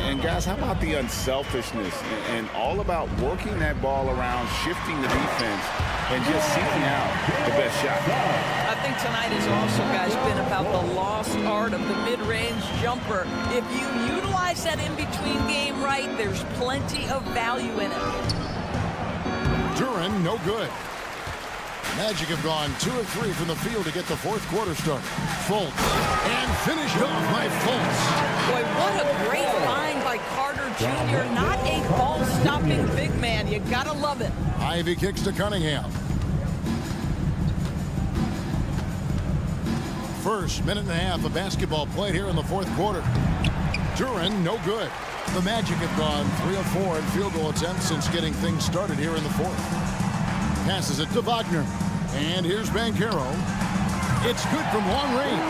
And, guys, how about the unselfishness and all about working that ball around, shifting the defense, and just seeking out the best shot? I think tonight has also, guys, been about the lost art of the mid-range jumper. If you utilize that in-between game right, there's plenty of value in it. Duran, no good. Magic have gone 2 of 3 from the field to get the fourth quarter started. Fultz, and finished off by Fultz. Boy, what a great find by Carter Jr. Not a ball-stopping big man. You gotta love it. Ivy kicks to Cunningham. First minute and a half of basketball played here in the fourth quarter. Duran, no good. The Magic have gone 3 of 4 in field goal attempts since getting things started here in the fourth. Passes it to Wagner. And here's Banchero. It's good from long range.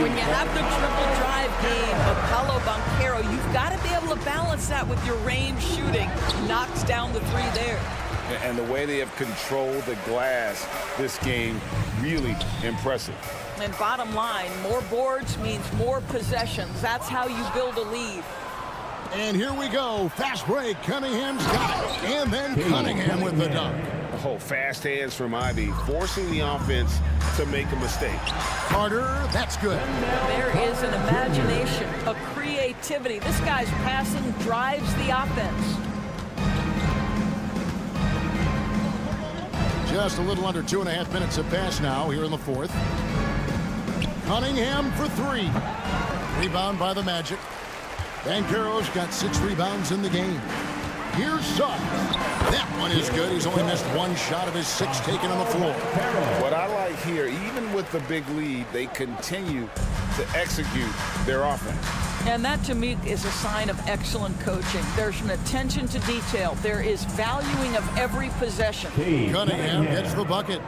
When you have the triple drive game of Paolo Banchero, you've got to be able to balance that with your range shooting. Knocks down the 3 there. And the way they have controlled the glass this game, really impressive. And bottom line, more boards means more possessions. That's how you build a lead. And here we go. Fast break. Cunningham's got it. And then Cunningham with the dunk. Oh, fast hands from Ivy, forcing the offense to make a mistake. Carter, that's good. There is an imagination, a creativity. This guy's passing drives the offense. Just a little under 2.5 minutes have passed now here in the fourth. Cunningham for 3. Rebound by the Magic. Banchero's got 6 rebounds in the game. Here's Suggs. That one is good. He's only missed 1 shot of his 6 taken on the floor. What I like here, even with the big lead, they continue to execute their offense. And that, to me, is a sign of excellent coaching. There's an attention to detail. There is valuing of every possession. Cunningham gets the bucket.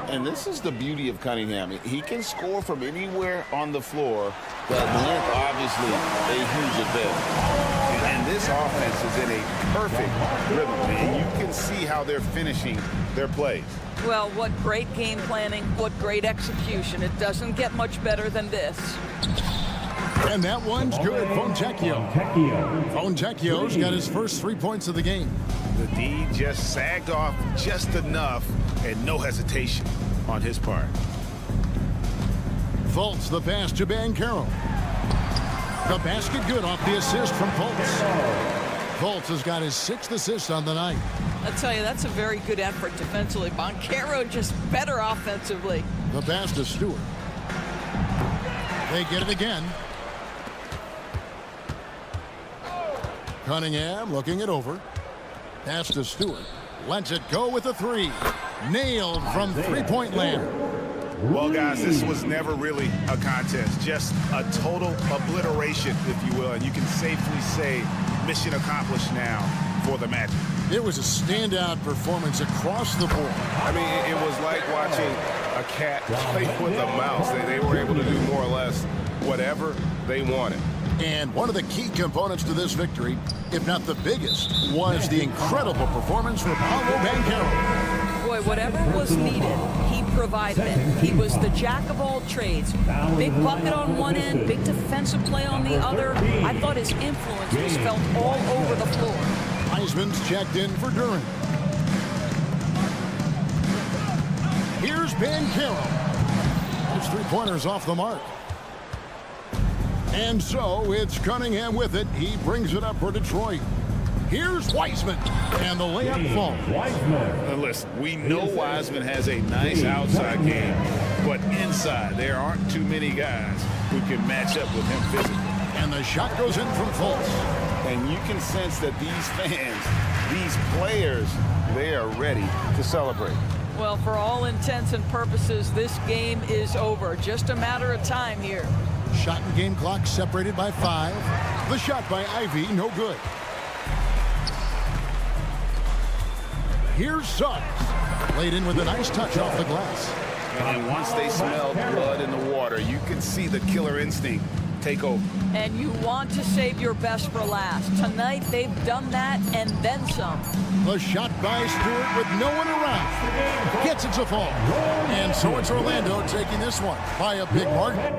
And this is the beauty of Cunningham. He can score from anywhere on the floor, but length, obviously, a huge advantage. And this offense is in a perfect rhythm, and you can see how they're finishing their plays. Well, what great game planning, what great execution. It doesn't get much better than this. And that one's good. Fontecchio. Fontecchio's got his first 3 points of the game. The D just sagged off just enough, and no hesitation on his part. Fultz, the pass to Banchero. The basket good off the assist from Fultz. Fultz has got his 6th assist on the night. I'll tell you, that's a very good effort defensively. Banchero just better offensively. The pass to Stewart. They get it again. Cunningham looking it over. Pass to Stewart. Lets it go with a 3. Nailed from 3-point land. Well, guys, this was never really a contest. Just a total obliteration, if you will. And you can safely say mission accomplished now for the Magic. It was a standout performance across the board. I mean, it was like watching a cat play with a mouse. They were able to do more or less whatever they wanted. And one of the key components to this victory, if not the biggest, was the incredible performance from Paolo Banchero. Boy, whatever was needed, he provided it. He was the jack of all trades. Big bucket on one end, big defensive play on the other. I thought his influence was felt all over the floor. Heisman's checked in for Duran. Here's Banchero. His 3-pointers off the mark. And so it's Cunningham with it. He brings it up for Detroit. Here's Wiseman, and the layup falls. Now listen, we know Wiseman has a nice outside game, but inside there aren't too many guys who can match up with him physically. And the shot goes in from Fultz. And you can sense that these fans, these players, they are ready to celebrate. Well, for all intents and purposes, this game is over. Just a matter of time here. Shot and game clock separated by 5. The shot by Ivy, no good. Here's Suggs. Laid in with a nice touch off the glass. And once they smell blood in the water, you can see the killer instinct take over. And you want to save your best for last. Tonight, they've done that and then some. The shot by Stewart with no one around. Gets it to fall. And so it's Orlando taking this one by a big margin.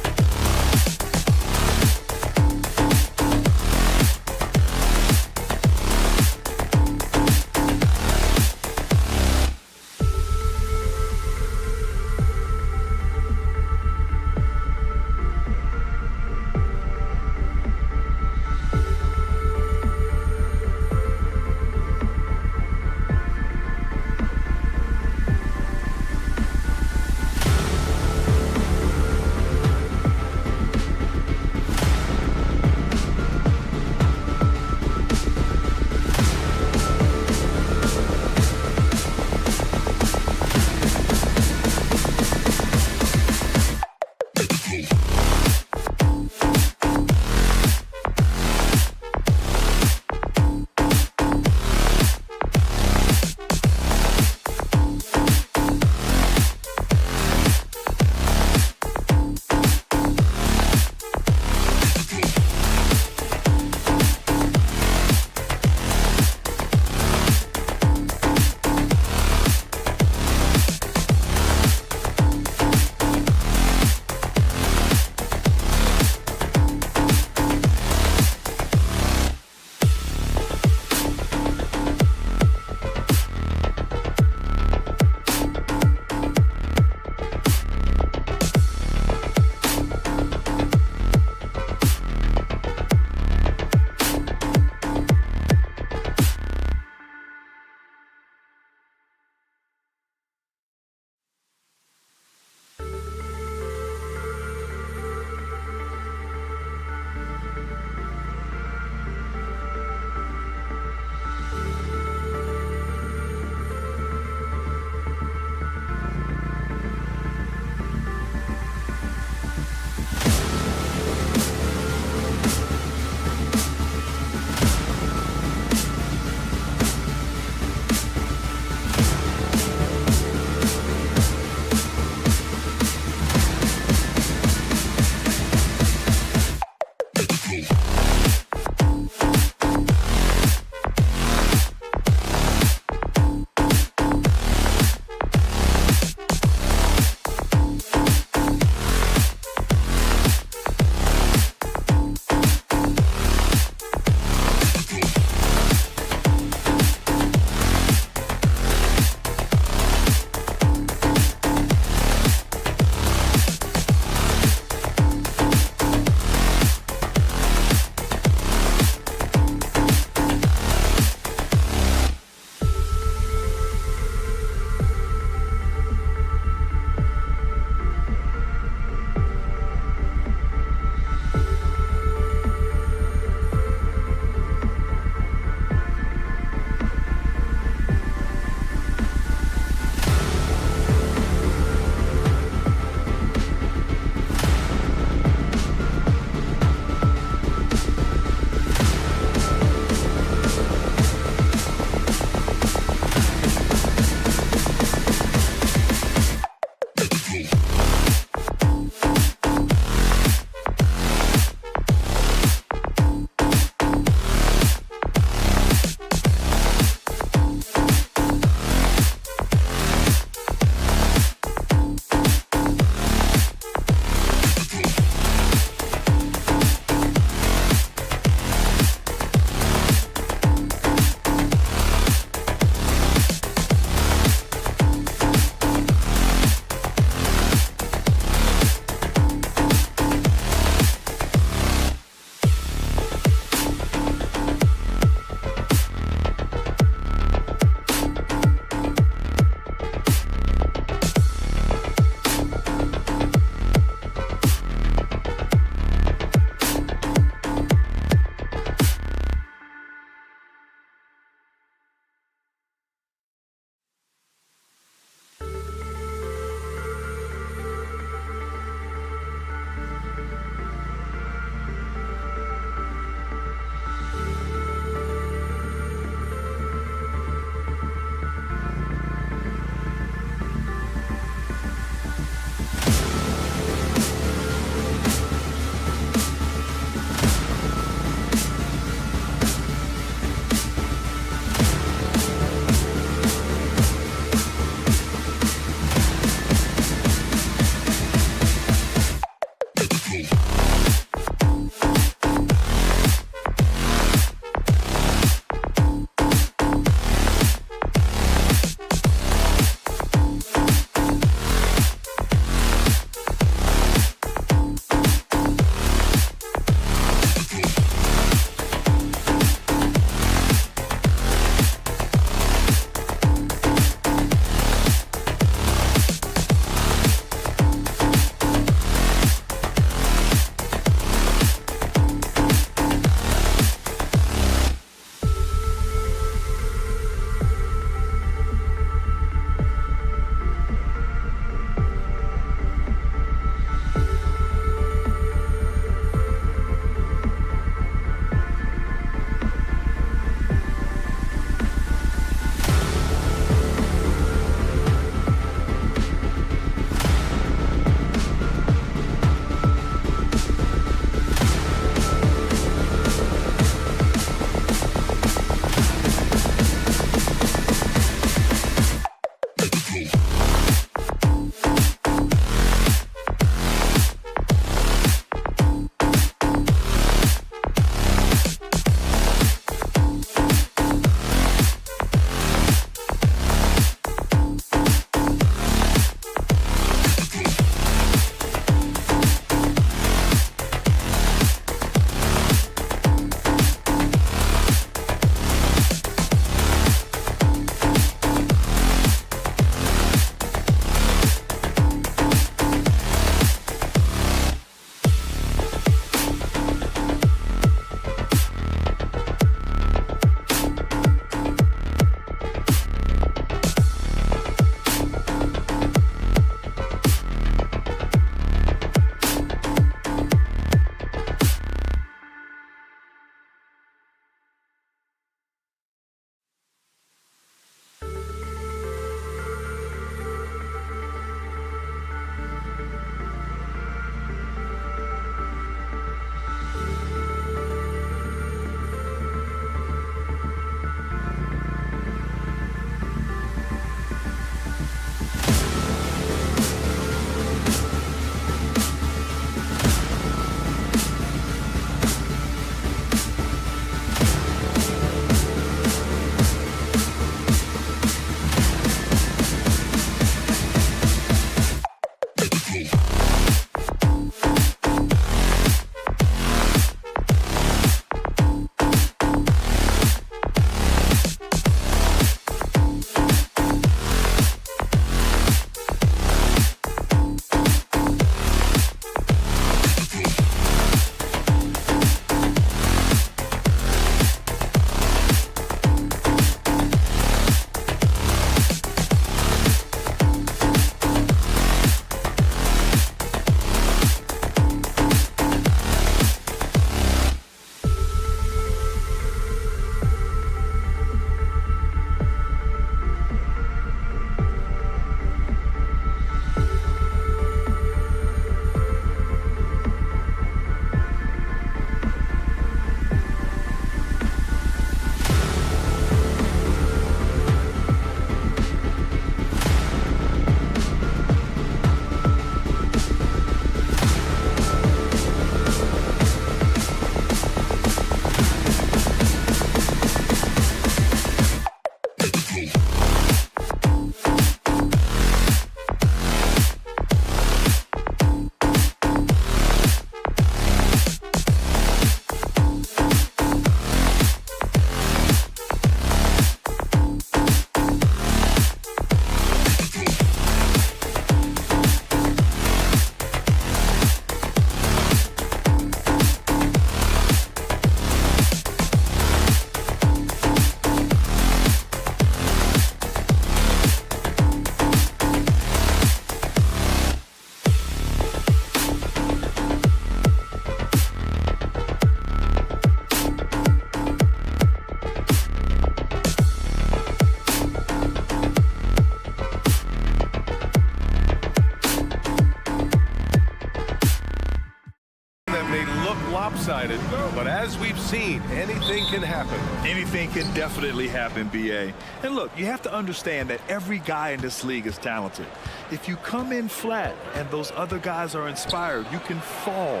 as we've seen, anything can happen. Anything can definitely happen, BA. And look, you have to understand that every guy in this league is talented. If you come in flat and those other guys are inspired, you can fall.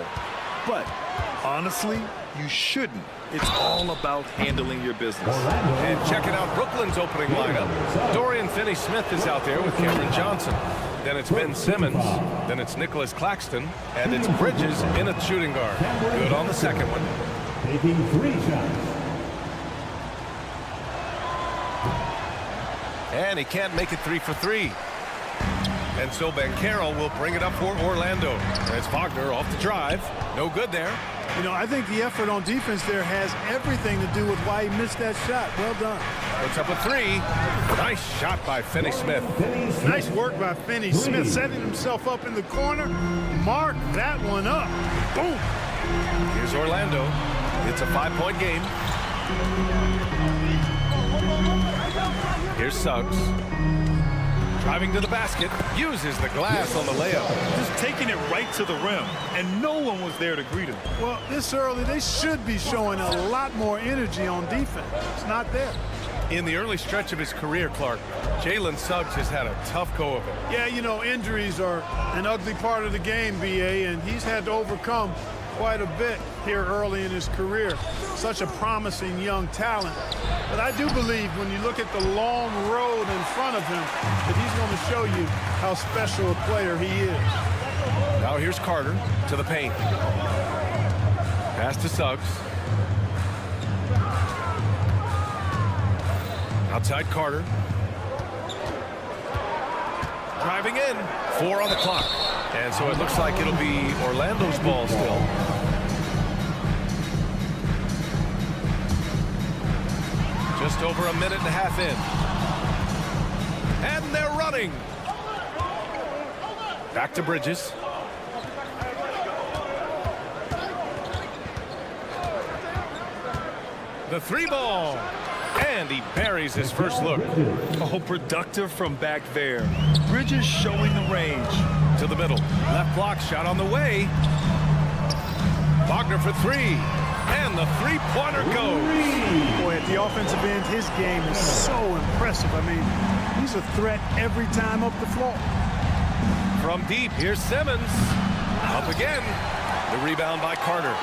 But honestly, you shouldn't. It's all about handling your business. And checking out Brooklyn's opening lineup. Dorian Finney-Smith is out there with Cameron Johnson. Then it's Ben Simmons. Then it's Nicholas Claxton. And it's Bridges in a shooting guard. Good on the second one. Taking 3 shots. And he can't make it 3 for 3. And so Banchero will bring it up for Orlando. As Wagner off the drive. No good there. You know, I think the effort on defense there has everything to do with why he missed that shot. Well done. Puts up a 3. Nice shot by Finney-Smith. Nice work by Finney-Smith, setting himself up in the corner. Mark that one up. Boom. Here's Orlando. It's a 5-point game. Here's Suggs. Driving to the basket, uses the glass on the layup. Just taking it right to the rim, and no one was there to greet him. Well, this early, they should be showing a lot more energy on defense. It's not there. In the early stretch of his career, Clark, Jalen Suggs has had a tough go of it. Yeah, you know, injuries are an ugly part of the game, BA, and he's had to overcome quite a bit here early in his career. Such a promising young talent. But I do believe when you look at the long road in front of him that he's going to show you how special a player he is. Now here's Carter to the paint. Pass to Suggs. Outside Carter. Driving in. 4 on the clock. And so it looks like it'll be Orlando's ball still. Just over a minute and a half in. And they're running. Back to Bridges. The 3 ball. And he buries his first look. Oh, productive from back there. Bridges showing the range. To the middle. Left block shot on the way. Wagner for 3. And the 3-pointer goes. Boy, at the offensive end, his game is so impressive. I mean, he's a threat every time up the floor. From deep, here's Simmons. Up again. The rebound by Carter.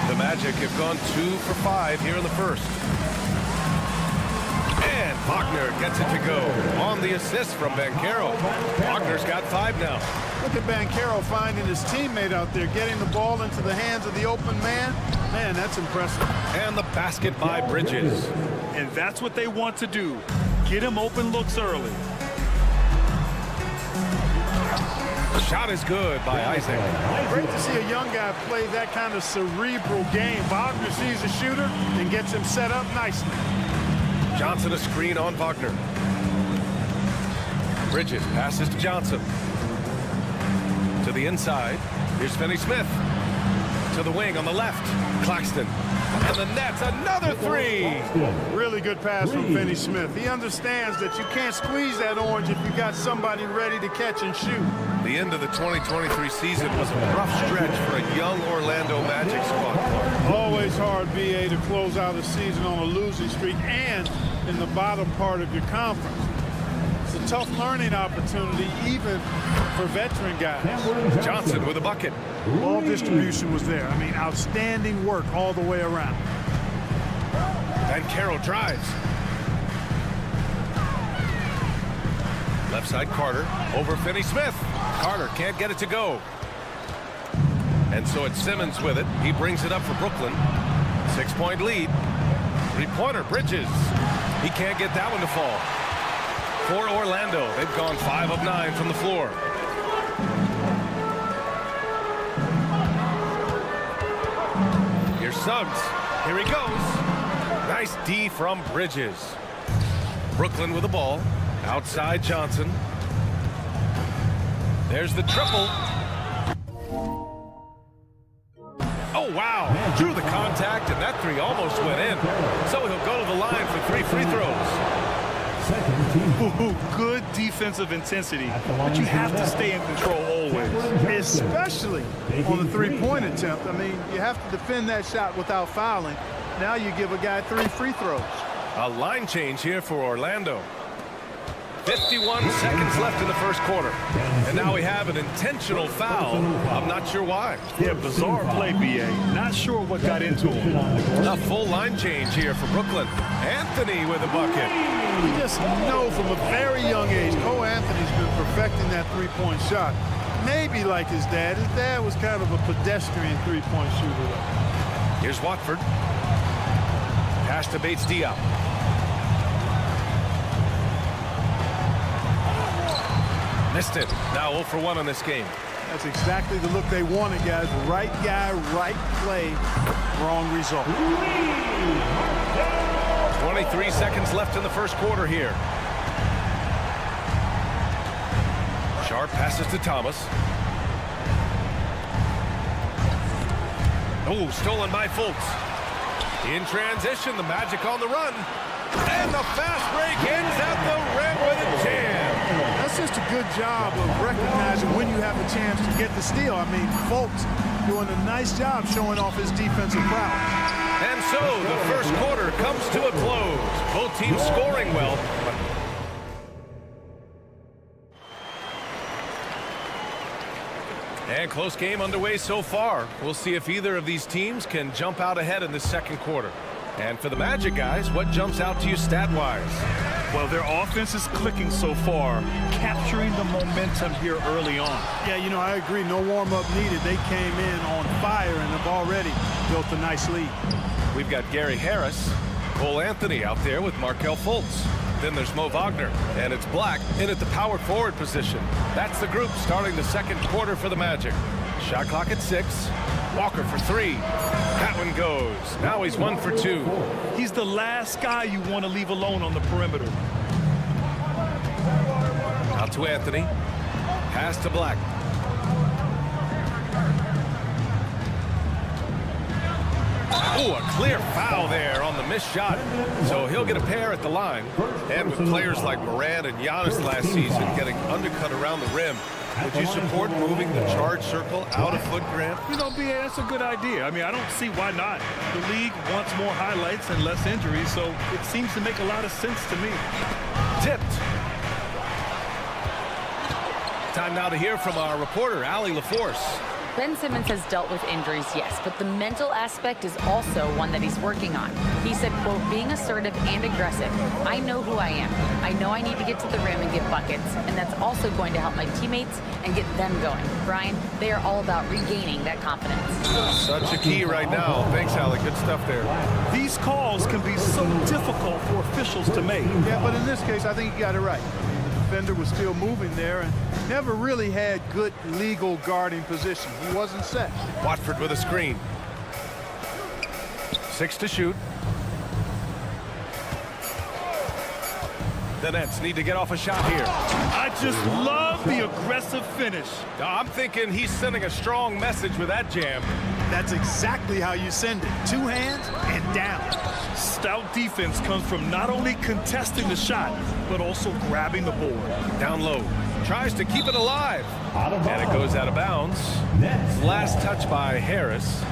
The Magic have gone 2 for 5 here in the first. And Wagner gets it to go on the assist from Banchero. Wagner's got 5 now. Look at Banchero finding his teammate out there, getting the ball into the hands of the open man. Man, that's impressive. And the basket by Bridges. And that's what they want to do. Get him open looks early. The shot is good by Isaac. Great to see a young guy play that kind of cerebral game. Wagner sees a shooter and gets him set up nicely. Johnson a screen on Wagner. Bridges passes to Johnson. To the inside. Here's Finney-Smith. To the wing on the left. Claxton. And the net's another 3. Really good pass from Finney-Smith. He understands that you can't squeeze that orange if you got somebody ready to catch and shoot. The end of the 2023 season was a rough stretch for a young Orlando Magic squad. Always hard, BA, to close out a season on a losing streak and in the bottom part of your conference. It's a tough learning opportunity, even for veteran guys. Johnson with a bucket. Ball distribution was there. I mean, outstanding work all the way around. Banchero drives. Left side Carter over Finney-Smith. Carter can't get it to go. And so it's Simmons with it. He brings it up for Brooklyn. 6-point lead. 3-pointer, Bridges. He can't get that one to fall. For Orlando, they've gone 5 of 9 from the floor. Here's Suggs. Here he goes. Nice D from Bridges. Brooklyn with the ball. Outside Johnson. There's the triple. Oh, wow. Drew the contact, and that 3 almost went in. So he'll go to the line for 3 free throws. Ooh, good defensive intensity, but you have to stay in control always. Especially on the three-point attempt. I mean, you have to defend that shot without fouling. Now you give a guy 3 free throws. A line change here for Orlando. 51 seconds left in the first quarter. And now we have an intentional foul. I'm not sure why. Yeah, bizarre play, B.A. Not sure what got into him. A full line change here for Brooklyn. Anthony with a bucket. You just know from a very young age, Cole Anthony's been perfecting that three-point shot. Maybe like his dad. His dad was kind of a pedestrian three-point shooter. Here's Watford. Pass to Bates Diop. Missed it. Now 0 for 1 on this game. That's exactly the look they wanted, guys. Right guy, right play, wrong result. 23 seconds left in the first quarter here. Sharp passes to Thomas. Oh, stolen by Fultz. In transition, the Magic on the run. And the fast break ends at the rim with a jam. That's just a good job of recognizing when you have a chance to get the steal. I mean, Fultz doing a nice job showing off his defensive prowess. And so the first quarter comes to a close. Both teams scoring well. And close game underway so far. We'll see if either of these teams can jump out ahead in the second quarter. And for the Magic guys, what jumps out to you stat-wise? Well, their offense is clicking so far, capturing the momentum here early on. Yeah, you know, I agree. No warm-up needed. They came in on fire and have already built a nice lead. We've got Gary Harris, Cole Anthony out there with Markelle Fultz. Then there's Mo Wagner, and it's Black in at the power forward position. That's the group starting the second quarter for the Magic. Shot clock at 6. Walker for 3. That one goes. Now he's 1 for 2. He's the last guy you want to leave alone on the perimeter. Out to Anthony. Pass to Black. Oh, a clear foul there on the missed shot. So he'll get a pair at the line. And with players like Morant and Giannis last season getting undercut around the rim, would you support moving the charge circle out of foot, Grant? You know, B.A., that's a good idea. I mean, I don't see why not. The league wants more highlights and less injuries, so it seems to make a lot of sense to me. Tipped. Time now to hear from our reporter, Allie LaForce. Ben Simmons has dealt with injuries, yes, but the mental aspect is also one that he's working on. He said, quote, being assertive and aggressive. I know who I am. I know I need to get to the rim and get buckets, and that's also going to help my teammates and get them going. Brian, they are all about regaining that confidence. Such a key right now. Thanks, Allie. Good stuff there. These calls can be so difficult for officials to make. Yeah, but in this case, I think you got it right. The defender was still moving there and never really had good legal guarding position. He wasn't set. Watford with a screen. 6 to shoot. The Nets need to get off a shot here. I just love the aggressive finish. I'm thinking he's sending a strong message with that jam. That's exactly how you send it. 2 hands and down. Stout defense comes from not only contesting the shot, but also grabbing the board. Down low. Tries to keep it alive. And it goes out of bounds. Last touch by Harris.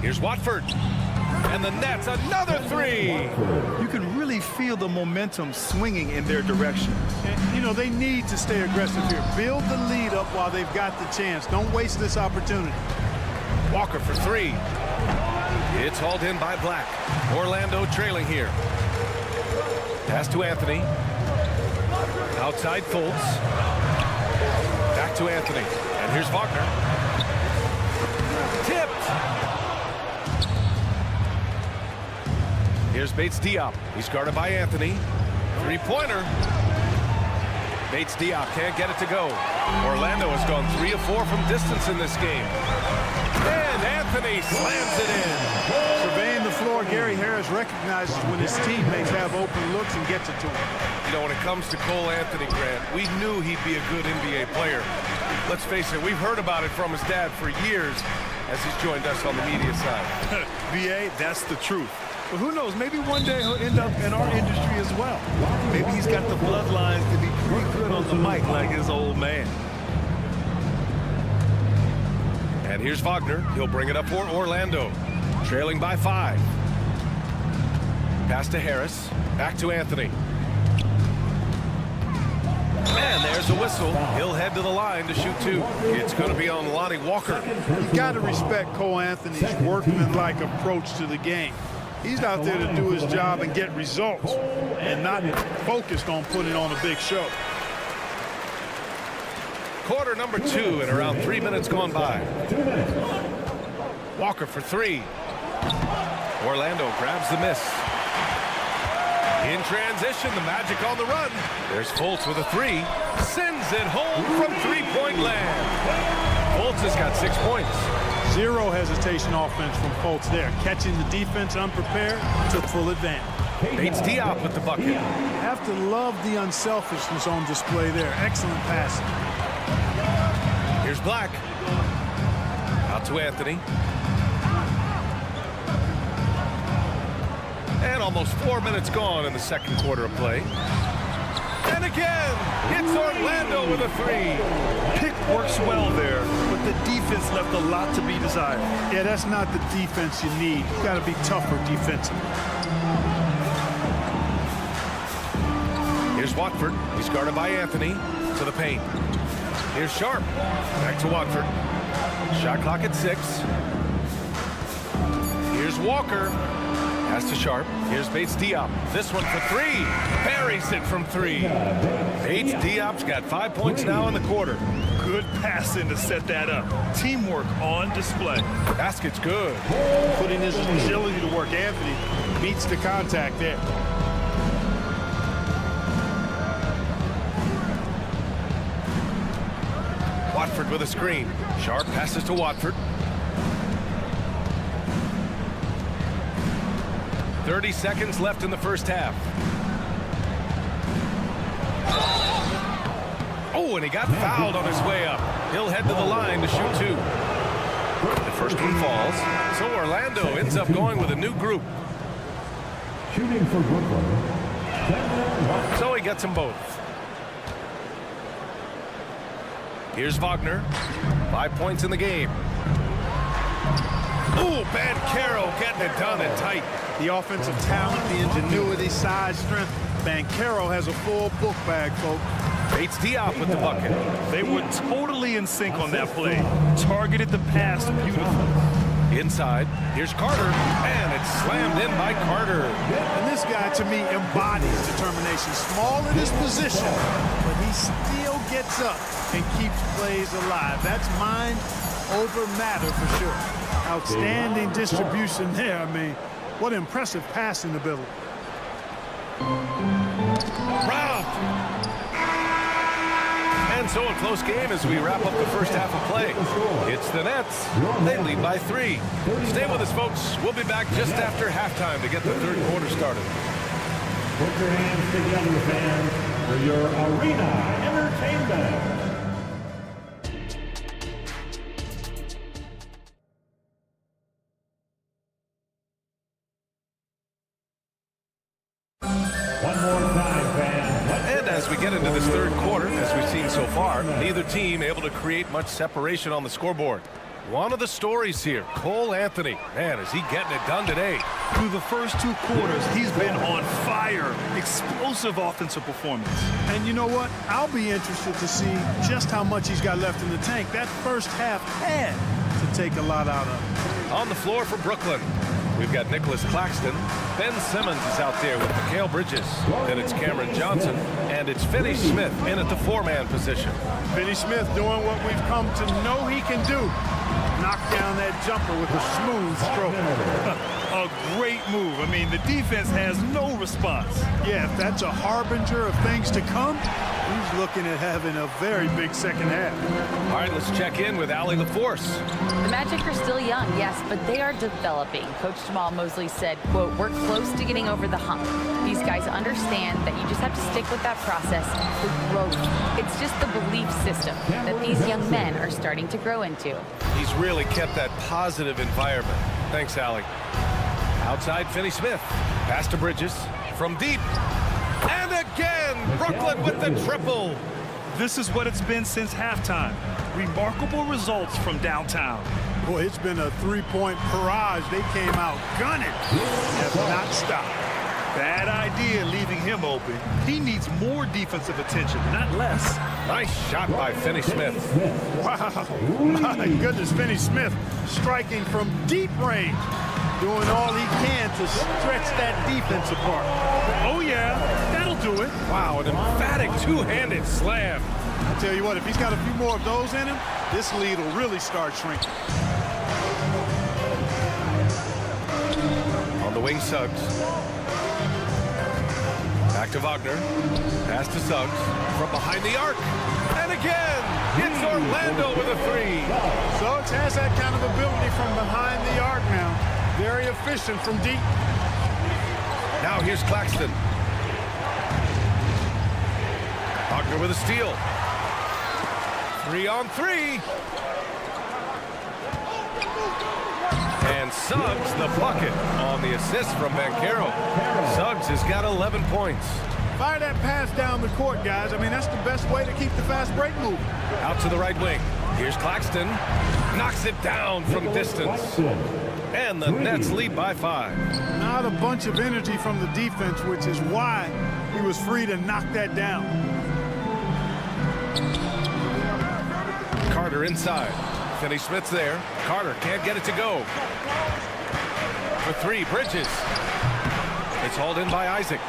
Here's Watford. And the Nets, another 3. You can really feel the momentum swinging in their direction. And, you know, they need to stay aggressive here. Build the lead up while they've got the chance. Don't waste this opportunity. Walker for 3. It's hauled in by Black. Orlando trailing here. Pass to Anthony. Outside Fultz. Back to Anthony. And here's Wagner. Tipped. Here's Bates Diop. He's guarded by Anthony. 3-pointer. Bates Diop can't get it to go. Orlando has gone 3 of 4 from distance in this game. And Anthony slams it in. Surveying the floor, Gary Harris recognizes when his teammates have open looks and gets it to him. You know, when it comes to Cole Anthony, Grant, we knew he'd be a good NBA player. Let's face it, we've heard about it from his dad for years. as he's joined us on the media side. BA, that's the truth. But who knows, maybe one day he'll end up in our industry as well. Maybe he's got the bloodlines to be pretty good on the mic like his old man. And here's Wagner. He'll bring it up for Orlando. Trailing by 5. Pass to Harris. Back to Anthony. And there's a whistle. He'll head to the line to shoot 2. It's going to be on Lonnie Walker. You got to respect Cole Anthony's workmanlike approach to the game. He's out there to do his job and get results and not focused on putting on a big show. Quarter number 2 and around 3 minutes gone by. Walker for 3. Orlando grabs the miss. In transition, the Magic on the run. There's Fultz with a 3. Sends it home from 3-point land. Fultz has got 6 points. Zero hesitation offense from Fultz there. Catching the defense unprepared, took full advantage. Bates Diop with the bucket. You have to love the unselfishness on display there. Excellent passing. Here's Black. Out to Anthony. And almost 4 minutes gone in the second quarter of play. And again, it's Orlando with a 3. Pick works well there, but the defense left a lot to be desired. Yeah, that's not the defense you need. You got to be tougher defensively. Here's Watford. He's guarded by Anthony to the paint. Here's Sharp. Back to Watford. Shot clock at 6. Here's Walker. Pass to Sharp. Here's Bates Diop. This one for 3. Buries it from 3. Bates Diop's got 5 points now in the quarter. Good passing to set that up. Teamwork on display. Basket's good. Putting his agility to work. Anthony beats the contact there. Watford with a screen. Sharp passes to Watford. 30 seconds left in the first half. Oh, and he got fouled on his way up. He'll head to the line to shoot 2. The first one falls. So Orlando ends up going with a new group. Shooting for Brooklyn. So he gets them both. Here's Wagner. 5 points in the game. Oh, Banchero getting it done and tight. The offensive talent, the ingenuity, size, strength. Banchero has a full book bag, folks. Bates Diop with the bucket. They were totally in sync on that play. Targeted the pass beautifully. Inside, here's Carter, and it's slammed in by Carter. And this guy, to me, embodies determination. Small in his position, but he still gets up and keeps plays alive. That's mind over matter for sure. Outstanding distribution there. I mean, what impressive passing ability. Robbed. And so a close game as we wrap up the first half of play. It's the Nets. They lead by 3. Stay with us, folks. We'll be back just after halftime to get the third quarter started. Put your hands together, fans, for your arena entertainment. One more time, fans. And as we get into this third quarter, as we've seen so far, neither team able to create much separation on the scoreboard. One of the stories here, Cole Anthony. Man, is he getting it done today. Through the first 2 quarters, he's been on fire. Explosive offensive performance. And you know what? I'll be interested to see just how much he's got left in the tank. That first half had to take a lot out of him. On the floor for Brooklyn, we've got Nicholas Claxton. Ben Simmons is out there with Mikal Bridges. Then it's Cameron Johnson. And it's Finney Smith in at the 4-man position. Finney Smith doing what we've come to know he can do. Knock down that jumper with a smooth stroke. a great move. I mean, the defense has no response. Yeah, if that's a harbinger of things to come, he's looking at having a very big second half. All right, let's check in with Allie LaForce. The Magic are still young, yes, but they are developing. Coach Jamal Mosley said, quote, "We're close to getting over the hump. These guys understand that you just have to stick with that process for growth. It's just the belief system that these young men are starting to grow into." He's really kept that positive environment. Thanks, Allie. Outside, Finney Smith. Pass to Bridges. From deep. And again, Brooklyn with the triple. This is what it's been since halftime. Remarkable results from downtown. Boy, it's been a three-point barrage. They came out gunning. Have not stopped. Bad idea leaving him open. He needs more defensive attention, not less. Nice shot by Finney Smith. Wow. My goodness, Finney Smith striking from deep range. Doing all he can to stretch that defense apart. Oh, yeah, that'll do it. Wow, an emphatic two-handed slam. I tell you what, if he's got a few more of those in him, this lead will really start shrinking. On the wing, Suggs. Back to Wagner. Pass to Suggs. From behind the arc. And again, it's Orlando with a three. Suggs has that kind of ability from behind the arc now. Very efficient from deep. Now here's Claxton. Wagner with a steal. 3-on-3. And Suggs the bucket on the assist from Banchero. Suggs has got 11 points. Fire that pass down the court, guys. I mean, that's the best way to keep the fast break moving. Out to the right wing. Here's Claxton. Knocks it down from distance. And the Nets lead by 5. Not a bunch of energy from the defense, which is why he was free to knock that down. Carter inside. Finney Smith's there. Carter can't get it to go. For three, Bridges. It's hauled in by Isaac.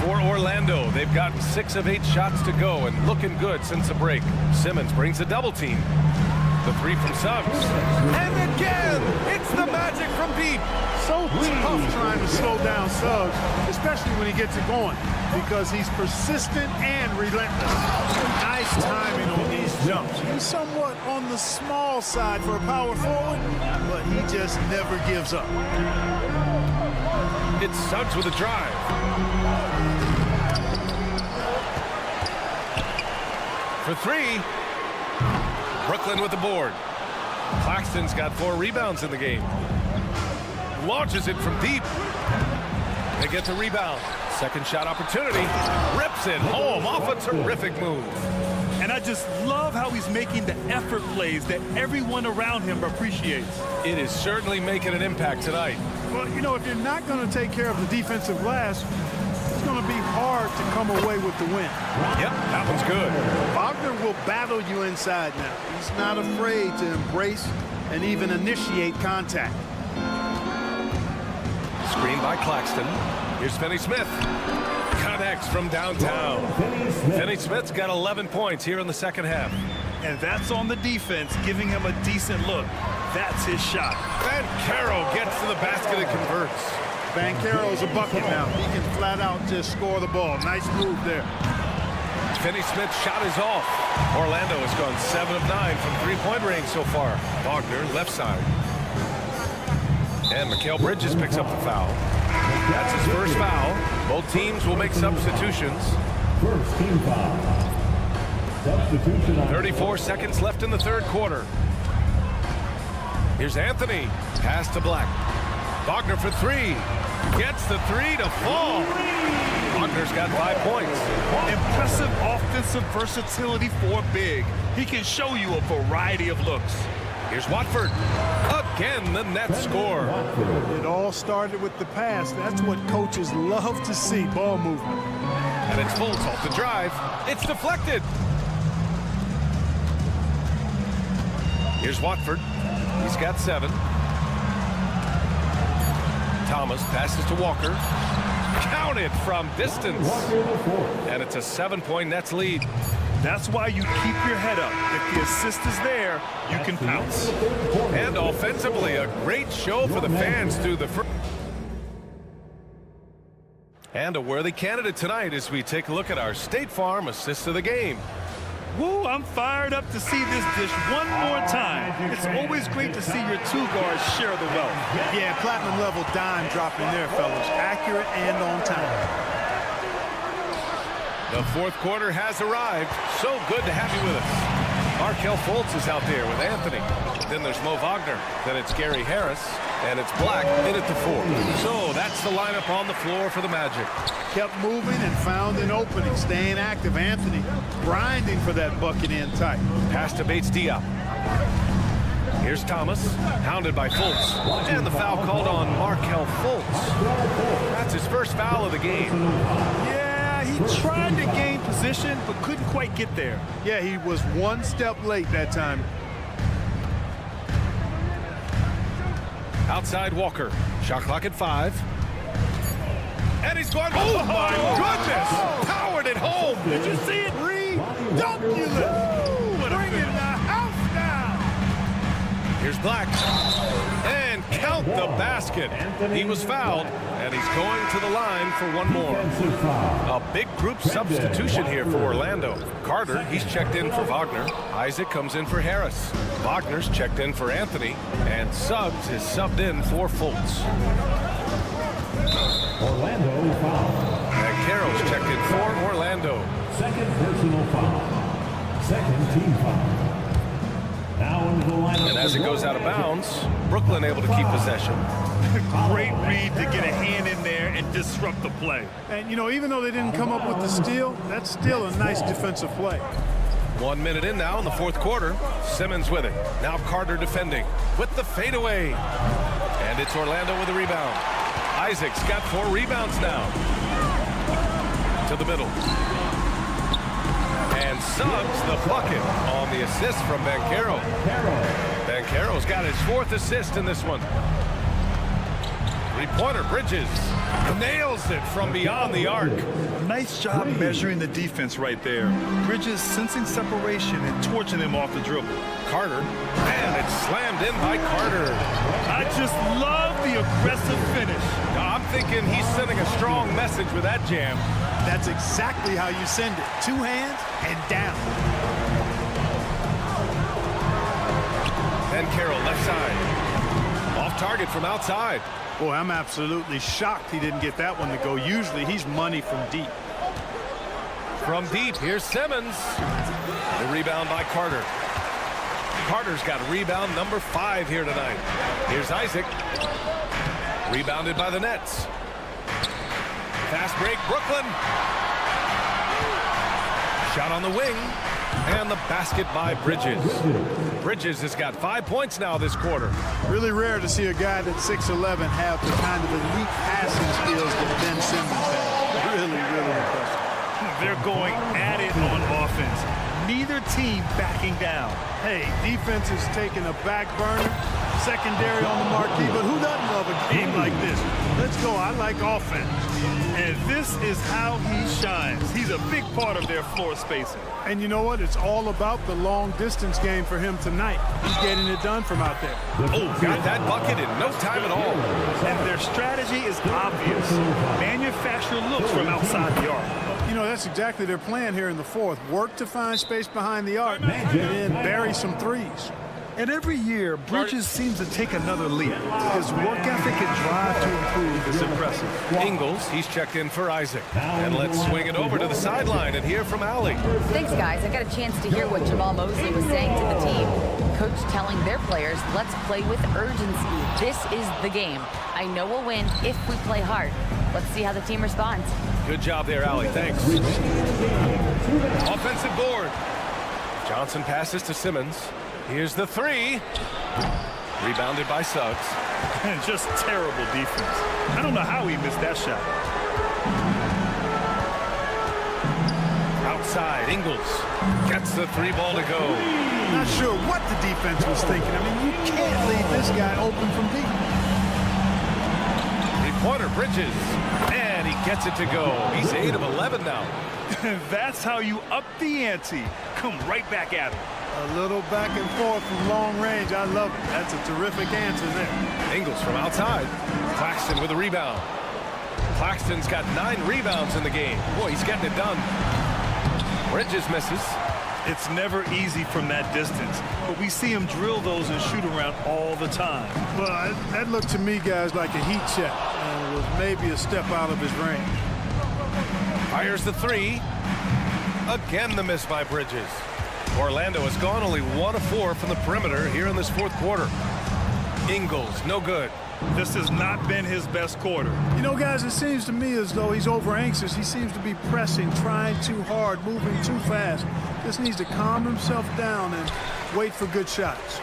For Orlando, they've gotten 6 of 8 shots to go and looking good since the break. Simmons brings a double team. The three from Suggs. And again, it's the Magic from deep. So tough trying to slow down Suggs, especially when he gets it going, because he's persistent and relentless. Nice timing on these jumps. He's somewhat on the small side for a power forward, but he just never gives up. It's Suggs with a drive. For three. Brooklyn with the board. Claxton's got 4 rebounds in the game. Launches it from deep. They get the rebound. Second shot opportunity. Rips it home off a terrific move. And I just love how he's making the effort plays that everyone around him appreciates. It is certainly making an impact tonight. Well, you know, if you're not going to take care of the defensive glass, it's going to be hard to come away with the win. Yep, that one's good. Wagner will battle you inside now. He's not afraid to embrace and even initiate contact. Screen by Claxton. Here's Finney Smith. Connects from downtown. Finney Smith's got 11 points here in the second half. And that's on the defense, giving him a decent look. That's his shot. Banchero gets to the basket and converts. Banchero's a bucket now. He can flat out just score the ball. Nice move there. Finney Smith's shot is off. Orlando has gone 7 of 9 from three-point range so far. Wagner, left side. And Mikal Bridges picks up the foul. That's his first foul. Both teams will make substitutions. First team foul. Substitution. 34 seconds left in the third quarter. Here's Anthony. Pass to Black. Wagner for three. Gets the three to fall. Wagner's got 5 points. Impressive offensive versatility for big. He can show you a variety of looks. Here's Watford. Again, the Nets score. It all started with the pass. That's what coaches love to see, ball movement. And it's Fultz off the drive. It's deflected. Here's Watford. He's got 7. Thomas passes to Walker. Counted from distance. And it's a 7-point Nets lead. That's why you keep your head up. If the assist is there, you can pounce. And offensively, a great show for the fans through the first. And a worthy candidate tonight as we take a look at our State Farm assist of the game. Woo, I'm fired up to see this dish one more time. It's always great to see your two guards share the wealth. Yeah, platinum level dime dropping there, fellas. Accurate and on time. The fourth quarter has arrived. So good to have you with us. Markelle Fultz is out there with Anthony. Then there's Mo Wagner. Then it's Gary Harris. And it's Black in at the 4. So that's the lineup on the floor for the Magic. Kept moving and found an opening. Staying active. Anthony grinding for that bucket in tight. Pass to Bates-Diop. Here's Thomas, hounded by Fultz. And the foul called on Markelle Fultz. That's his first foul of the game. Yeah, he tried to gain position, but couldn't quite get there. Yeah, he was one step late that time. Outside Walker. Shot clock at 5. And he's going. Oh, my goodness! Powered it home. Did you see it? Redunculous! Bringing the house down! Here's Black. And count the basket. He was fouled, and he's going to the line for one more. A big group substitution here for Orlando. Carter, he's checked in for Wagner. Isaac comes in for Harris. Wagner's checked in for Anthony. And Suggs is subbed in for Fultz. Orlando foul. And Carroll's checked in for Orlando. Second personal foul. Second team foul. Now into the lineup. And as it goes out of bounds, Brooklyn able to keep possession. Great read to get a hand in there and disrupt the play. And, you know, even though they didn't come up with the steal, that's still a nice defensive play. 1 minute in now in the fourth quarter. Simmons with it. Now Carter defending with the fadeaway. And it's Orlando with the rebound. Isaac's got 4 rebounds now. To the middle. And Suggs the bucket on the assist from Banchero. Banchero's got his 4th assist in this one. Three-pointer, Bridges nails it from beyond the arc. Nice job measuring the defense right there. Bridges sensing separation and torching him off the dribble. Carter, and it's slammed in by Carter. I just love the aggressive finish. I'm thinking he's sending a strong message with that jam. That's exactly how you send it. 2 hands and down. And Carroll left side. Off target from outside. Boy, I'm absolutely shocked he didn't get that one to go. Usually he's money from deep. From deep, here's Simmons. The rebound by Carter. Carter's got rebound number 5 here tonight. Here's Isaac. Rebounded by the Nets. Fast break, Brooklyn. Shot on the wing. And the basket by Bridges. Bridges has got 5 points now this quarter. Really rare to see a guy that's 6'11" have the kind of elite passing skills that Ben Simmons has. Really, really impressive. They're going at it on offense. Neither team backing down. Hey, defense is taking a back burner, secondary on the marquee, but who doesn't love a game like this? Let's go. I like offense. And this is how he shines. He's a big part of their floor spacing. And you know what? It's all about the long distance game for him tonight. He's getting it done from out there. Oh, got that bucket in no time at all. And their strategy is obvious. Manufacture looks from outside the arc. You know, that's exactly their plan here in the fourth. Work to find space behind the arc and then bury some threes. And every year, Bridges seems to take another leap. His work ethic and drive to improve is impressive. Ingles, he's checked in for Isaac. And let's swing it over to the sideline and hear from Allie. Thanks, guys. I got a chance to hear what Jamal Mosley was saying to the team. Coach telling their players, let's play with urgency. This is the game. I know we'll win if we play hard. Let's see how the team responds. Good job there, Allie. Thanks. Offensive board. Johnson passes to Simmons. Here's the 3. Rebounded by Suggs. And just terrible defense. I don't know how he missed that shot. Outside, Ingles gets the 3 ball to go. Not sure what the defense was thinking. I mean, you can't leave this guy open from deep. Three-pointer, Bridges. And he gets it to go. He's 8 of 11 now. That's how you up the ante. Come right back at him. A little back and forth from long range. I love it. That's a terrific answer there. Ingles from outside. Claxton with a rebound. Claxton's got 9 rebounds in the game. Boy, he's getting it done. Bridges misses. It's never easy from that distance, but we see him drill those and shoot around all the time. Well, that looked to me, guys, like a heat check, and it was maybe a step out of his range. Fires the 3. Again, the miss by Bridges. Orlando has gone only 1 of 4 from the perimeter here in this fourth quarter. Ingles, no good. This has not been his best quarter. You know, guys, it seems to me as though he's over anxious. He seems to be pressing, trying too hard, moving too fast. Just needs to calm himself down and wait for good shots.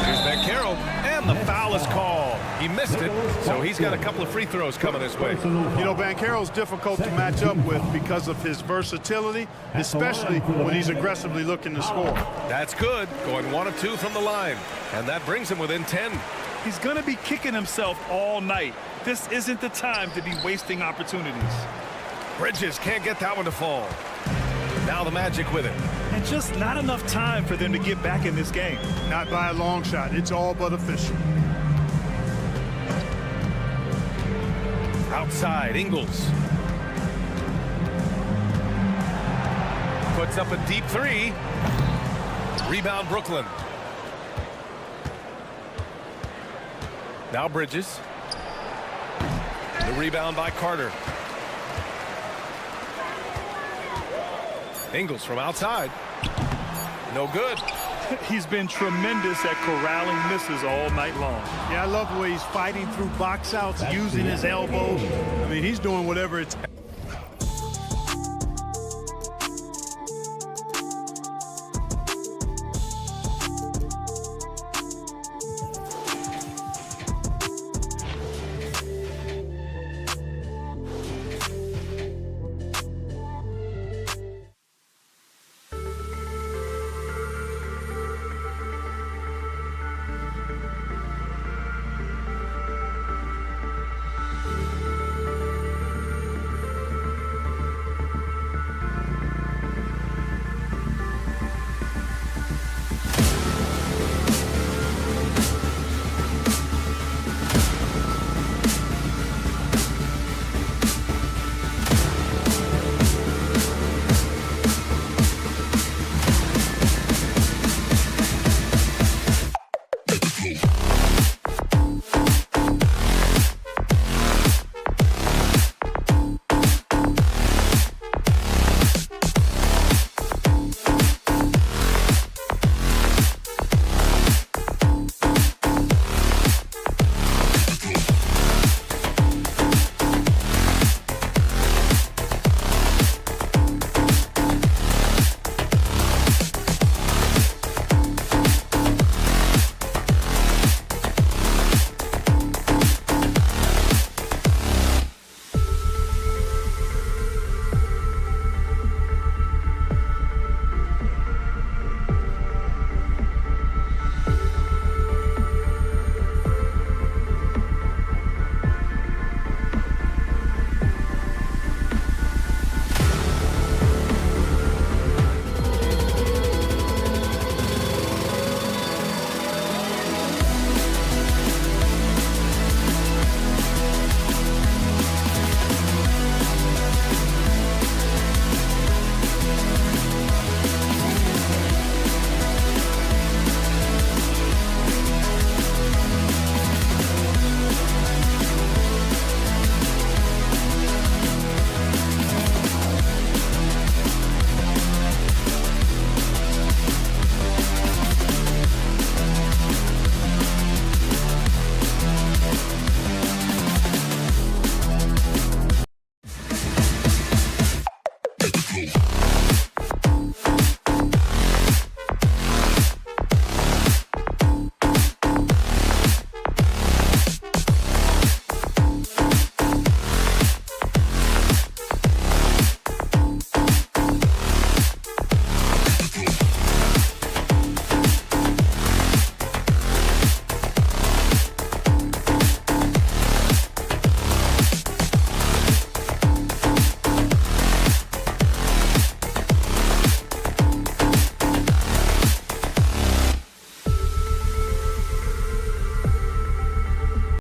Here's Banchero, and the foul is called. He missed it, so he's got a couple of free throws coming his way. You know, Banchero's difficult to match up with because of his versatility, especially when he's aggressively looking to score. That's good, going 1 of 2 from the line, and that brings him within 10. He's going to be kicking himself all night. This isn't the time to be wasting opportunities. Bridges can't get that one to fall. Now the Magic with it. And just not enough time for them to get back in this game. Not by a long shot. It's all but official. Outside, Ingles. Puts up a deep 3. Rebound, Brooklyn. Now Bridges. The rebound by Carter. Ingles from outside. No good. He's been tremendous at corralling misses all night long. Yeah, I love the way he's fighting through box outs, using his elbows. I mean, he's doing whatever it's